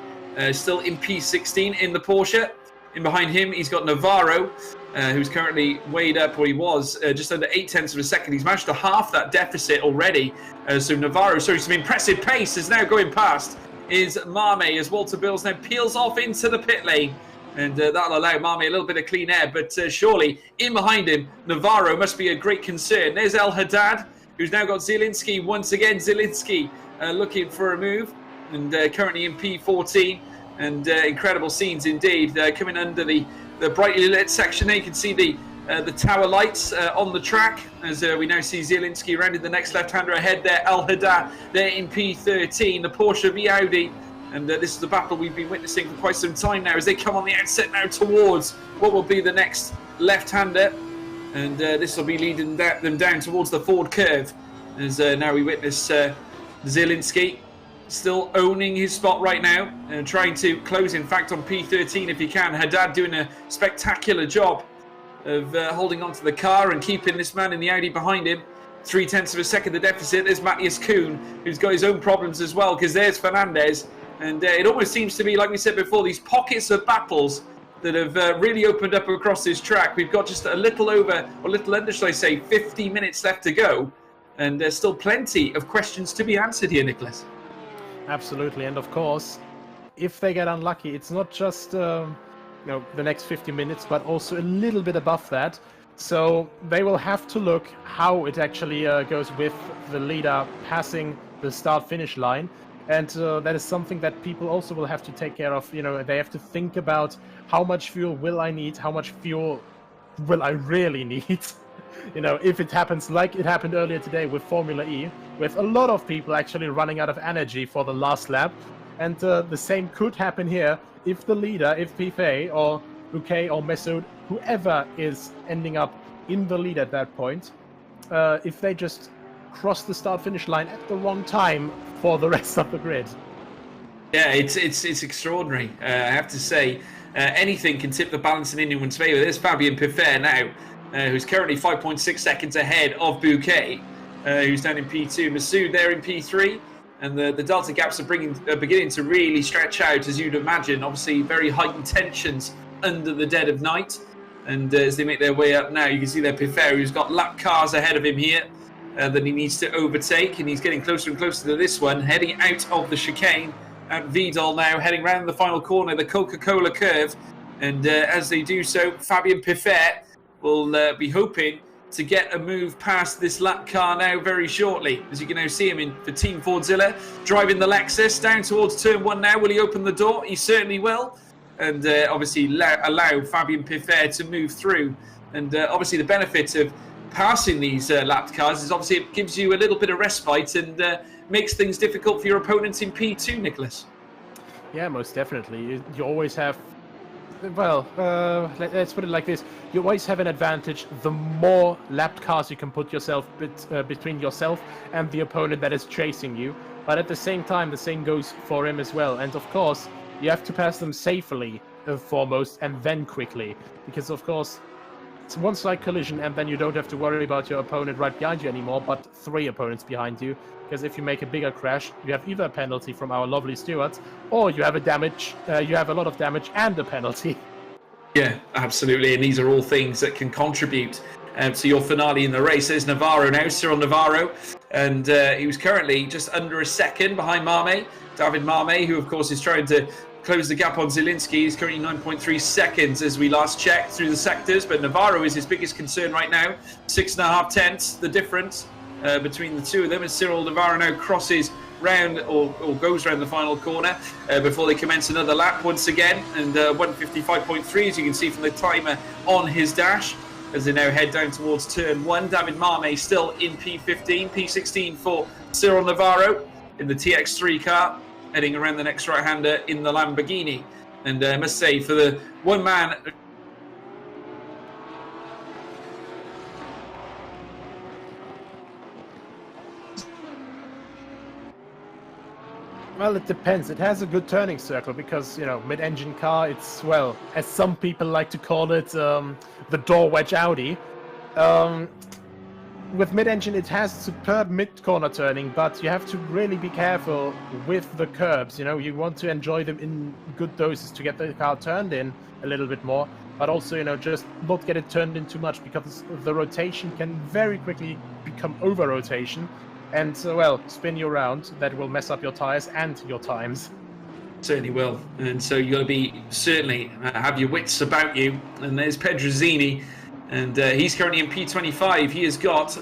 still in P16 in the Porsche. In behind him, he's got Navarro, who's currently weighed up, or he was, just under 0.8 of a second. He's managed to half that deficit already. So Navarro, some impressive pace is now going past is Mame as Walter Bills now peels off into the pit lane. And that'll allow Mame a little bit of clean air. But surely, in behind him, Navarro must be a great concern. There's El Haddad, who's now got Zielinski once again. Zielinski looking for a move. and currently in P14. And incredible scenes indeed. Coming under the brightly lit section there, you can see the tower lights on the track, as we now see Zielinski rounded the next left-hander ahead there. Al Haddad there in P13, the Porsche v Audi. And this is the battle we've been witnessing for quite some time now, as they come on the outset now towards what will be the next left-hander. And this will be leading them down towards the Ford curve, as now we witness Zielinski still owning his spot right now and trying to close, in fact, on P13 if he can. Haddad doing a spectacular job of holding onto the car and keeping this man in the Audi behind him. 0.3 of a second the deficit. There's Matthias Kuhn, who's got his own problems as well, because there's Fernandez. And it almost seems to be, like we said before, these pockets of battles that have really opened up across this track. We've got just a little under, shall I say, 50 minutes left to go. And there's still plenty of questions to be answered here, Nicholas. Absolutely, and of course, if they get unlucky, it's not just the next 50 minutes, but also a little bit above that. So they will have to look how it actually goes with the leader passing the start-finish line, and that is something that people also will have to take care of. They have to think about how much fuel will I need, how much fuel will I really need. If it happens like it happened earlier today with Formula E, with a lot of people actually running out of energy for the last lap. And the same could happen here if the leader, if Pifé or Bouquet or Messoud, whoever is ending up in the lead at that point, if they just cross the start-finish line at the wrong time for the rest of the grid. Yeah, it's extraordinary. I have to say, anything can tip the balance in anyone's favour. There's Fabien Pifé now, who's currently 5.6 seconds ahead of Bouquet, who's down in P2. Messoud there in P3, and the delta gaps are beginning to really stretch out, as you'd imagine. Obviously, very heightened tensions under the dead of night. And as they make their way up now, you can see there Pifé, who's got lap cars ahead of him here that he needs to overtake, and he's getting closer and closer to this one, heading out of the chicane. At Vidal now, heading round the final corner, the Coca-Cola curve. And as they do so, Fabien Pifé will be hoping to get a move past this lap car now very shortly. As you can now see him for Team Fordzilla, driving the Lexus down towards turn 1 now. Will he open the door? He certainly will. And obviously allow Fabien Pifé to move through. And obviously the benefit of passing these lapped cars is obviously it gives you a little bit of respite and makes things difficult for your opponents in P2, Nicholas. Yeah, most definitely. You always have, let's put it like this. You always have an advantage the more lapped cars you can put yourself between yourself and the opponent that is chasing you. But at the same time, the same goes for him as well. And of course, you have to pass them safely foremost and then quickly. Because of course, it's one slight collision and then you don't have to worry about your opponent right behind you anymore, but 3 opponents behind you. Because if you make a bigger crash, you have either a penalty from our lovely stewards, or you have a lot of damage and a penalty. Yeah, absolutely, and these are all things that can contribute to your finale in the race. There's Navarro now, Cyril Navarro, and he was currently just under a second behind Marmé, David Marmé, who of course is trying to close the gap on Zielinski. He's currently 9.3 seconds as we last checked through the sectors, but Navarro is his biggest concern right now. 6.5 tenths, the difference between the two of them, as Cyril Navarro now crosses round or goes round the final corner before they commence another lap once again. And 1:55.3, as you can see from the timer on his dash, as they now head down towards turn 1. David Marmé still in P15, P16 for Cyril Navarro in the TX3 car, heading around the next right-hander in the Lamborghini. And I must say, for the one man... Well, it depends. It has a good turning circle because, mid-engine car, it's, well, as some people like to call it, the door wedge Audi. With mid-engine, it has superb mid-corner turning, but you have to really be careful with the curbs. You want to enjoy them in good doses to get the car turned in a little bit more, but also, just not get it turned in too much because the rotation can very quickly become over-rotation. And, spin you around. That will mess up your tires and your times. Certainly will. And so you've got to be, certainly, have your wits about you. And there's Pedrozzini. And he's currently in P25. He has got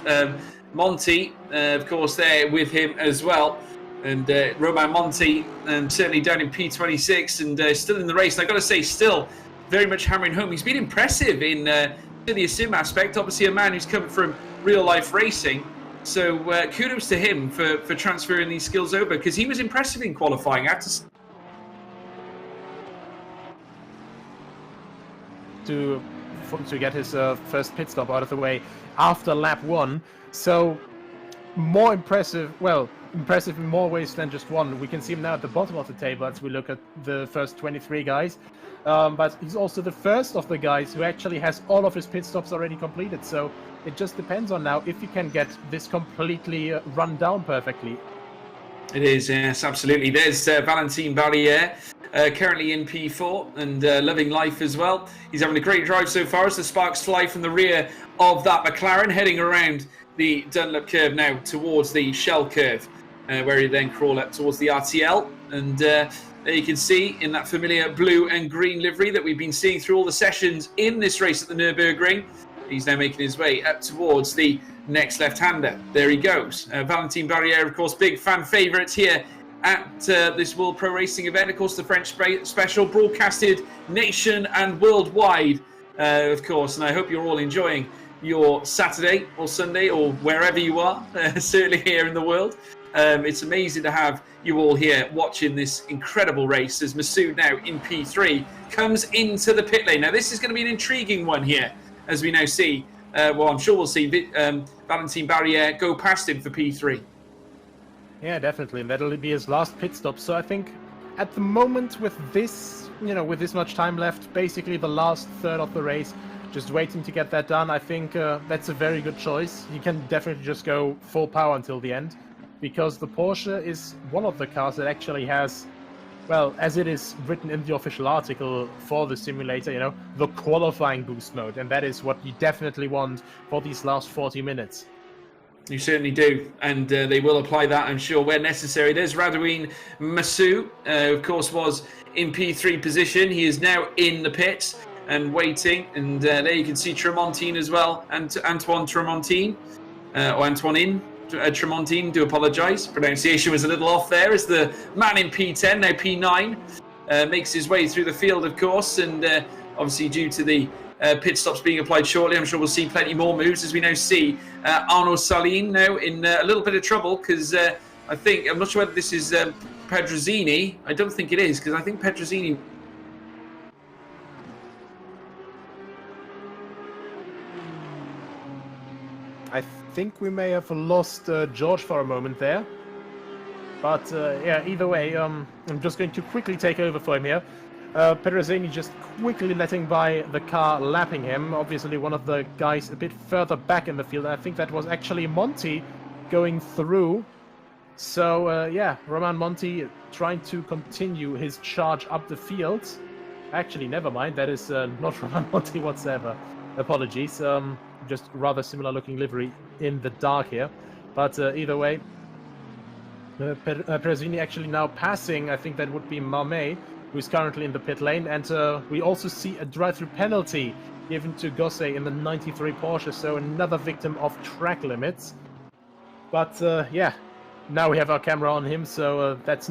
Monty, of course, there with him as well. And Romain Monti, certainly down in P26 and still in the race. And I've got to say, still very much hammering home. He's been impressive in the sim aspect. Obviously, a man who's come from real-life racing. So kudos to him for transferring these skills over, because he was impressive in qualifying. To get his first pit stop out of the way after lap 1. So more impressive, well, impressive in more ways than just one. We can see him now at the bottom of the table as we look at the first 23 guys. But he's also the first of the guys who actually has all of his pit stops already completed. So it just depends on now if he can get this completely run down perfectly. It is, yes, absolutely. There's Valentin Barrière, currently in P4 and loving life as well. He's having a great drive so far as the sparks fly from the rear of that McLaren, heading around the Dunlop curve now towards the Shell curve, where he then crawl up towards the RTL. And there you can see in that familiar blue and green livery that we've been seeing through all the sessions in this race at the Nürburgring. He's now making his way up towards the next left-hander. There he goes. Valentin Barrière, of course, big fan favourite here at this World Pro Racing event. Of course, the French special broadcasted nation and worldwide, of course. And I hope you're all enjoying your Saturday or Sunday or wherever you are, certainly here in the world. It's amazing to have you all here watching this incredible race as Masoud now in P3 comes into the pit lane. Now, this is going to be an intriguing one here, as we now see. Well, I'm sure we'll see Valentin Barrière go past him for P3. Yeah, definitely. And that'll be his last pit stop. So I think at the moment with this, with this much time left, basically the last third of the race, just waiting to get that done, I think that's a very good choice. You can definitely just go full power until the end, because the Porsche is one of the cars that actually has, well, as it is written in the official article for the simulator, the qualifying boost mode. And that is what you definitely want for these last 40 minutes. You certainly do. And they will apply that, I'm sure, where necessary. There's Radouin Massou, of course, was in P3 position. He is now in the pits and waiting. And there you can see Tremontine as well. And Antoine Tremontine, or Antoine Tremontine, do apologise. Pronunciation was a little off there, as the man in P10, now P9, makes his way through the field, of course, and obviously due to the pit stops being applied shortly, I'm sure we'll see plenty more moves, as we now see Arnaud Saline now in a little bit of trouble, because I'm not sure whether this is Pedrozzini. I don't think it is, because I think Pedrozzini... I think we may have lost George for a moment there. But yeah, either way, I'm just going to quickly take over for him here. Pedrozzini just quickly letting by the car lapping him. Obviously one of the guys a bit further back in the field. I think that was actually Monti going through. So yeah, Romain Monti trying to continue his charge up the field. Actually, never mind, that is not Romain Monti whatsoever. Apologies. Just rather similar looking livery in the dark here. But either way, Pedrozzini actually now passing, I think that would be Marmet, who's currently in the pit lane. And we also see a drive-through penalty given to Gosset in the 93 Porsche, so another victim of track limits. But yeah, now we have our camera on him, so that's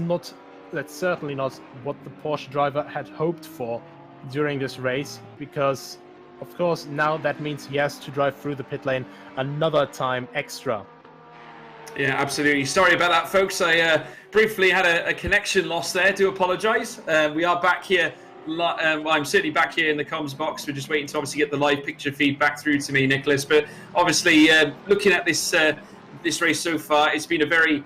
certainly not what the Porsche driver had hoped for during this race, because of course now that means he has to drive through the pit lane another time extra. Yeah, absolutely. Sorry about that, folks. I briefly had a connection loss there. Do apologise. We are back here. Well, I'm certainly back here in the comms box. We're just waiting to obviously get the live picture feed back through to me, Nicholas. But obviously, looking at this race so far, it's been a very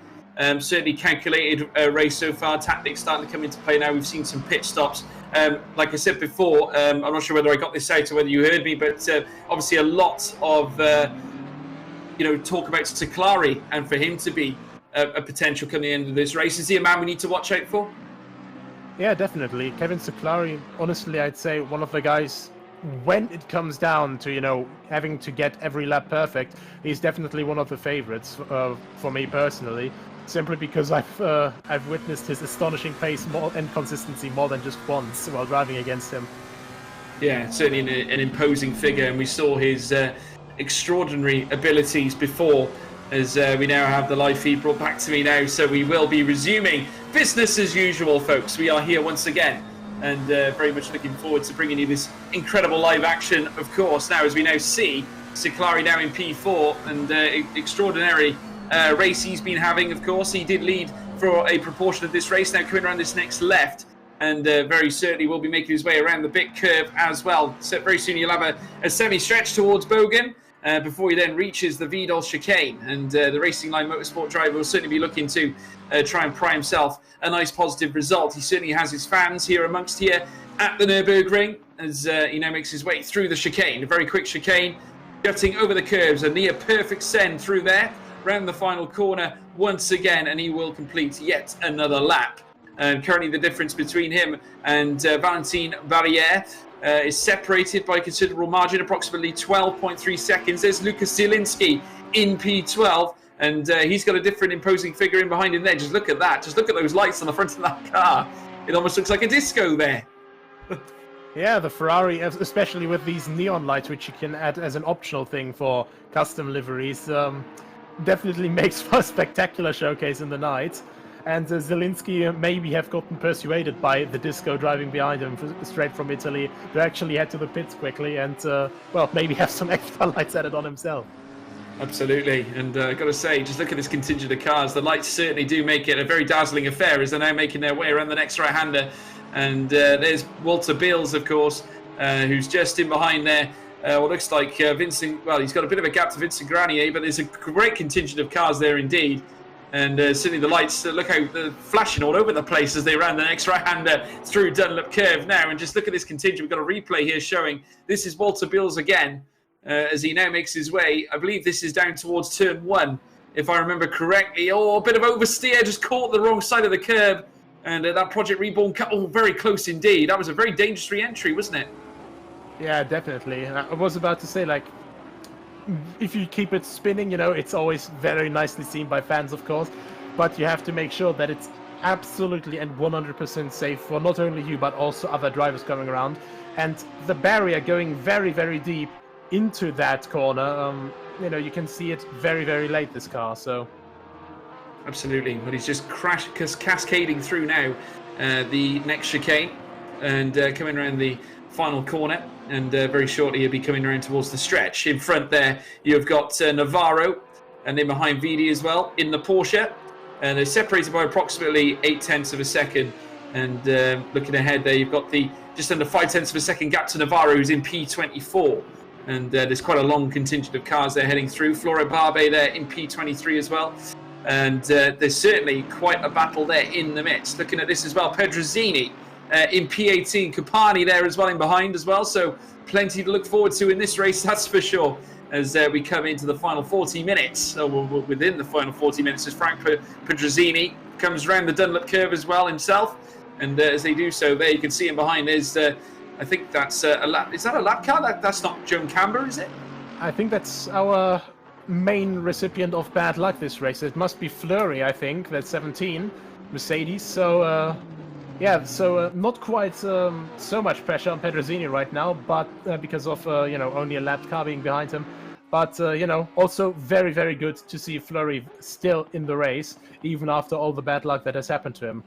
certainly calculated race so far. Tactics starting to come into play now. We've seen some pit stops. Like I said before, I'm not sure whether I got this out or whether you heard me, but obviously a lot of talk about Stacklari, and for him to be a potential coming the end of this race. Is he a man we need to watch out for? Yeah, definitely. Kevin Stacklari, honestly, I'd say one of the guys, when it comes down to, having to get every lap perfect, he's definitely one of the favorites for me personally, simply because I've witnessed his astonishing pace and consistency more than just once while driving against him. Yeah, certainly an imposing figure, and we saw his extraordinary abilities before as we now have the live feed brought back to me now. So we will be resuming business as usual, folks. We are here once again, and very much looking forward to bringing you this incredible live action, of course, now as we now see Siclari now in P4, and extraordinary race he's been having, of course. He did lead for a proportion of this race, now coming around this next left, and very certainly will be making his way around the bit curve as well. So very soon you'll have a semi-stretch towards Bogan, before he then reaches the Vidal chicane, and the Racing Line Motorsport driver will certainly be looking to try and pry himself a nice positive result. He certainly has his fans here amongst here at the Nürburgring as he now makes his way through the chicane, a very quick chicane, jutting over the curves, a near perfect send through there, round the final corner once again, and he will complete yet another lap. And currently the difference between him and Valentin Barrière is separated by a considerable margin, approximately 12.3 seconds. There's Lucas Zielinski in P12, and he's got a different imposing figure in behind him there. Just look at that. Just look at those lights on the front of that car. It almost looks like a disco there. Yeah, the Ferrari, especially with these neon lights, which you can add as an optional thing for custom liveries, definitely makes for a spectacular showcase in the night. And Zielinski maybe have gotten persuaded by the disco driving behind him straight from Italy to actually head to the pits quickly and, well, maybe have some extra lights added on himself. Absolutely, and I've got to say, just look at this contingent of cars. The lights certainly do make it a very dazzling affair as they're now making their way around the next right-hander. And there's Walter Beals, of course, who's just in behind there. What looks like Vincent, well, he's got a bit of a gap to Vincent Granier, but there's a great contingent of cars there indeed. And certainly the lights, look how they're flashing all over the place as they ran the next right-hander through Dunlop Curve now. And just look at this contingent. We've got a replay here showing this is Walter Beals again as he now makes his way. I believe this is down towards turn 1, if I remember correctly. Oh, a bit of oversteer, just caught the wrong side of the curb. And that Project Reborn cut, oh, very close indeed. That was a very dangerous re-entry, wasn't it? Yeah, definitely. I was about to say, like, if you keep it spinning, you know, it's always very nicely seen by fans, of course, but you have to make sure that it's absolutely and 100% safe for not only you, but also other drivers coming around. And the barrier going very, very deep into that corner, you know, you can see it very, very late, this car, so... Absolutely, but he's just cascading through now the next chicane and coming around the final corner, and very shortly he'll be coming around towards the stretch. In front there you've got Navarro, and then behind Vidi as well in the Porsche, and they're separated by approximately 0.8 of a second. And looking ahead there, you've got the just under 0.5 of a second gap to Navarro, who's in P24, and there's quite a long contingent of cars there heading through. Florent Barbe there in P23 as well. And there's certainly quite a battle there in the midst. Looking at this as well, Pedrozzini in P18, Copani there as well in behind as well. So plenty to look forward to in this race, that's for sure, as we come into the final 40 minutes, or within the final 40 minutes, as Frank Pedrozzini comes around the Dunlop Curve as well himself. And as they do so, there you can see him behind. There's, I think that's a lap. Is that a lap car? That's not Joan Camber, is it? I think that's our main recipient of bad luck this race. It must be Fleury, I think. That's 17, Mercedes. So yeah, so not quite so much pressure on Pedrozzini right now, but because of you know, only a lapped car being behind him. But you know, also very, very good to see Fleury still in the race, even after all the bad luck that has happened to him.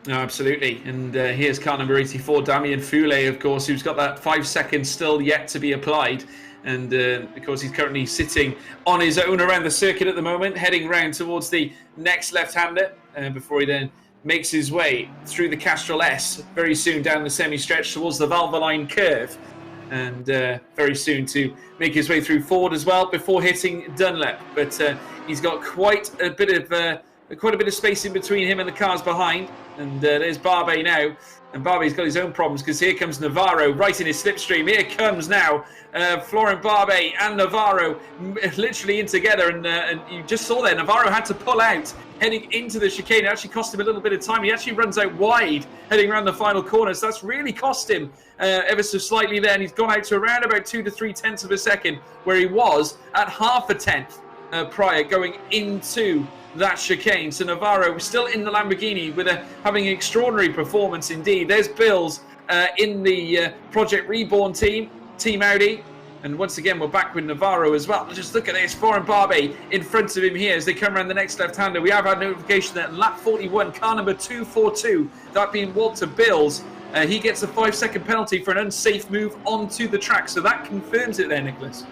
No, absolutely. And here's car number 84, Damien Foulet, of course, who's got that 5 seconds still yet to be applied. And because he's currently sitting on his own around the circuit at the moment, heading round towards the next left-hander before he then makes his way through the Castrol S very soon down the semi-stretch towards the Valvoline curve, and very soon to make his way through Ford as well before hitting Dunlop. But he's got quite a bit of space in between him and the cars behind. And there's Barbe now. And Barbe's got his own problems, because here comes Navarro right in his slipstream. Here comes now Florent Barbe and Navarro literally in together. And you just saw there, Navarro had to pull out heading into the chicane. It actually cost him a little bit of time. He actually runs out wide heading around the final corner. So that's really cost him ever so slightly there. And he's gone out to around about 2 to 3 tenths of a second, where he was at half a tenth prior going into that chicane. So Navarro was still in the Lamborghini with having an extraordinary performance indeed. There's Bills in the Project Reborn team Audi, And once again, we're back with Navarro as well. Just look at this, Florent Barbe in front of him here as they come around the next left-hander. We have had notification that lap 41, car number 242, that being Walter Bills, he gets a 5-second penalty for an unsafe move onto the track. So that confirms it there, Nicholas.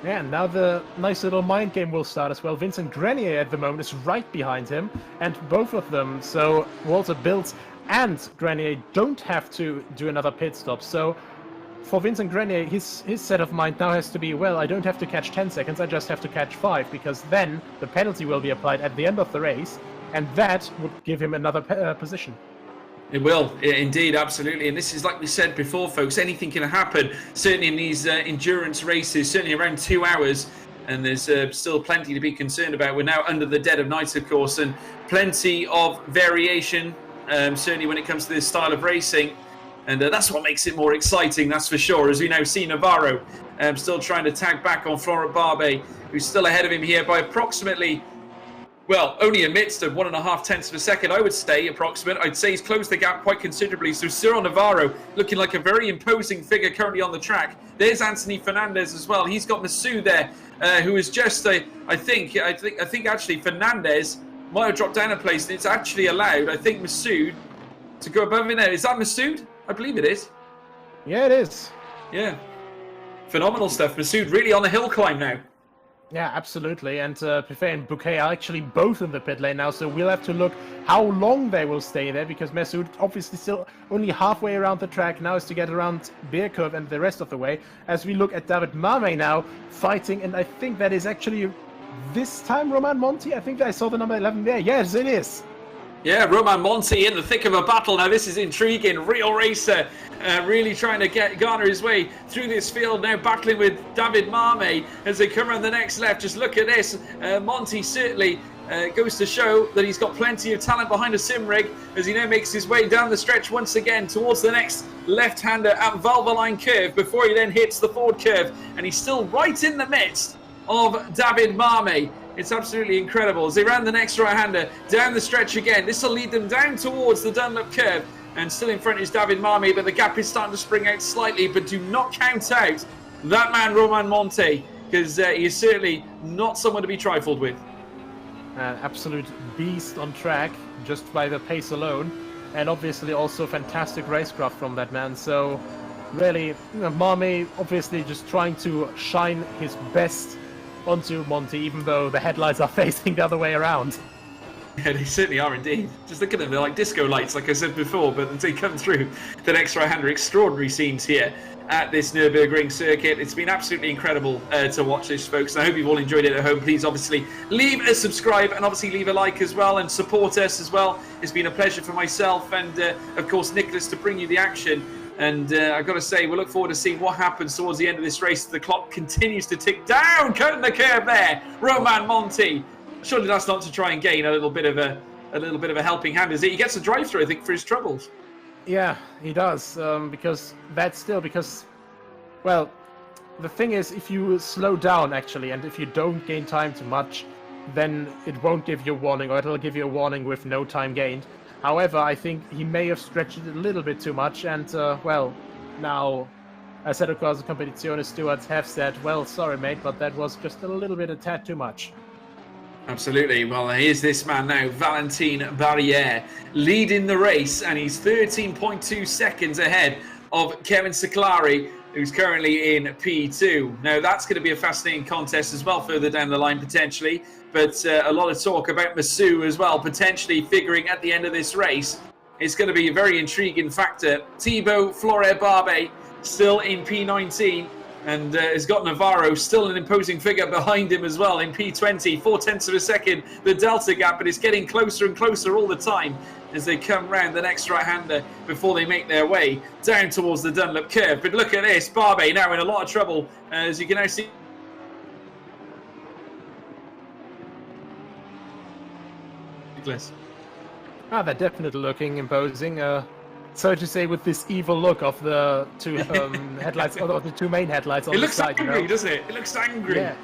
Yeah, and now the nice little mind game will start as well. Vincent Grenier at the moment is right behind him, and both of them, so Walter Bills and Grenier, don't have to do another pit stop. So for Vincent Grenier, his set of mind now has to be, well, I don't have to catch 10 seconds, I just have to catch 5, because then the penalty will be applied at the end of the race, and that would give him another position. It will, indeed, absolutely. And this is, like we said before, folks, anything can happen, certainly in these endurance races, certainly around 2 hours. And there's still plenty to be concerned about. We're now under the dead of night, of course, and plenty of variation, certainly when it comes to this style of racing. And that's what makes it more exciting, that's for sure, as we now see Navarro still trying to tag back on Florent Barbe, who's still ahead of him here by approximately, well, only a midst of 1.5 tenths of a second, I would say, approximate. I'd say he's closed the gap quite considerably. So Cyril Navarro looking like a very imposing figure currently on the track. There's Anthony Fernandez as well. He's got Masoud there, who is just, I think actually Fernandez might have dropped down a place, and it's actually allowed, I think, Masoud to go above him there. Is that Masoud? I believe it is. Yeah, it is. Yeah. Phenomenal stuff. Masoud really on the hill climb now. Yeah, absolutely. And Piffet and Bouquet are actually both in the pit lane now, so we'll have to look how long they will stay there, because Masoud obviously still only halfway around the track. Now is to get around Beerkurve and the rest of the way. As we look at David Mame now fighting, and I think that is actually this time Romain Monti. I think I saw the number 11 there. Yes, it is. Yeah, Romain Monti in the thick of a battle. Now this is intriguing. Real racer, really trying to garner his way through this field. Now battling with David Mame as they come around the next left. Just look at this. Monti certainly goes to show that he's got plenty of talent behind a sim rig as he now makes his way down the stretch once again towards the next left-hander at Valvoline curve before he then hits the forward curve. And he's still right in the midst of David Mame. It's absolutely incredible. As they round the next right-hander, down the stretch again. This will lead them down towards the Dunlop curve. And still in front is David Mame, but the gap is starting to spring out slightly. But do not count out that man, Romain Monti, because he is certainly not someone to be trifled with. An absolute beast on track, just by the pace alone. And obviously also fantastic racecraft from that man. So really, Mame obviously just trying to shine his best onto Monti, even though the headlights are facing the other way around. Yeah, they certainly are indeed. Just look at them, they're like disco lights, like I said before, but as they come through the next right-hander, extraordinary scenes here at this Nürburgring circuit. It's been absolutely incredible to watch this, folks. I hope you've all enjoyed it at home. Please, obviously, leave a subscribe and obviously leave a like as well and support us as well. It's been a pleasure for myself and, of course, Nicholas to bring you the action. And I've got to say, we look forward to seeing what happens towards the end of this race. The clock continues to tick down, cutting the curve there. Romain Monti. Surely that's not to try and gain a little bit of a helping hand, is it? He gets a drive-through, I think, for his troubles. Yeah, he does. Because, well, the thing is, if you slow down actually, and if you don't gain time too much, then it won't give you a warning, or it'll give you a warning with no time gained. However, I think he may have stretched it a little bit too much, and, well, now, Assetto Corsa Competizione stewards have said, well, sorry, mate, but that was just a tad too much. Absolutely. Well, here's this man now, Valentin Barrière, leading the race, and he's 13.2 seconds ahead of Kevin Seclari, who's currently in P2. Now, that's going to be a fascinating contest as well further down the line, potentially. But a lot of talk about Masoud as well, potentially figuring at the end of this race. It's going to be a very intriguing factor. Thibaut Florent-Barbe still in P19 and has got Navarro, still an imposing figure behind him as well in P20. 4 tenths of a second, the delta gap, but it's getting closer and closer all the time as they come round the next right-hander before they make their way down towards the Dunlop curve. But look at this, Barbe now in a lot of trouble, as you can now see. They're definitely looking imposing. So to say, with this evil look of the two headlights, or the two main headlights on the side. It looks angry, doesn't it? It looks angry. Yeah.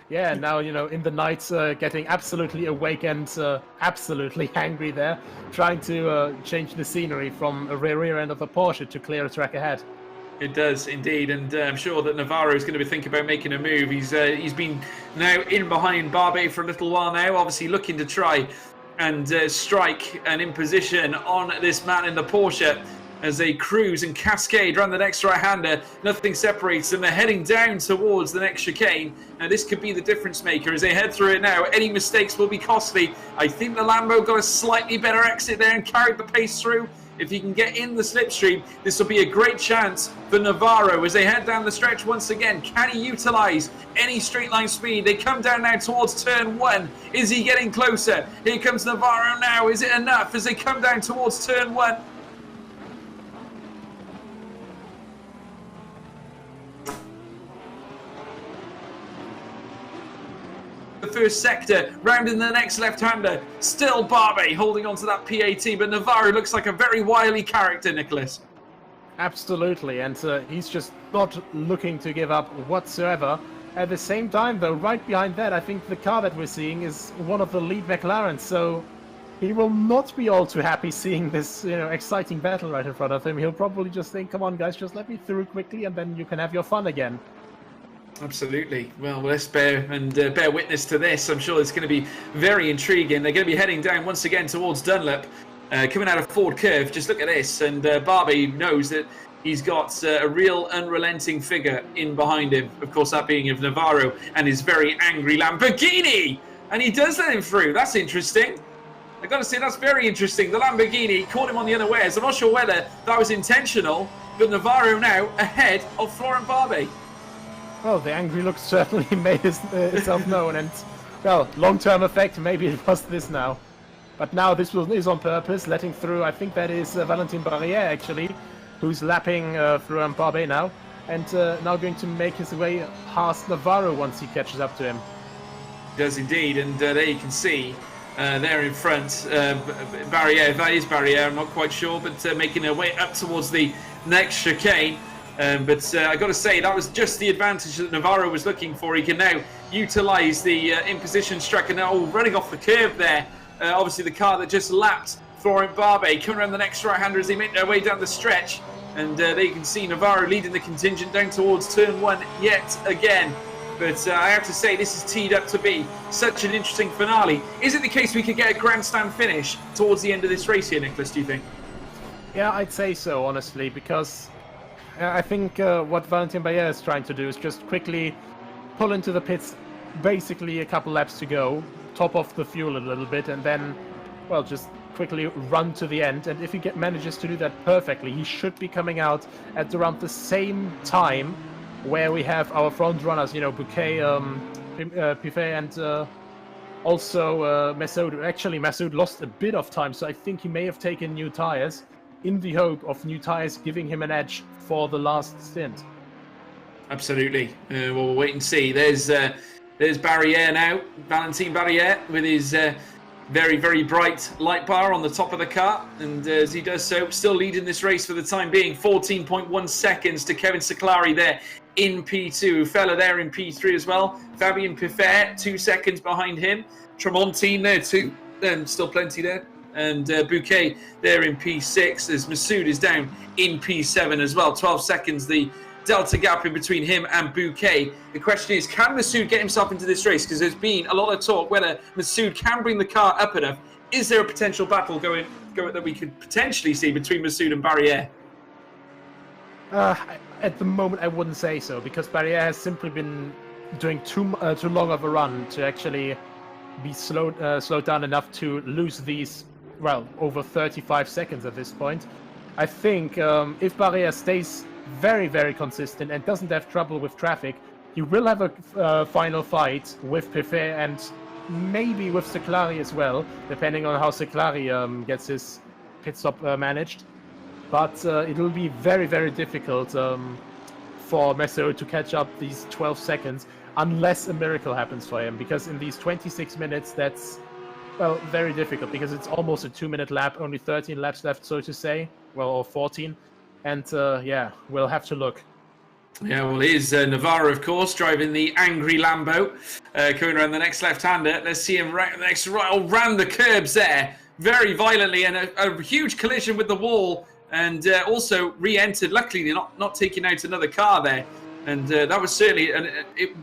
Yeah, now, in the night, getting absolutely awake and absolutely angry there, trying to change the scenery from a rear end of a Porsche to clear a track ahead. It does indeed, and I'm sure that Navarro is going to be thinking about making a move. He's been now in behind Barbe for a little while now, obviously looking to try and strike an imposition on this man in the Porsche as they cruise and cascade around the next right-hander. Nothing separates them. They're heading down towards the next chicane. Now this could be the difference maker as they head through it now. Any mistakes will be costly. I think the Lambo got a slightly better exit there and carried the pace through. If he can get in the slipstream, this will be a great chance for Navarro as they head down the stretch once again. Can he utilise any straight line speed? They come down now towards turn 1. Is he getting closer? Here comes Navarro now. Is it enough as they come down towards turn 1? The first sector, rounding the next left-hander. Still Barbe holding on to that PAT, but Navarro looks like a very wily character, Nicholas. Absolutely, and he's just not looking to give up whatsoever. At the same time, though, right behind that, I think the car that we're seeing is one of the lead McLarens, so he will not be all too happy seeing this, exciting battle right in front of him. He'll probably just think, come on, guys, just let me through quickly, and then you can have your fun again. Absolutely. Well, let's bear witness to this. I'm sure it's going to be very intriguing. They're going to be heading down once again towards Dunlop, coming out of Ford Curve. Just look at this, and Barbe knows that he's got a real unrelenting figure in behind him. Of course, that being of Navarro and his very angry Lamborghini, and he does let him through. That's interesting. I've got to say, that's very interesting. The Lamborghini caught him on the unawares. I'm not sure whether that was intentional, but Navarro now ahead of Florent Barbe. Well, the angry look certainly made itself known, and, well, long-term effect, maybe it was this now. But now this is on purpose, letting through, I think that is Valentin Barrière, actually, who's lapping Florent Barbe now, and now going to make his way past Navarro once he catches up to him. Does indeed, and there you can see, there in front, Barrière, that is Barrière, I'm not quite sure, but making their way up towards the next chicane. But I got to say, that was just the advantage that Navarro was looking for. He can now utilise the imposition struck, and now running off the curb there. Obviously, the car that just lapped Florent Barbe coming around the next right-hander as they make their way down the stretch. And there you can see Navarro leading the contingent down towards turn 1 yet again. But I have to say, this is teed up to be such an interesting finale. Is it the case we could get a grandstand finish towards the end of this race here, Nicholas, do you think? Yeah, I'd say so, honestly, because I think what Valentin Barrière is trying to do is just quickly pull into the pits, basically a couple laps to go, top off the fuel a little bit, and then, well, just quickly run to the end. And if he manages to do that perfectly, he should be coming out at around the same time where we have our front runners, Bouquet, Piffet, and also Massoud. Actually, Massoud lost a bit of time, so I think he may have taken new tires, in the hope of new tires giving him an edge for the last stint. Absolutely. We'll wait and see. There's Barrière now, Valentin Barrière, with his very, very bright light bar on the top of the car. And as he does so, still leading this race for the time being, 14.1 seconds to Kevin Seclari there in P2. Fella there in P3 as well. Fabien Piffet, 2 seconds behind him. Tremontine there too. Still plenty there. And Bouquet there in P6 as Massoud is down in P7 as well. 12 seconds, the delta gap in between him and Bouquet. The question is, can Massoud get himself into this race? Because there's been a lot of talk whether Massoud can bring the car up enough. Is there a potential battle going that we could potentially see between Massoud and Barrière? At the moment, I wouldn't say so, because Barrière has simply been doing too long of a run to actually be slowed down enough to lose these, well, over 35 seconds at this point. I think if Barrière stays very, very consistent and doesn't have trouble with traffic, he will have a final fight with Piffet and maybe with Seclari as well, depending on how Seclari gets his pit stop managed. But it will be very, very difficult for Massoud to catch up these 12 seconds unless a miracle happens for him, because in these 26 minutes, that's, well, very difficult, because it's almost a 2-minute lap, only 13 laps left, so to say, well, or 14, and yeah, we'll have to look. Yeah, well, here's Navarro, of course, driving the angry Lambo, coming around the next left-hander. Let's see him right next, right around the curbs there, very violently, and a huge collision with the wall and also re-entered. Luckily, they're not taking out another car there. And that was certainly,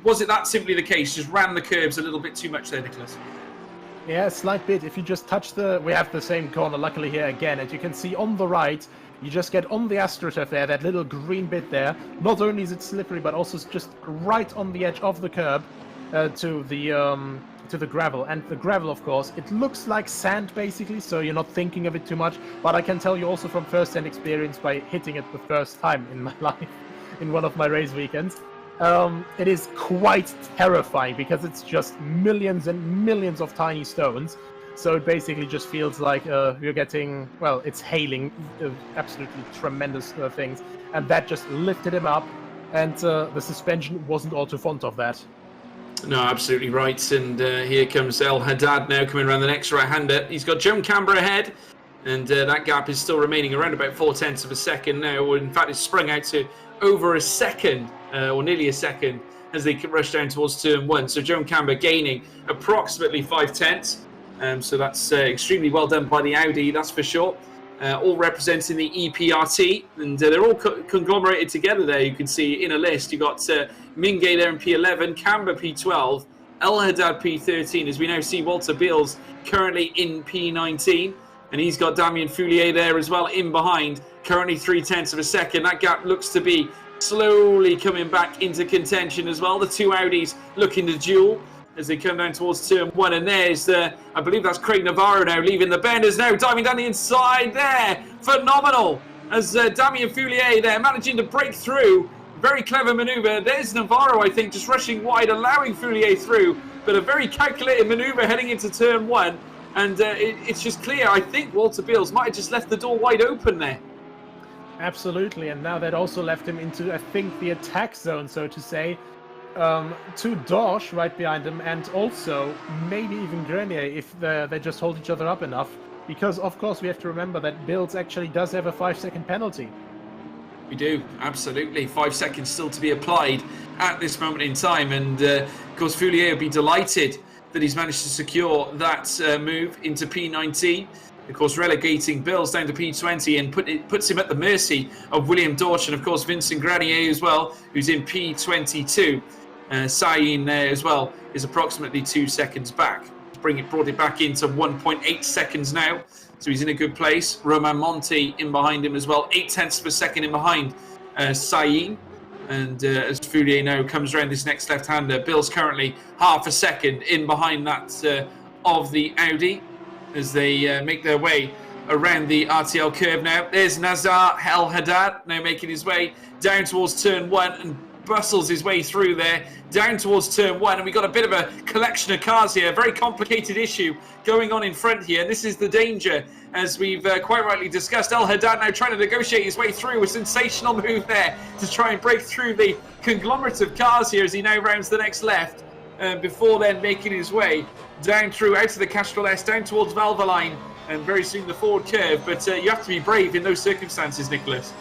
was it that simply the case? Just ran the curbs a little bit too much there, Nicholas. Yeah, a slight bit. If you just touch we have the same corner, luckily here again. As you can see on the right, you just get on the AstroTurf there, that little green bit there. Not only is it slippery, but also just right on the edge of the curb to the gravel. And the gravel, of course, it looks like sand basically, so you're not thinking of it too much. But I can tell you also from first-hand experience by hitting it the first time in my life, in one of my race weekends, it is quite terrifying because it's just millions and millions of tiny stones. So it basically just feels like you're getting, well, it's hailing absolutely tremendous things. And that just lifted him up, and the suspension wasn't all too fond of that. No, absolutely right. And here comes El Haddad now coming around the next right-hander. He's got Joan Camber ahead, and that gap is still remaining around about 0.4 of a second now. In fact, it's sprung out to over a second, or nearly a second, as they rush down towards turn 1. So Joan Camber gaining approximately 0.5. So that's extremely well done by the Audi, that's for sure. All representing the EPRT, and they're all conglomerated together there. You can see in a list, you've got Mingay there in P11, Camber P12, El Haddad P13, as we now see Walter Beals currently in P19, and he's got Damien Foulier there as well in behind, currently 0.3 of a second. That gap looks to be slowly coming back into contention as well. The two Audis looking to duel as they come down towards turn 1, and there's I believe that's Craig Navarro now leaving the bend, is now diving down the inside there. Phenomenal, as Damien Foulier there managing to break through. Very clever manoeuvre. There's Navarro, I think, just rushing wide, allowing Foulier through, but a very calculated manoeuvre heading into turn 1, and it's just clear. I think Walter Beals might have just left the door wide open there. Absolutely, and now that also left him into, I think, the attack zone, so to say. To Dorsch right behind him, and also maybe even Grenier if they just hold each other up enough. Because, of course, we have to remember that Beals actually does have a 5-second penalty. We do, absolutely. 5 seconds still to be applied at this moment in time. And, of course, Foulier will be delighted that he's managed to secure that move into P19. Of course, relegating Beals down to P20 and puts him at the mercy of William Dorsch and, of course, Vincent Grenier as well, who's in P22. Sayin there as well is approximately 2 seconds back. Brought it back into 1.8 seconds now. So he's in a good place. Romain Monti in behind him as well. 0.8 of a second in behind Sayin. And as Foulier now comes around this next left-hander, Beals currently half a second in behind that of the Audi as they make their way around the RTL curve now. There's Nazar El Haddad now making his way down towards turn 1 and bustles his way through there, down towards turn 1, and we've got a bit of a collection of cars here, a very complicated issue going on in front here. This is the danger, as we've quite rightly discussed. El Haddad now trying to negotiate his way through, a sensational move there to try and break through the conglomerate of cars here as he now rounds the next left, before then making his way down through, out of the Castrol S, down towards Valvoline, and very soon the forward curve. But you have to be brave in those circumstances, Nicholas.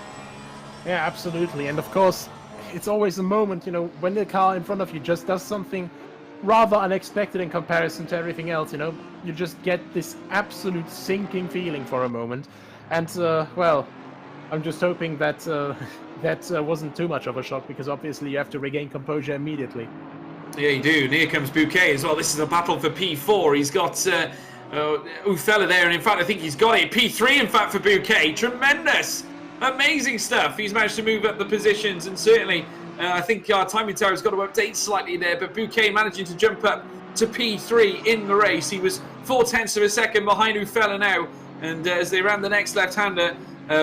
Yeah, absolutely. And of course, it's always a moment, when the car in front of you just does something rather unexpected in comparison to everything else, you just get this absolute sinking feeling for a moment. And, well, I'm just hoping that that wasn't too much of a shock, because obviously you have to regain composure immediately. Yeah, you do. And here comes Bouquet as well. This is a battle for P4. He's got Ufella there, and in fact, I think he's got it. P3, in fact, for Bouquet. Tremendous! Amazing stuff. He's managed to move up the positions, and certainly I think our timing tower's got to update slightly there, but Bouquet managing to jump up to P3 in the race. He was 0.4 of a second behind Ufella now, and as they ran the next left-hander,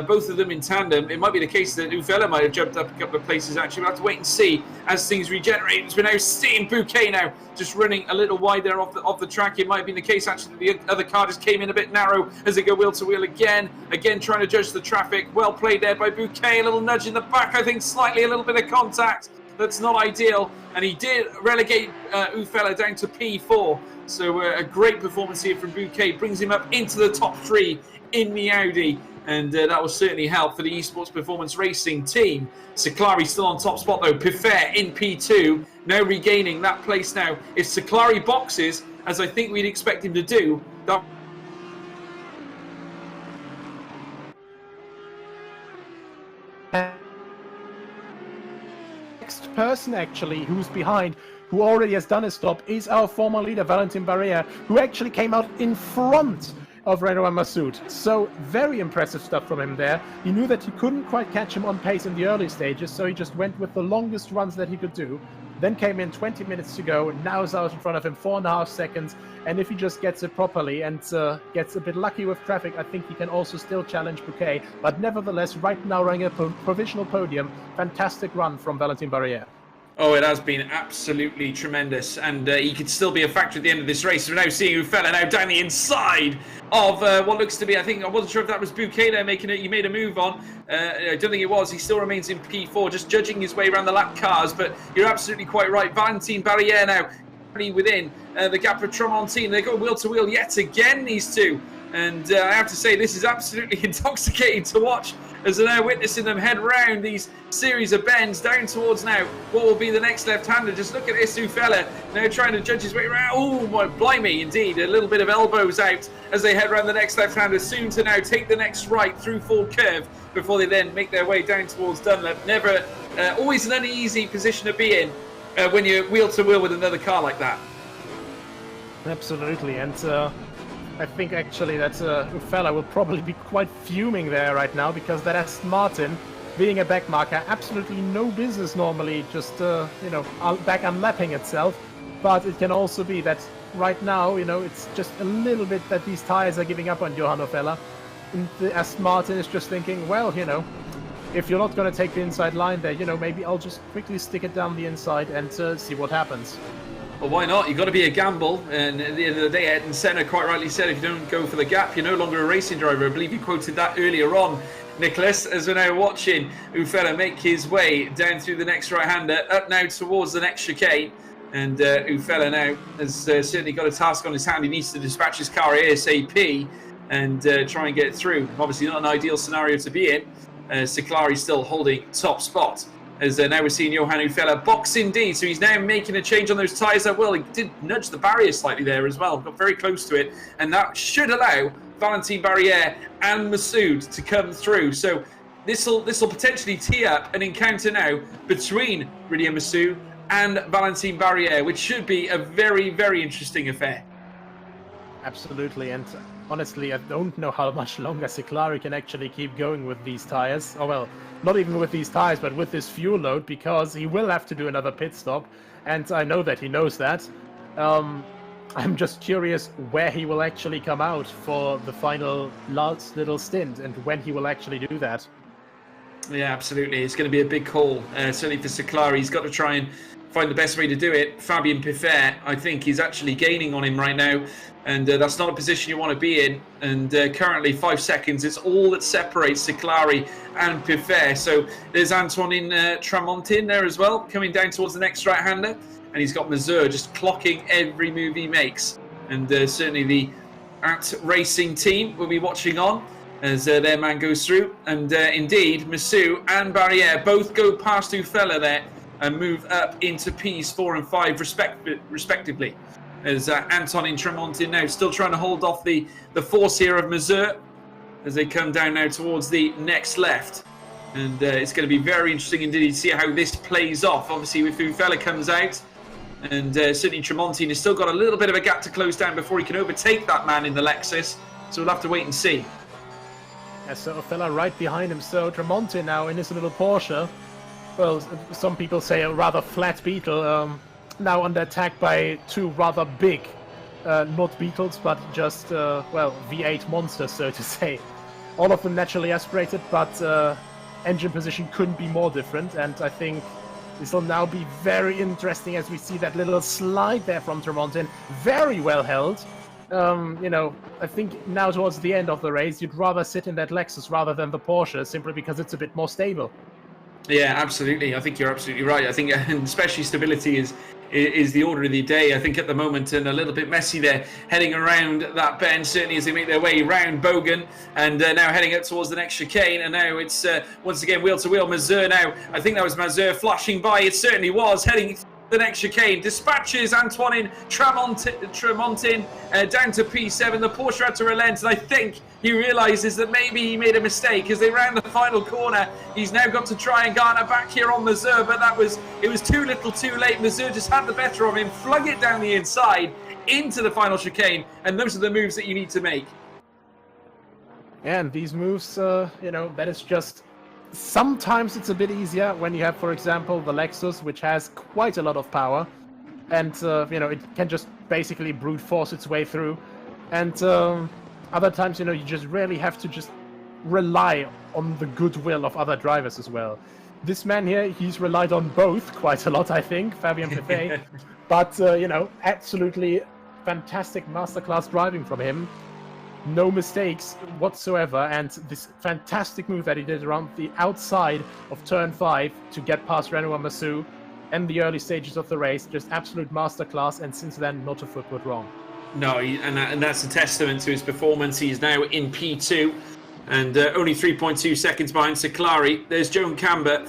both of them in tandem, it might be the case that Ufella might have jumped up a couple of places. Actually, we'll have to wait and see as things regenerate. As we're now seeing Bouquet now just running a little wide there off the track. It might have been the case actually that the other car just came in a bit narrow as they go wheel to wheel again trying to judge the traffic. Well played there by Bouquet. A little nudge in the back, I think, slightly, a little bit of contact. That's not ideal, and he did relegate Ufella down to P4. So a great performance here from Bouquet, brings him up into the top 3 in the Audi. And that will certainly help for the Esports Performance Racing team. Seclari still on top spot though. Pifer in P2, now regaining that place now. If Seclari boxes, as I think we'd expect him to do, that Next person actually who's behind, who already has done a stop, is our former leader Valentin Barriere, who actually came out in front of Renoir Massoud. So very impressive stuff from him there. He knew that he couldn't quite catch him on pace in the early stages, so he just went with the longest runs that he could do. Then came in 20 minutes to go, now is out in front of him 4.5 seconds, and if he just gets it properly and gets a bit lucky with traffic, I think he can also still challenge Bouquet. But nevertheless, right now running a provisional podium, fantastic run from Valentin Barriere. Oh, it has been absolutely tremendous, and he could still be a factor at the end of this race. We're now seeing Ufella now down the inside of what looks to be, I wasn't sure if that was Bouquet there making it. He made a move on. I don't think it was. He still remains in P4, just judging his way around the lap cars. But you're absolutely quite right. Valentin Barriere now within the gap of Tremontin. They go wheel to wheel yet again, these two. And I have to say, this is absolutely intoxicating to watch as they're now witnessing them head round these series of bends down towards now what will be the next left-hander. Just look at this Ufella now trying to judge his way around. Oh, my blimey, indeed. A little bit of elbows out as they head round the next left-hander, soon to now take the next right through full curve before they then make their way down towards Dunlop. Never, always an uneasy position to be in when you're wheel-to-wheel with another car like that. Absolutely, and I think actually that Ufella will probably be quite fuming there right now, because that Aston Martin, being a backmarker, absolutely no business normally just, back unlapping itself. But it can also be that right now, it's just a little bit that these tires are giving up on Johan Ufella. And the Aston Martin is just thinking, well, if you're not going to take the inside line there, maybe I'll just quickly stick it down the inside and see what happens. Well, why not? You've got to be a gamble. And at the end of the day, Ayrton Senna quite rightly said, if you don't go for the gap, you're no longer a racing driver. I believe you quoted that earlier on, Nicholas, as we're now watching Ufella make his way down through the next right-hander, up now towards the next chicane. And Ufella now has certainly got a task on his hand. He needs to dispatch his car ASAP and try and get through. Obviously not an ideal scenario to be in. Ciclari still holding top spot. As now we're seeing Johan Ufella box indeed, so he's now making a change on those tyres. Well, he did nudge the barrier slightly there as well, got very close to it, and that should allow Valentin Barriere and Massoud to come through. So this will potentially tee up an encounter now between Ridhiem Massoud and Valentin Barriere, which should be a very, very interesting affair. Absolutely, and honestly, I don't know how much longer Ciclari can actually keep going with these tires. Oh well, not even with these tires, but with this fuel load, because he will have to do another pit stop, and I know that he knows that. I'm just curious where he will actually come out for the final last little stint, and when he will actually do that. Yeah, absolutely. It's going to be a big call, certainly for Ciclari. He's got to try and find the best way to do it. Fabien Piffert, I think, is actually gaining on him right now, and that's not a position you want to be in. And currently 5 seconds, it's all that separates Ciclari and Piffert. So there's Antonin Tremontin there as well, coming down towards the next right-hander, and he's got Mazur just clocking every move he makes. And certainly the At Racing team will be watching on as their man goes through. And indeed, Massoud and Barriere both go past Ufella there and move up into Ps 4 and 5 respectively. As Antonin Tremontin now still trying to hold off the force here of Mazur as they come down now towards the next left. And it's going to be very interesting indeed to see how this plays off. Obviously, if Ufella comes out, and certainly Tremontin has still got a little bit of a gap to close down before he can overtake that man in the Lexus. So we'll have to wait and see. Yeah, so Ufella right behind him. So Tremontin now in his little Porsche. Well, some people say a rather flat Beetle, now under attack by two rather big, not Beetles, but just, V8 monsters, so to say. All of them naturally aspirated, but engine position couldn't be more different, and I think this will now be very interesting as we see that little slide there from Tremontin. Very well held. I think now towards the end of the race, you'd rather sit in that Lexus rather than the Porsche, simply because it's a bit more stable. Yeah, absolutely. I think you're absolutely right. I think especially stability is the order of the day. I think at the moment, and a little bit messy there, heading around that bend, certainly as they make their way round Bogan, and now heading up towards the next chicane. And now it's once again wheel to wheel. Mazur now, I think that was Mazur flashing by. It certainly was, heading the next chicane. Dispatches Antoine Tremontin down to P7. The Porsche had to relent, and I think he realises that maybe he made a mistake as they round the final corner. He's now got to try and garner back here on Mazur, but it was too little too late. Mazur just had the better of him, flung it down the inside into the final chicane, and those are the moves that you need to make. And these moves, that is just... Sometimes it's a bit easier when you have, for example, the Lexus, which has quite a lot of power. And, it can just basically brute force its way through. And other times, you just really have to just rely on the goodwill of other drivers as well. This man here, he's relied on both quite a lot, I think, Fabien Pefay. But, absolutely fantastic masterclass driving from him. No mistakes whatsoever, and this fantastic move that he did around the outside of turn 5 to get past Renoir Massou in the early stages of the race, just absolute masterclass, and since then not a foot put wrong. No, and that's a testament to his performance. He's now in P2 and only 3.2 seconds behind Seclari. There's Joan Camber,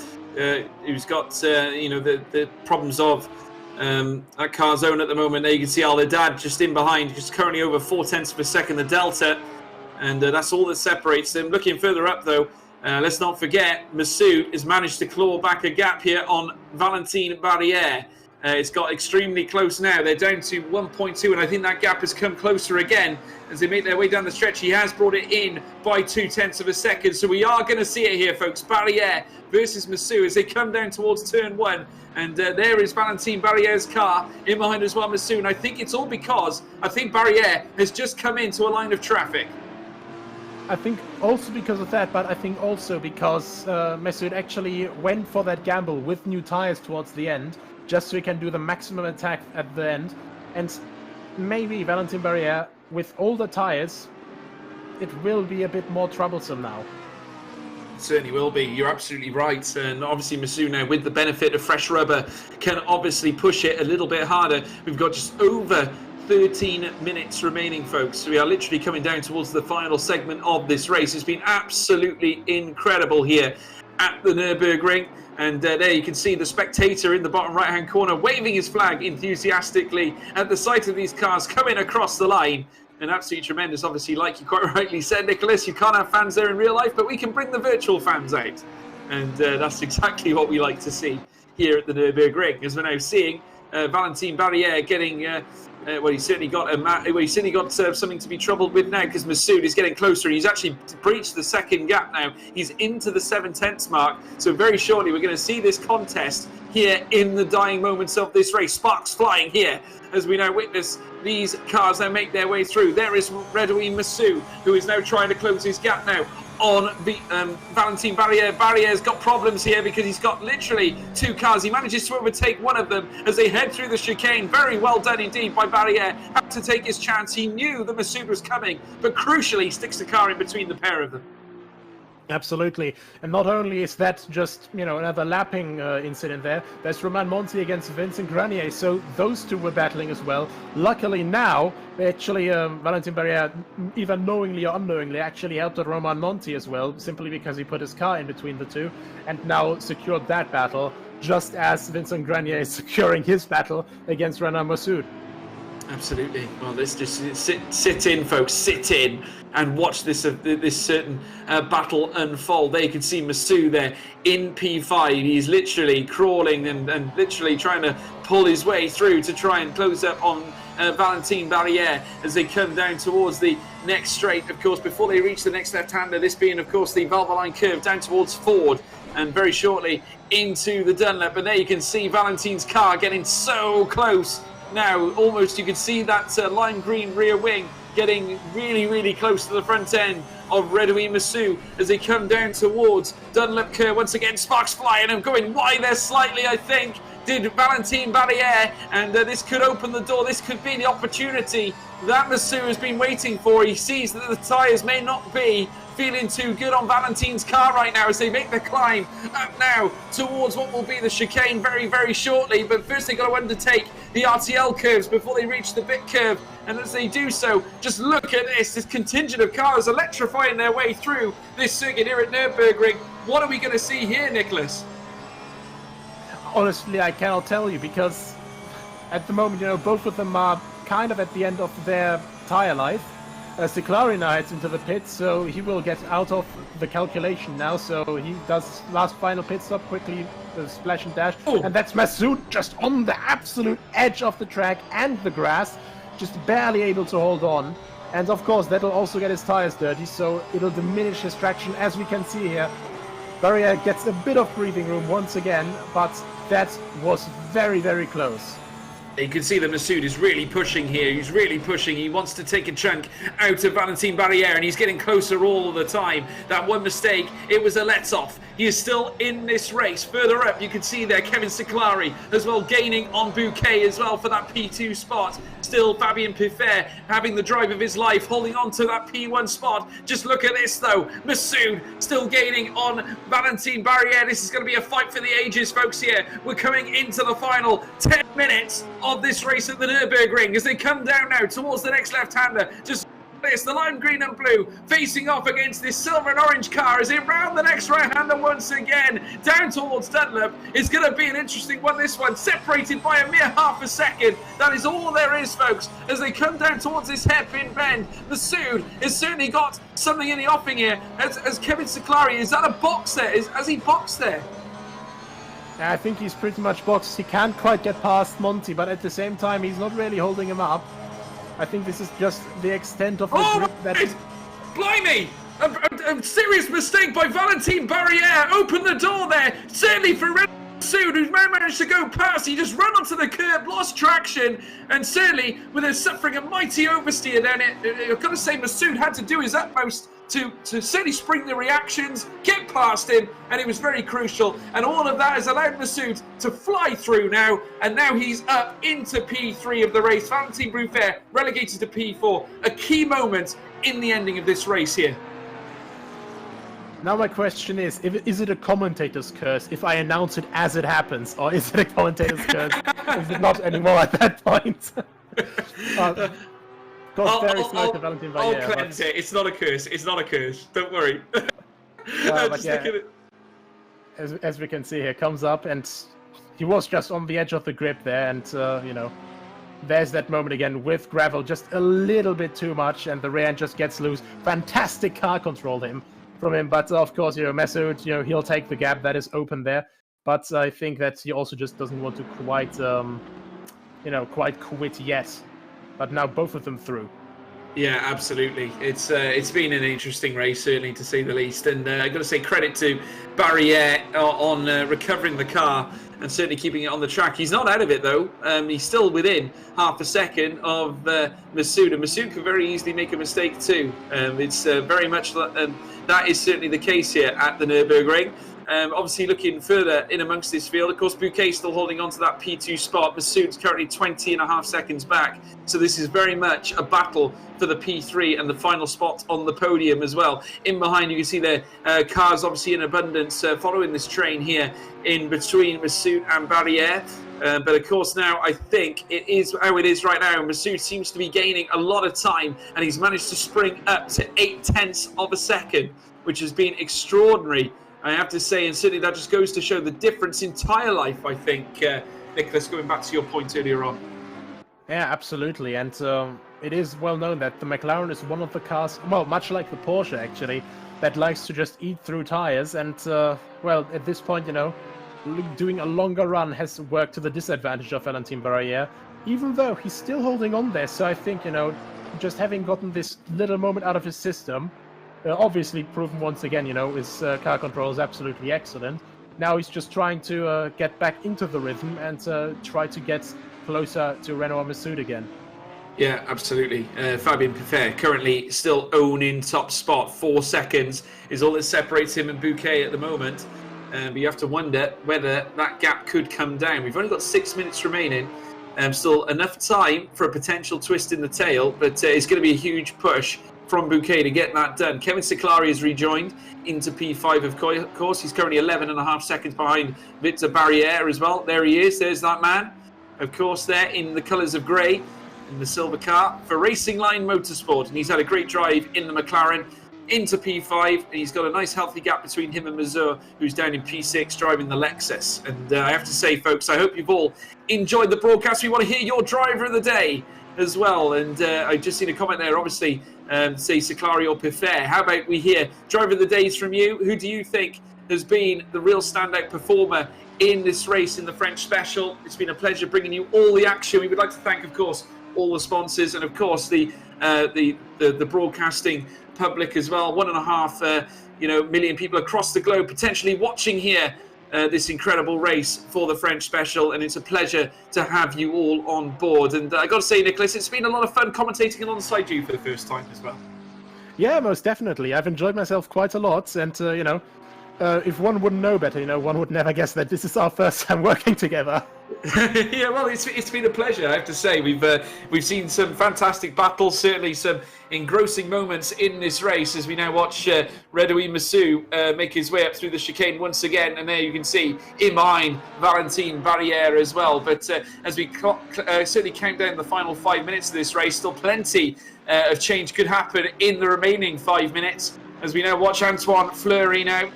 who's got the problems of that car's own at the moment. There you can see Al Haddad just in behind, just currently over 0.4 of a second, the delta, and that's all that separates them. Looking further up though, let's not forget Masoud has managed to claw back a gap here on Valentin Barriere. It's got extremely close now. They're down to 1.2, and I think that gap has come closer again as they make their way down the stretch. He has brought it in by 0.2 of a second, so we are going to see it here, folks. Barriere versus Massou as they come down towards turn 1. And there is Valentin Barriere's car in behind as well, Massou. And I think it's all because I think Barriere has just come into a line of traffic. I think also because of that, but I think also because Masoud actually went for that gamble with new tires towards the end, just so he can do the maximum attack at the end. And maybe Valentin Barriere, with older tires, it will be a bit more troublesome now. Certainly will be. You're absolutely right. And obviously Massou now, with the benefit of fresh rubber, can obviously push it a little bit harder. We've got just over 13 minutes remaining, folks. We are literally coming down towards the final segment of this race. It's been absolutely incredible here at the Nürburgring. And there you can see the spectator in the bottom right-hand corner waving his flag enthusiastically at the sight of these cars coming across the line. And absolutely tremendous. Obviously, like you quite rightly said, Nicholas, you can't have fans there in real life, but we can bring the virtual fans out. And that's exactly what we like to see here at the Nürburgring, as we're now seeing Valentin Barriere getting... he's certainly got something to be troubled with now, because Masoud is getting closer. He's actually breached the second gap now. He's into the 7/10 mark. So very shortly, we're going to see this contest here in the dying moments of this race. Sparks flying here as we now witness these cars now make their way through. There is Redouane Massou, who is now trying to close his gap now on the Valentin Barriere. Barriere's got problems here because he's got literally two cars. He manages to overtake one of them as they head through the chicane. Very well done indeed by Barriere. Had to take his chance. He knew that Masoud was coming, but crucially sticks the car in between the pair of them. Absolutely. And not only is that just, another lapping incident there, there's Romain Monti against Vincent Grenier, so those two were battling as well. Luckily now, actually, Valentin Barriere, either knowingly or unknowingly, actually helped out Romain Monti as well, simply because he put his car in between the two, and now secured that battle, just as Vincent Grenier is securing his battle against Renan Masoud. Absolutely. Well, let's just sit in, folks. Sit in and watch this certain battle unfold. There you can see Masoud there in P5. He's literally crawling and literally trying to pull his way through to try and close up on Valentin Barriere as they come down towards the next straight, of course, before they reach the next left-hander, this being, of course, the Valvoline curve down towards Ford, and very shortly into the Dunlop. And there you can see Valentin's car getting so close now. Almost you can see that lime green rear wing getting really, really close to the front end of Redouane Massou as they come down towards Dunlop curve. Once again, sparks flying and going wide there slightly, I think, did Valentin Barriere, and this could open the door. This could be the opportunity that Massou has been waiting for. He sees that the tyres may not be feeling too good on Valentin's car right now as they make the climb up now towards what will be the chicane very, very shortly. But first they've got to undertake the RTL curves before they reach the bit curve. And as they do so, just look at this contingent of cars electrifying their way through this circuit here at Nürburgring. What are we going to see here, Nicholas? honestly, I cannot tell you, because at the moment, both of them are kind of at the end of their tire life. Seclari now heads into the pit, so he will get out of the calculation now, so he does last final pit stop, quickly splash and dash, and that's Masood just on the absolute edge of the track and the grass, just barely able to hold on. And of course, that'll also get his tires dirty, so it'll diminish his traction, as we can see here. Barrier gets a bit of breathing room once again, but that was very, very close. You can see that Masood is really pushing here. He's really pushing. He wants to take a chunk out of Valentin Barriere, and he's getting closer all the time. That one mistake, it was a let-off. He is still in this race. Further up, you can see there Kevin Seclari as well, gaining on Bouquet as well for that P2 spot. Still Fabien Piffer having the drive of his life, holding on to that P1 spot. Just look at this though. Masood still gaining on Valentin Barriere. This is going to be a fight for the ages, folks, here. We're coming into the final 10 minutes of this race at the Nürburgring as they come down now towards the next left-hander. Just this, the lime green and blue facing off against this silver and orange car as they round the next right-hander once again down towards Dunlop. It's going to be an interesting one, this one, separated by a mere half a second. That is all there is, folks, as they come down towards this hairpin bend. Masood has certainly got something in the offing here as Kevin Seclari. Is that a box there? Has he boxed there? I think he's pretty much boxed. He can't quite get past Monty, but at the same time, he's not really holding him up. I think this is just the extent of the grip that... Blimey! A serious mistake by Valentin Barriere. Open the door there. Certainly for Masood, who's managed to go past. He just ran onto the curb, lost traction, and certainly with him suffering a mighty oversteer down it. I've got to say, Masood had to do his utmost to certainly spring the reactions, get past him, and it was very crucial. And all of that has allowed Masood to fly through now, and now he's up into P3 of the race. Valentin Barriere relegated to P4. A key moment in the ending of this race here. Now my question is it a commentator's curse if I announce it as it happens, or is it a commentator's curse if it's not anymore at that point? I'll cleanse it. It's not a curse. It's not a curse. Don't worry. But yeah, as we can see here, comes up, and he was just on the edge of the grip there, and there's that moment again with gravel, just a little bit too much, and the rear end just gets loose. Fantastic car control from him, but of course, Masood, he'll take the gap that is open there. But I think that he also just doesn't want to quite quit yet. But now both of them through. Yeah, absolutely. It's been an interesting race, certainly, to say the least. And I've got to say credit to Barriere on recovering the car and certainly keeping it on the track. He's not out of it, though. He's still within half a second of Masood. And Masood could very easily make a mistake, too. It's very much that is certainly the case here at the Nürburgring. Obviously, looking further in amongst this field, of course, Bouquet still holding on to that P2 spot. Masood's currently 20.5 seconds back. So this is very much a battle for the P3 and the final spot on the podium as well. In behind, you can see the cars obviously in abundance following this train here in between Masood and Barriere. But of course now I think it is how it is right now. Masood seems to be gaining a lot of time, and he's managed to spring up to 0.8 of a second, which has been extraordinary, I have to say, and certainly that just goes to show the difference in tyre life, I think, Nicholas, going back to your point earlier on. Yeah, absolutely, and it is well known that the McLaren is one of the cars, well, much like the Porsche actually, that likes to just eat through tyres, and well, at this point, doing a longer run has worked to the disadvantage of Valentin Barriere, even though he's still holding on there. So I think, just having gotten this little moment out of his system, obviously proven once again, his car control is absolutely excellent. Now he's just trying to get back into the rhythm and try to get closer to Renault Masood again. Yeah, absolutely. Fabien Piffer currently still owning top spot. 4 seconds is all that separates him and Bouquet at the moment. But you have to wonder whether that gap could come down. We've only got 6 minutes remaining. Still enough time for a potential twist in the tail, but it's going to be a huge push from Bouquet to get that done. Kevin Seclari has rejoined into P5, of course. He's currently 11.5 seconds behind Victor Barriere as well. There he is. There's that man. Of course, there in the colours of grey in the silver car for Racing Line Motorsport. And he's had a great drive in the McLaren into P5, and he's got a nice healthy gap between him and Mazur, who's down in P6 driving the Lexus. And I have to say, folks, I hope you've all enjoyed the broadcast. We want to hear your driver of the day as well. And I've just seen a comment there, obviously, say Seclario Pifer. How about we hear driver of the days from you? Who do you think has been the real standout performer in this race in the French Special? It's been a pleasure bringing you all the action. We would like to thank, of course, all the sponsors and, of course, the broadcasting public as well. 1.5 million people across the globe potentially watching here this incredible race for the French Special, and it's a pleasure to have you all on board. And I got to say, Nicholas, it's been a lot of fun commentating alongside you for the first time as well. Yeah, most definitely. I've enjoyed myself quite a lot, and if one wouldn't know better, one would never guess that this is our first time working together. Yeah, well, it's been a pleasure, I have to say. We've seen some fantastic battles, certainly some engrossing moments in this race as we now watch Redoui Massou make his way up through the chicane once again, and there you can see in behind Valentin Barriere as well. But as we certainly count down the final 5 minutes of this race, still plenty of change could happen in the remaining 5 minutes as we now watch Antoine Fleury now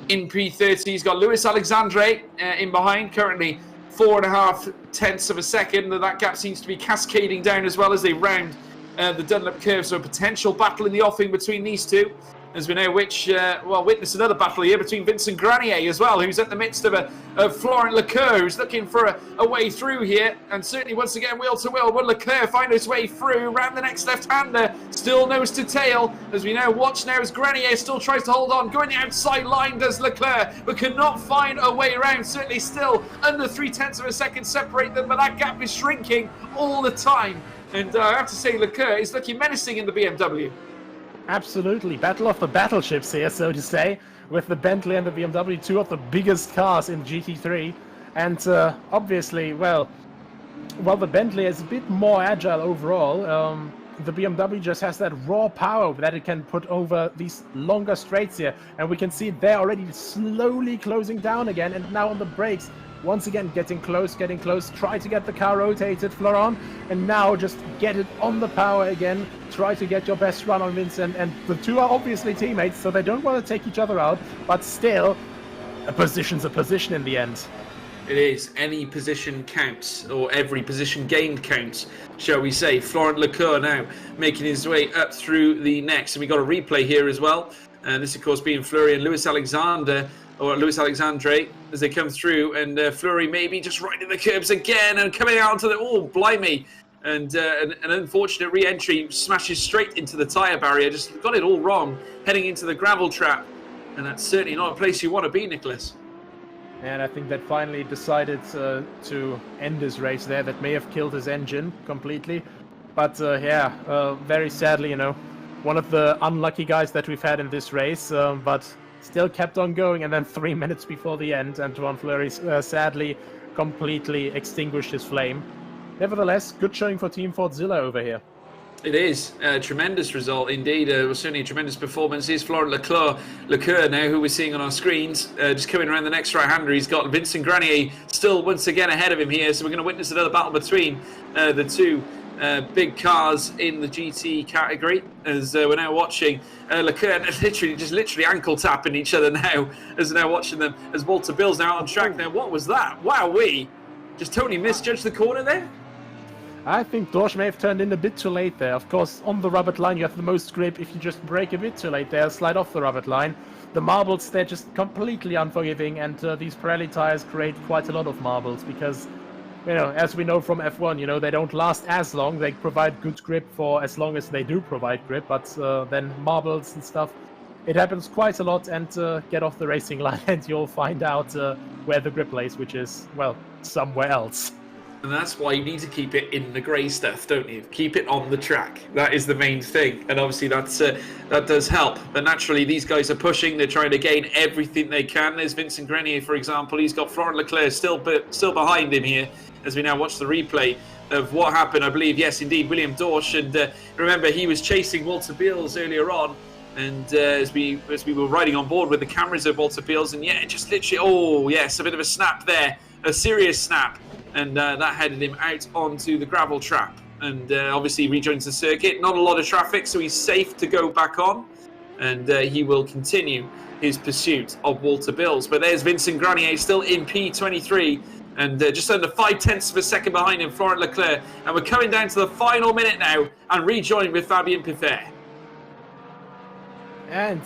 in P30. He's got Luis Alexandre in behind, currently 4.5 tenths of a second. That gap seems to be cascading down as well as they round the Dunlop curve. So a potential battle in the offing between these two, as we now witness another battle here between Vincent Granier as well, who's at the midst of Florent Leclerc, who's looking for a way through here. And certainly once again, wheel to wheel, will Leclerc find his way through round the next left-hander, still nose to tail, as we now watch now as Granier still tries to hold on, going the outside line does Leclerc, but cannot find a way around. Certainly still under 0.3 of a second separate them, but that gap is shrinking all the time. And I have to say, Leclerc is looking menacing in the BMW. Absolutely. Battle of the battleships here, so to say, with the Bentley and the BMW, two of the biggest cars in GT3. And obviously, well, the Bentley is a bit more agile overall. The BMW just has that raw power that it can put over these longer straights here. And we can see they're already slowly closing down again. And now on the brakes, once again, getting close, try to get the car rotated, Florent, and now just get it on the power again, try to get your best run on Vincent, and the two are obviously teammates, so they don't want to take each other out, but still, a position's a position in the end. It is. Any position counts, or every position gained counts, shall we say. Florent Leclerc now making his way up through the next, and we got a replay here as well, and this of course being Fleury and Luis Alexandre as they come through, and Fleury maybe just riding the curbs again and coming out onto the, oh blimey, and an unfortunate re-entry, smashes straight into the tyre barrier, just got it all wrong, heading into the gravel trap, and that's certainly not a place you want to be, Nicholas. And I think that finally decided to end his race there. That may have killed his engine completely, but very sadly, one of the unlucky guys that we've had in this race, but still kept on going, and then 3 minutes before the end, Antoine Fleury sadly completely extinguished his flame. Nevertheless, good showing for Team Fordzilla over here. It is a tremendous result indeed. Certainly a tremendous performance. Here's Florent Leclerc now, who we're seeing on our screens, just coming around the next right-hander. He's got Vincent Granier still once again ahead of him here, so we're going to witness another battle between the two big cars in the GT category, as we're now watching Leclerc literally ankle tapping each other now, as we're now watching them as Walter Bill's now on track. Now, what was that? Wowee! Just totally misjudged the corner there? I think Dorsch may have turned in a bit too late there. Of course, on the rubber line, you have the most grip. If you just brake a bit too late there, slide off the rubber line. The marbles, they're just completely unforgiving, and these Pirelli tires create quite a lot of marbles because, as we know from F1, they don't last as long. They provide good grip for as long as they do provide grip, but then marbles and stuff, it happens quite a lot, and get off the racing line and you'll find out where the grip lays, which is, well, somewhere else. And that's why you need to keep it in the grey stuff, don't you? Keep it on the track. That is the main thing. And obviously that does help. But naturally, these guys are pushing. They're trying to gain everything they can. There's Vincent Grenier, for example. He's got Florent Leclerc still behind him here as we now watch the replay of what happened. I believe, yes, indeed, William Dorsch. And remember, he was chasing Walter Beals earlier on. And as we were riding on board with the cameras of Walter Beals, and just literally, oh, yes, a bit of a snap there. A serious snap. And that headed him out onto the gravel trap. And obviously he rejoins the circuit. Not a lot of traffic, so he's safe to go back on. and he will continue his pursuit of Walter Bills. But there's Vincent Grenier still in P23, and just under 0.5 of a second behind him, Florent Leclerc. And we're coming down to the final minute now and rejoined with Fabien Piffert. And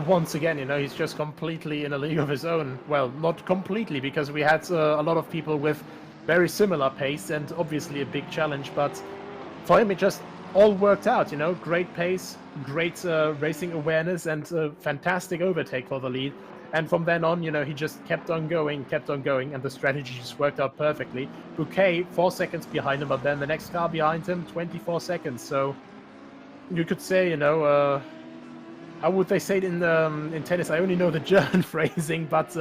once again, he's just completely in a league of his own. Well, not completely, because we had a lot of people with very similar pace and obviously a big challenge. But for him, it just all worked out. Great pace, great racing awareness, and fantastic overtake for the lead. And from then on, he just kept on going, and the strategy just worked out perfectly. Bouquet, 4 seconds behind him, but then the next car behind him, 24 seconds. So you could say, how would they say it in tennis? I only know the German phrasing, but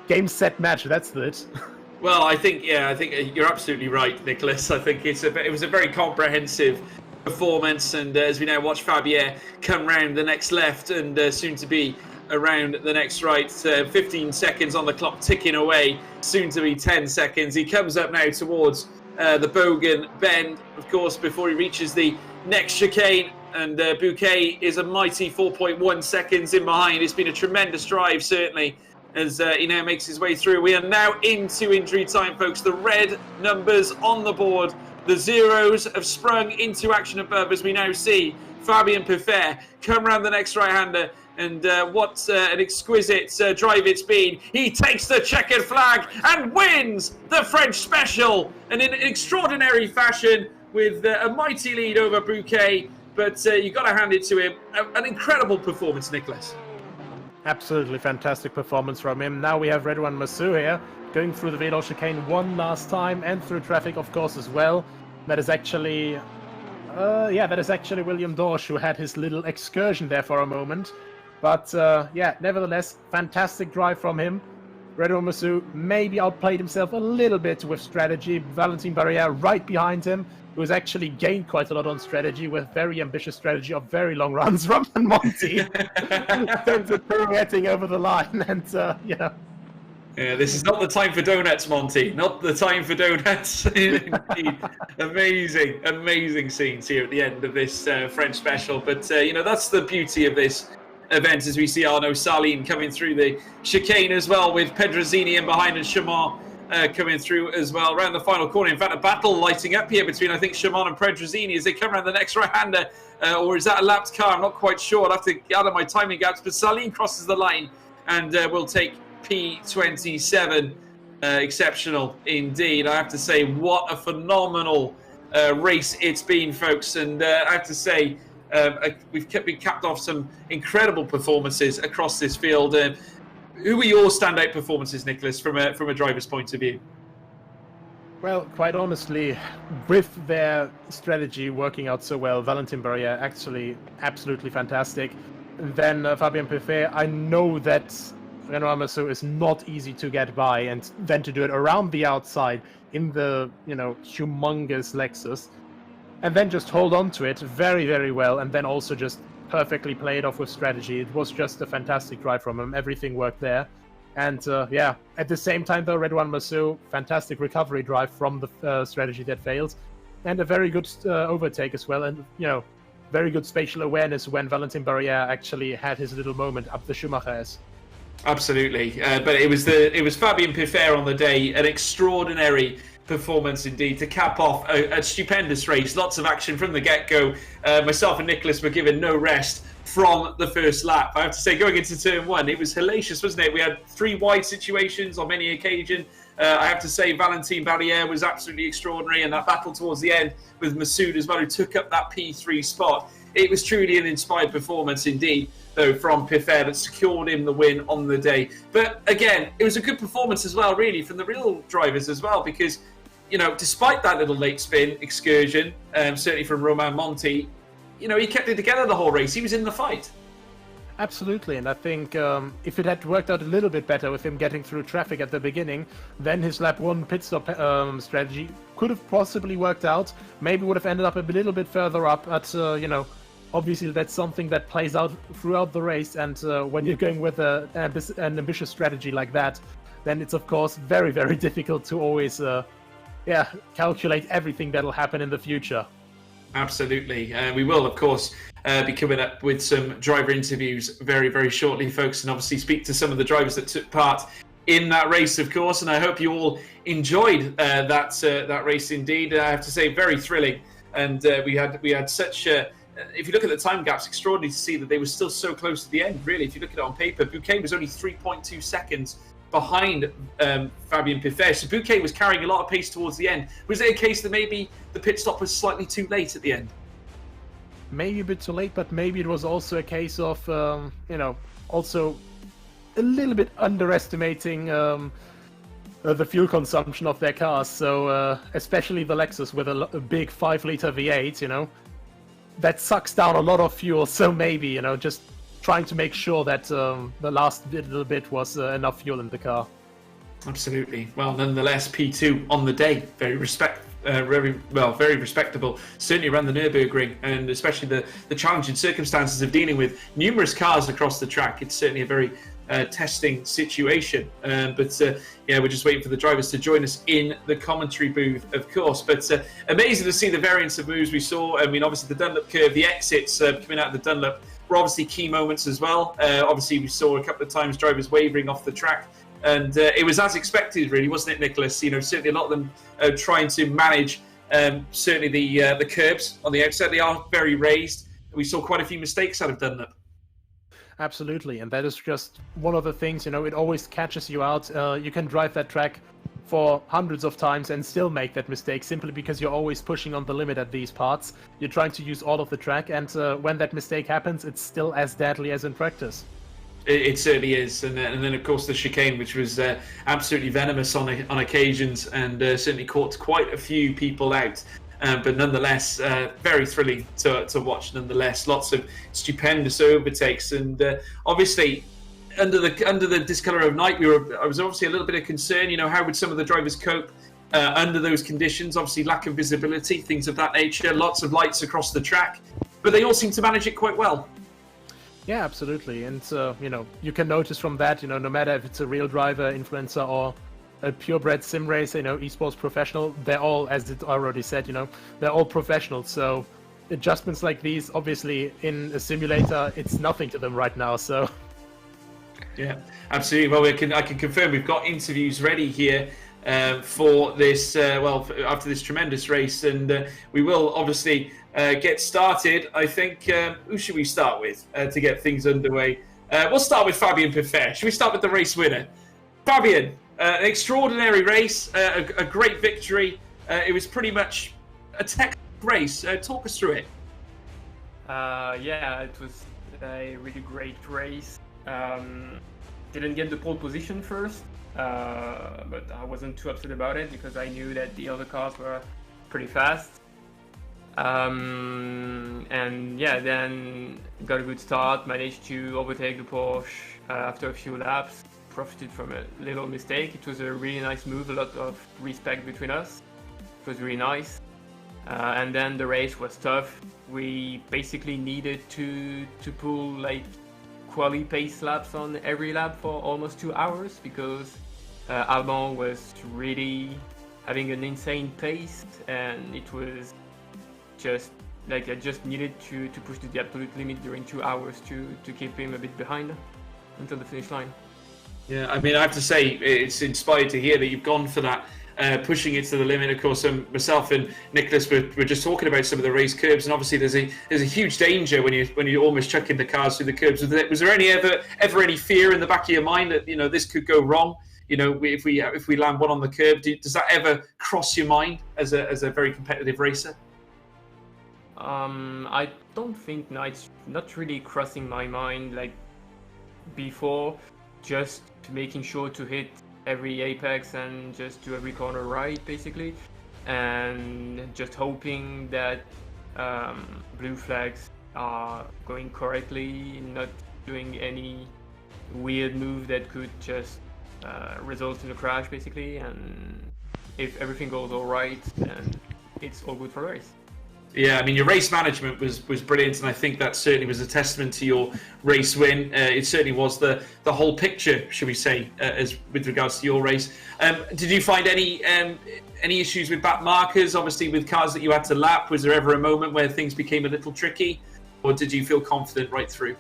game, set, match, that's it. Well, I think you're absolutely right, Nicholas. I think it was a very comprehensive performance, and as we now watch Fabien come round the next left and soon to be around the next right, 15 seconds on the clock ticking away, soon to be 10 seconds. He comes up now towards the Bogan bend, of course, before he reaches the next chicane, and Bouquet is a mighty 4.1 seconds in behind. It's been a tremendous drive, certainly, as he now makes his way through. We are now into injury time, folks. The red numbers on the board, the zeros have sprung into action above as we now see Fabien Piffert come around the next right-hander. And what an exquisite drive it's been. He takes the checkered flag and wins the French Special. And in extraordinary fashion with a mighty lead over Bouquet. But you've got to hand it to him. An incredible performance, Nicholas. Absolutely fantastic performance from him. Now we have Redouane Massou here, going through the Wedel chicane one last time, and through traffic, of course, as well. That is actually... William Dorsch, who had his little excursion there for a moment. But, nevertheless, fantastic drive from him. Redouane Massou maybe outplayed himself a little bit with strategy. Valentin Barrière right behind him, who has actually gained quite a lot on strategy with very ambitious strategy of very long runs. Romain Monti turns it pirouetting over the line, and, Yeah, this is not the time for donuts, Monty. Not the time for donuts. Indeed. Amazing scenes here at the end of this French Special. But, that's the beauty of this event, as we see Arnaud Saline coming through the chicane as well, with Pedrosini in behind and Chaman coming through as well around the final corner. In fact, a battle lighting up here between, I think, Chaman and Pedrosini as they come around the next right-hander. Or is that a lapped car? I'm not quite sure. I'll have to gather my timing gaps. But Saline crosses the line and will take P27. Exceptional indeed. I have to say, what a phenomenal race it's been, folks. And I have to say, we've been capped off some incredible performances across this field. Who were your standout performances, Nicholas, from a driver's point of view? Well, quite honestly, with their strategy working out so well, Valentin Barrière actually absolutely fantastic. And then Fabien Piffert, I know that Redouane Massou is not easy to get by, and then to do it around the outside in the, humongous Lexus, and then just hold on to it very, very well, and then also just perfectly play it off with strategy. It was just a fantastic drive from him. Everything worked there. And at the same time, though, Redouane Massou, fantastic recovery drive from the strategy that failed, and a very good overtake as well, and, very good spatial awareness when Valentin Barrière actually had his little moment up the Schumacher S. Absolutely. But it was Fabien Piffert on the day, an extraordinary performance indeed to cap off a stupendous race. Lots of action from the get-go. Myself and Nicholas were given no rest from the first lap. I have to say, going into turn one, it was hellacious, wasn't it? We had 3 wide situations on many occasions. I have to say, Valentin Barrière was absolutely extraordinary, and that battle towards the end with Masoud as well, who took up that P3 spot. It was truly an inspired performance indeed, though, from Piffert that secured him the win on the day. But again, it was a good performance as well, really, from the real drivers as well, because despite that little late spin excursion, certainly from Romain Monti, he kept it together the whole race. He was in the fight. Absolutely, and I think if it had worked out a little bit better with him getting through traffic at the beginning, then his lap 1 pit stop strategy could have possibly worked out. Maybe would have ended up a little bit further up, but, obviously that's something that plays out throughout the race, and when you're going with an ambitious strategy like that, then it's, of course, very, very difficult to always... calculate everything that'll happen in the future. Absolutely. We will, of course, be coming up with some driver interviews very, very shortly, folks, and obviously speak to some of the drivers that took part in that race, of course. And I hope you all enjoyed that race indeed. I have to say, very thrilling. And we had such... if you look at the time gaps, extraordinary to see that they were still so close to the end, really. If you look at it on paper, Bouquet was only 3.2 seconds behind Fabien Piffet. So Bouquet was carrying a lot of pace towards the end. Was it a case that maybe the pit stop was slightly too late at the end? Maybe a bit too late, but maybe it was also a case of, also a little bit underestimating the fuel consumption of their cars. So especially the Lexus with a big 5-liter V8, that sucks down a lot of fuel. So maybe, just trying to make sure that the last little bit was enough fuel in the car. Absolutely. Well, nonetheless, P2 on the day, very respectable. Certainly around the Nürburgring, and especially the challenging circumstances of dealing with numerous cars across the track. It's certainly a very testing situation. But we're just waiting for the drivers to join us in the commentary booth, of course. But amazing to see the variance of moves we saw. I mean, obviously the Dunlop curve, the exits coming out of the Dunlop were obviously key moments as well. Obviously, we saw a couple of times drivers wavering off the track. And it was as expected, really, wasn't it, Nicholas? Certainly a lot of them trying to manage certainly the curbs on the outside. They are very raised. We saw quite a few mistakes out of Dunlop. Absolutely, and that is just one of the things, it always catches you out. You can drive that track for hundreds of times and still make that mistake simply because you're always pushing on the limit at these parts. You're trying to use all of the track, and when that mistake happens, it's still as deadly as in practice. It certainly is, and then of course the chicane, which was absolutely venomous on occasions, and certainly caught quite a few people out. But nonetheless, very thrilling to watch. Nonetheless, lots of stupendous overtakes, and obviously under the discolor of night, I was obviously a little bit of concern. How would some of the drivers cope under those conditions? Obviously, lack of visibility, things of that nature. Lots of lights across the track, but they all seem to manage it quite well. Yeah, absolutely. And, you can notice from that, no matter if it's a real driver, influencer, or a purebred sim racer, esports professional, they're all, as it already said, they're all professionals. So adjustments like these, obviously, in a simulator, it's nothing to them right now. So. Yeah, absolutely. Well, I can confirm we've got interviews ready here for this, after this tremendous race. And we will obviously get started. I think, who should we start with to get things underway? We'll start with Fabien Piffet. Should we start with the race winner? Fabien, an extraordinary race, a great victory. It was pretty much a tech race. Talk us through it. It was a really great race. Didn't get the pole position first, but I wasn't too upset about it because I knew that the other cars were pretty fast. Then got a good start, managed to overtake the Porsche after a few laps, profited from a little mistake. It was a really nice move, a lot of respect between us. It was really nice. And then the race was tough. We basically needed to pull quali pace laps on every lap for almost 2 hours because Albon was really having an insane pace, and it was just I just needed to push to the absolute limit during 2 hours to keep him a bit behind until the finish line. Yeah, I mean, I have to say it's inspired to hear that you've gone for that, pushing it to the limit. Of course, myself and Nicholas were just talking about some of the race curbs, and obviously there's a huge danger when you're almost chucking the cars through the curbs. Was there ever any fear in the back of your mind that this could go wrong? If we land one on the curb, does that ever cross your mind as a very competitive racer? I don't think, no, it's not really crossing my mind before, just making sure to hit every apex and just do every corner right, basically, and just hoping that blue flags are going correctly, not doing any weird move that could just result in a crash, basically, and if everything goes all right, then it's all good for the race. Yeah, I mean, your race management was brilliant, and I think that certainly was a testament to your race win. It certainly was the whole picture, should we say, as with regards to your race. Did you find any issues with back markers? Obviously, with cars that you had to lap, was there ever a moment where things became a little tricky, or did you feel confident right through?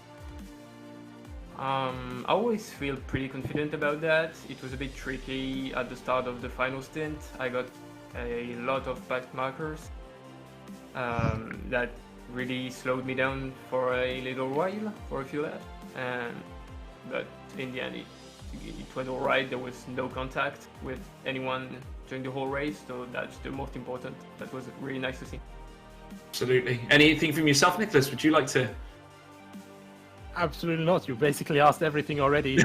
I always feel pretty confident about that. It was a bit tricky at the start of the final stint. I got a lot of back markers. That really slowed me down for a little while, for a few laps. But in the end, it went all right. There was no contact with anyone during the whole race, so that's the most important. That was really nice to see. Absolutely. Anything from yourself, Nicholas? Would you like to? Absolutely not. You basically asked everything already.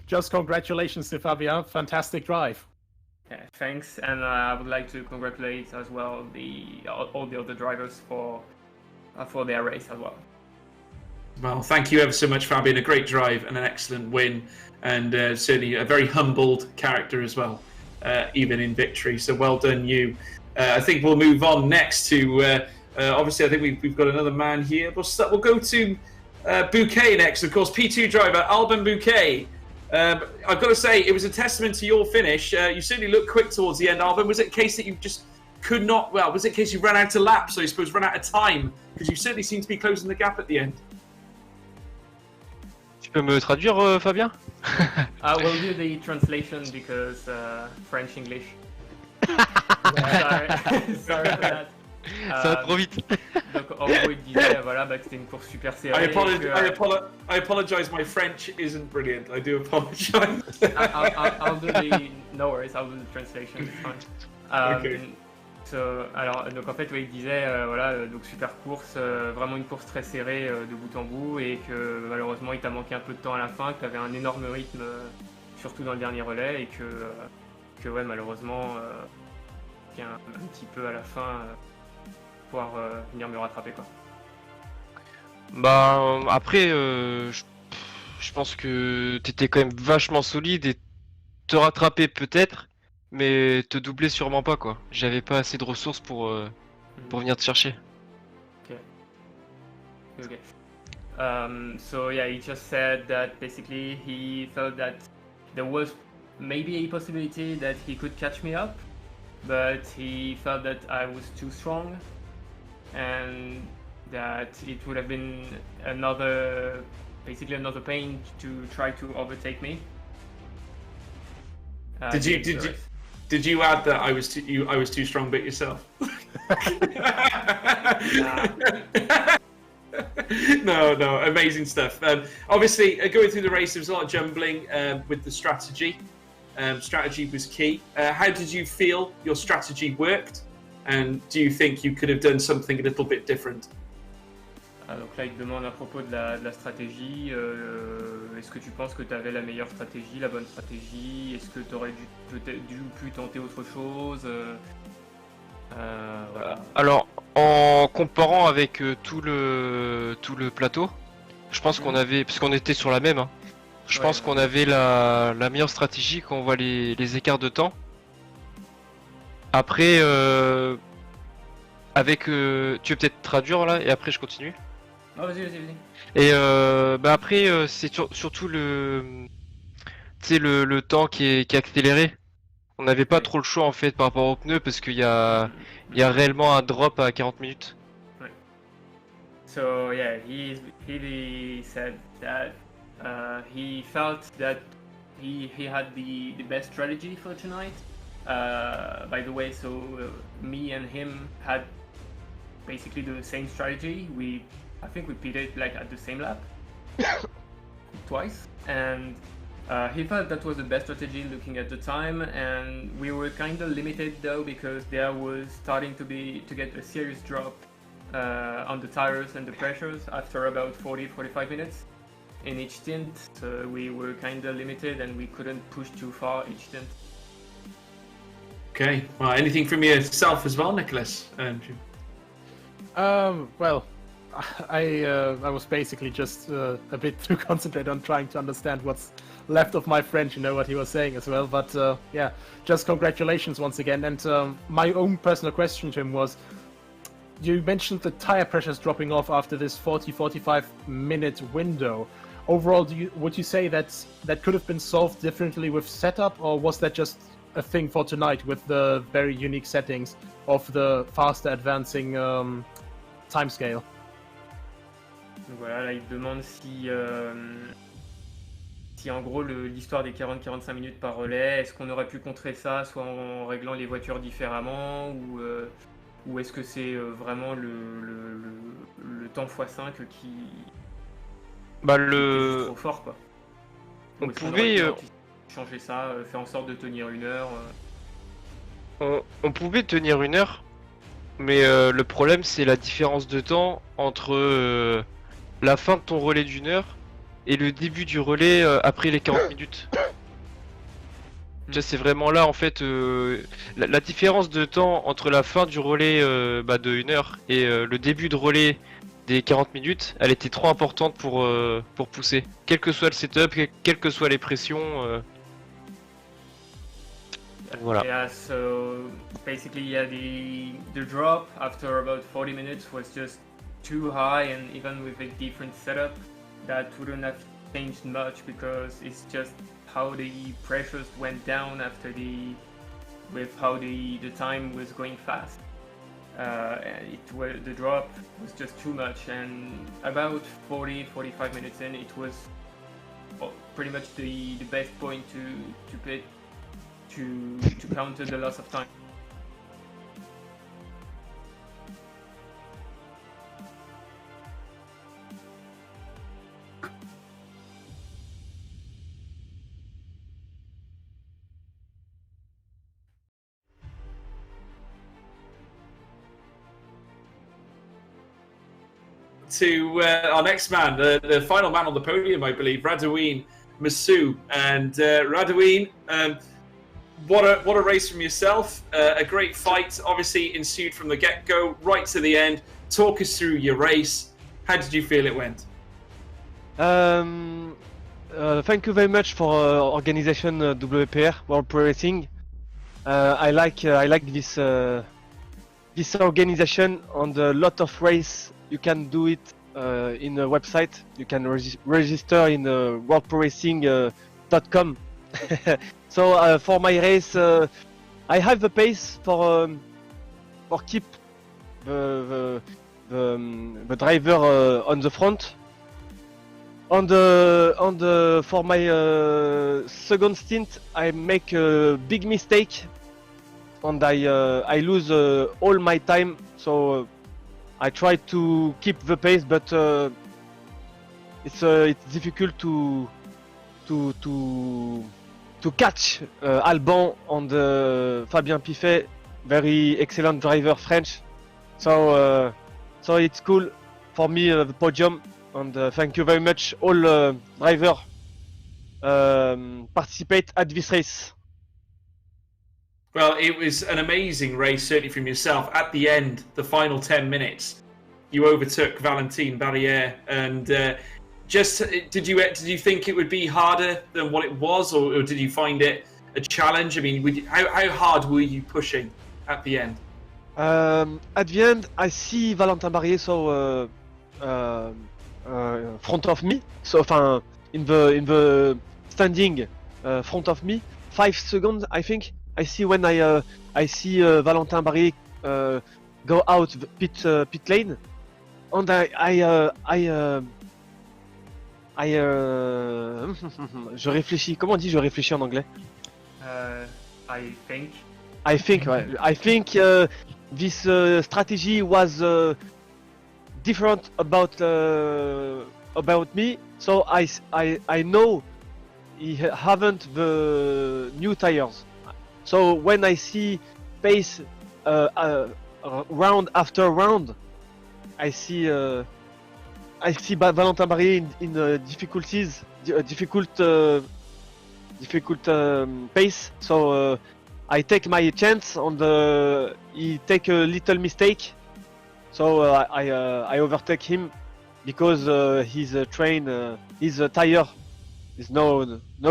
Just congratulations to Fabien. Fantastic drive. Yeah, thanks, and I would like to congratulate as well all the other drivers for their race as well. Well, thank you ever so much, Fabien. A great drive and an excellent win, and certainly a very humbled character as well, even in victory. So well done, you. I think we'll move on next to. Obviously, I think we've got another man here. We'll go to Bouquet next. Of course, P2 driver Albin Bouquet. I've got to say, it was a testament to your finish. You certainly looked quick towards the end, Albin. Was it a case that you just could not... Well, was it a case you ran out of laps, or I suppose ran out of time? Because you certainly seemed to be closing the gap at the end. Tu peux me traduire, Fabien? I will do the translation because French-English. Sorry for that. Ça va trop vite. Donc en gros il disait voilà, que c'était une course super serrée. I apologize, my French isn't brilliant. I do apologize. I'll do the... No worries, I'll do the translation, it's fine. Okay. Alors, donc en fait, il disait, voilà, donc super course, vraiment une course très serrée de bout en bout, et que malheureusement il t'a manqué un peu de temps à la fin, que tu avais un énorme rythme, surtout dans le dernier relais, et que ouais, malheureusement, un petit peu à la fin, pouvoir venir me rattraper, quoi. Bah, après, je pense que t'étais quand même vachement solide et te rattraper peut-être, mais te doubler sûrement pas, quoi. J'avais pas assez de ressources pour venir te chercher. Okay. So yeah, he just said that basically he felt that there was maybe a possibility that he could catch me up, but he felt that I was too strong and that it would have been another pain to try to overtake me. Did you add that I was too strong, but yourself? No, amazing stuff. Obviously, going through the race, there was a lot of jumbling with the strategy. Strategy was key. How did you feel your strategy worked? And do you think you could have done something a little bit different? Donc là, il te demande à propos de la stratégie. Est-ce que tu penses que tu avais la meilleure stratégie, la bonne stratégie? Est-ce que tu aurais pu tenter autre chose? Voilà. Alors, en comparant avec tout le plateau, je pense qu'on avait, parce qu'on était sur la même, hein, je pense qu'on avait la meilleure stratégie quand on voit les écarts de temps. Après, avec, tu veux peut-être traduire là et après je continue. Oh, vas-y. Et après, c'est surtout le temps qui est accéléré. On n'avait pas trop le choix en fait par rapport aux pneus parce qu'il y a réellement un drop à 40 minutes. Ouais. So yeah, he said that he felt that he had the best strategy for tonight. By the way, so me and him had basically the same strategy. I think we pitted like at the same lap twice, and he felt that was the best strategy looking at the time, and we were kind of limited though because there was starting to get a serious drop on the tires and the pressures after about 40-45 minutes in each stint. So we were kind of limited and we couldn't push too far each stint. Okay. Well, anything from yourself as well, Nicholas? Well, I was basically just a bit too concentrated on trying to understand what's left of my French, you know what he was saying as well. But yeah, just congratulations once again. And my own personal question to him was, you mentioned the tire pressures dropping off after this 40-45 minute window. Overall, would you say that could have been solved differently with setup, or was that just a thing for tonight with the very unique settings of the faster advancing timescale? Voilà, là il demande si en gros l'histoire des 40-45 minutes par relais, est-ce qu'on aurait pu contrer ça soit en réglant les voitures différemment ou est-ce que c'est vraiment le temps x5 qui est juste trop fort quoi. On pouvait changer ça, faire en sorte de tenir 1 heure. On pouvait tenir 1 heure, mais le problème c'est la différence de temps entre la fin de ton relais d'1 heure et le début du relais après les 40 minutes. C'est vraiment là en fait la différence de temps entre la fin du relais de 1 heure et le début de relais des 40 minutes, elle était trop importante pour pousser. Quel que soit le setup, quelles que soient les pressions. Voilà. Yeah, so basically yeah, the drop after about 40 minutes was just too high, and even with a different setup that wouldn't have changed much because it's just how the pressures went down after with how the time was going fast. The drop was just too much, and about 40-45 minutes in, it was pretty much the best point to counter the loss of time. To our next man, the final man on the podium, I believe, Radouin Massou. And Radouin, what a race from yourself. A great fight, obviously ensued from the get-go, right to the end. Talk us through your race. How did you feel it went? Thank you very much for organization WPR World Pro Racing. I like this organization on the lot of race. You can do it in a website. You can register in worldproracing.com. So for my race, I have the pace for keep the driver on the front. For my second stint, I make a big mistake, and I lose all my time. So I try to keep the pace, but it's difficult to catch Alban and Fabien Piffet, very excellent driver, French. So it's cool for me the podium, and thank you very much all driver participate at this race. Well, it was an amazing race, certainly from yourself. At the end, the final 10 minutes, you overtook Valentin Barrière, and did you think it would be harder than what it was, or did you find it a challenge? I mean, how hard were you pushing at the end? At the end, I see Valentin Barrière front of me, so in the standing front of me, 5 seconds, I think. I see when I see Valentin Barrière go out pit lane, and je réfléchis. Comment on dit je réfléchis en anglais? I think. Ouais. I think this strategy was different about me. So I know he haven't the new tires. So when I see pace round after round, I see Valentin Barrière in difficulties, difficult pace. So I take my chance, and he take a little mistake. So I overtake him because his his tire is no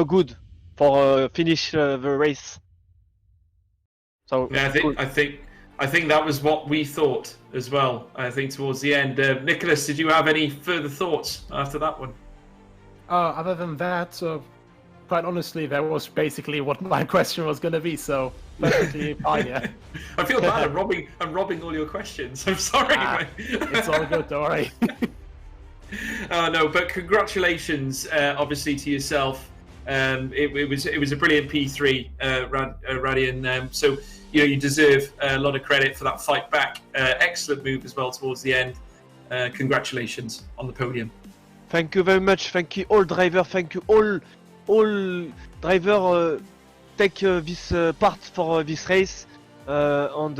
good for finish the race. So yeah, I think I think that was what we thought as well. I think towards the end, Nicholas, did you have any further thoughts after that one? Other than that, quite honestly, that was basically what my question was going to be. So perfectly fine. Yeah. I feel bad. I'm robbing all your questions. I'm sorry. It's all good. Don't worry. No, but congratulations, obviously, to yourself. It was a brilliant P3, Radian. So you deserve a lot of credit for that fight back. Excellent move as well towards the end. Congratulations on the podium. Thank you very much. Thank you all driver. Thank you all driver take this part for this race. And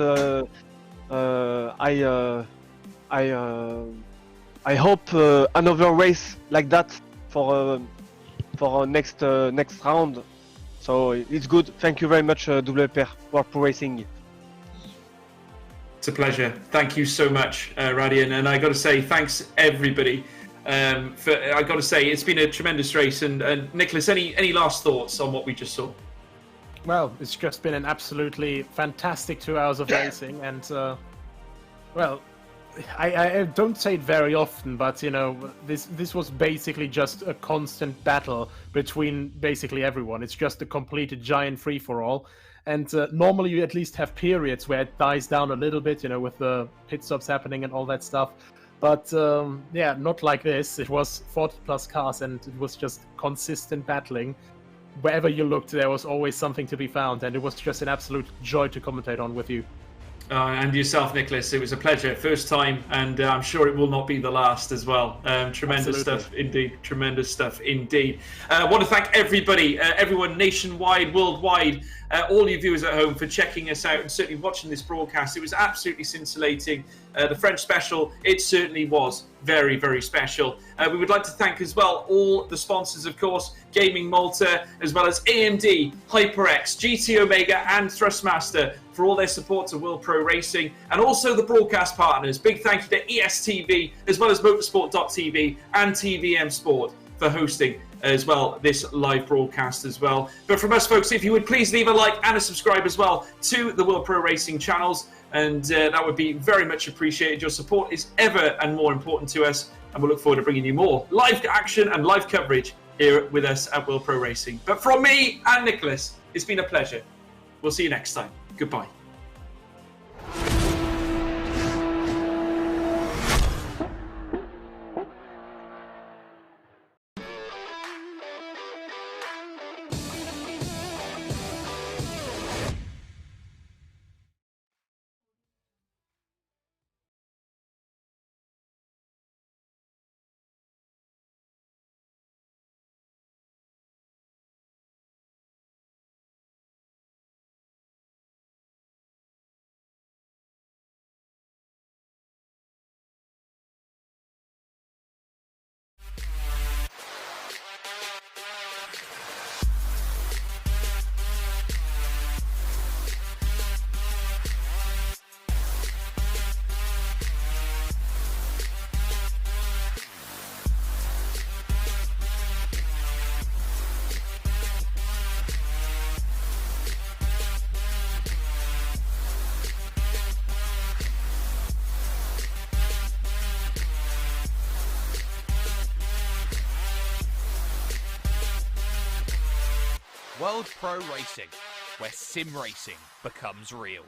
I hope another race like that for next round. So it's good. Thank you very much, WPR World Pro Racing. It's a pleasure. Thank you so much, Radian. And I got to say, thanks everybody. I got to say, it's been a tremendous race. And Nicholas, any last thoughts on what we just saw? Well, it's just been an absolutely fantastic 2 hours of racing, and well, I don't say it very often, but this was basically just a constant battle between basically everyone. It's just a completed giant free-for-all, and normally you at least have periods where it dies down a little bit, with the pit stops happening and all that stuff. But yeah, not like this. It was 40+ cars, and it was just consistent battling. Wherever you looked, there was always something to be found, and it was just an absolute joy to commentate on with you. And yourself, Nicholas, it was a pleasure. First time, and I'm sure it will not be the last as well. Tremendous stuff indeed. Tremendous stuff indeed. I want to thank everybody, everyone nationwide, worldwide, all you viewers at home for checking us out and certainly watching this broadcast. It was absolutely scintillating. The French special, it certainly was very, very special. We would like to thank as well all the sponsors, of course, Gaming Malta, as well as AMD, HyperX, GT Omega and Thrustmaster for all their support to World Pro Racing, and also the broadcast partners. Big thank you to ESTV, as well as Motorsport.tv and TVM Sport for hosting as well this live broadcast as well. But from us, folks, if you would please leave a like and a subscribe as well to the World Pro Racing channels, and that would be very much appreciated. Your support is ever and more important to us, and we'll look forward to bringing you more live action and live coverage here with us at World Pro Racing. But from me and Nicholas, it's been a pleasure. We'll see you next time. Goodbye. World Pro Racing, where sim racing becomes real.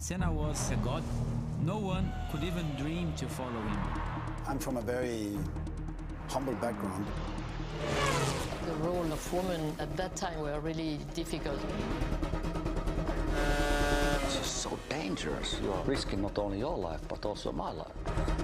Senna was a god. No one could even dream to follow him. I'm from a very humble background. The role of women at that time were really difficult. This is so dangerous. You are risking not only your life, but also my life.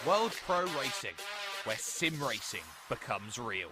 World Pro Racing, where sim racing becomes real.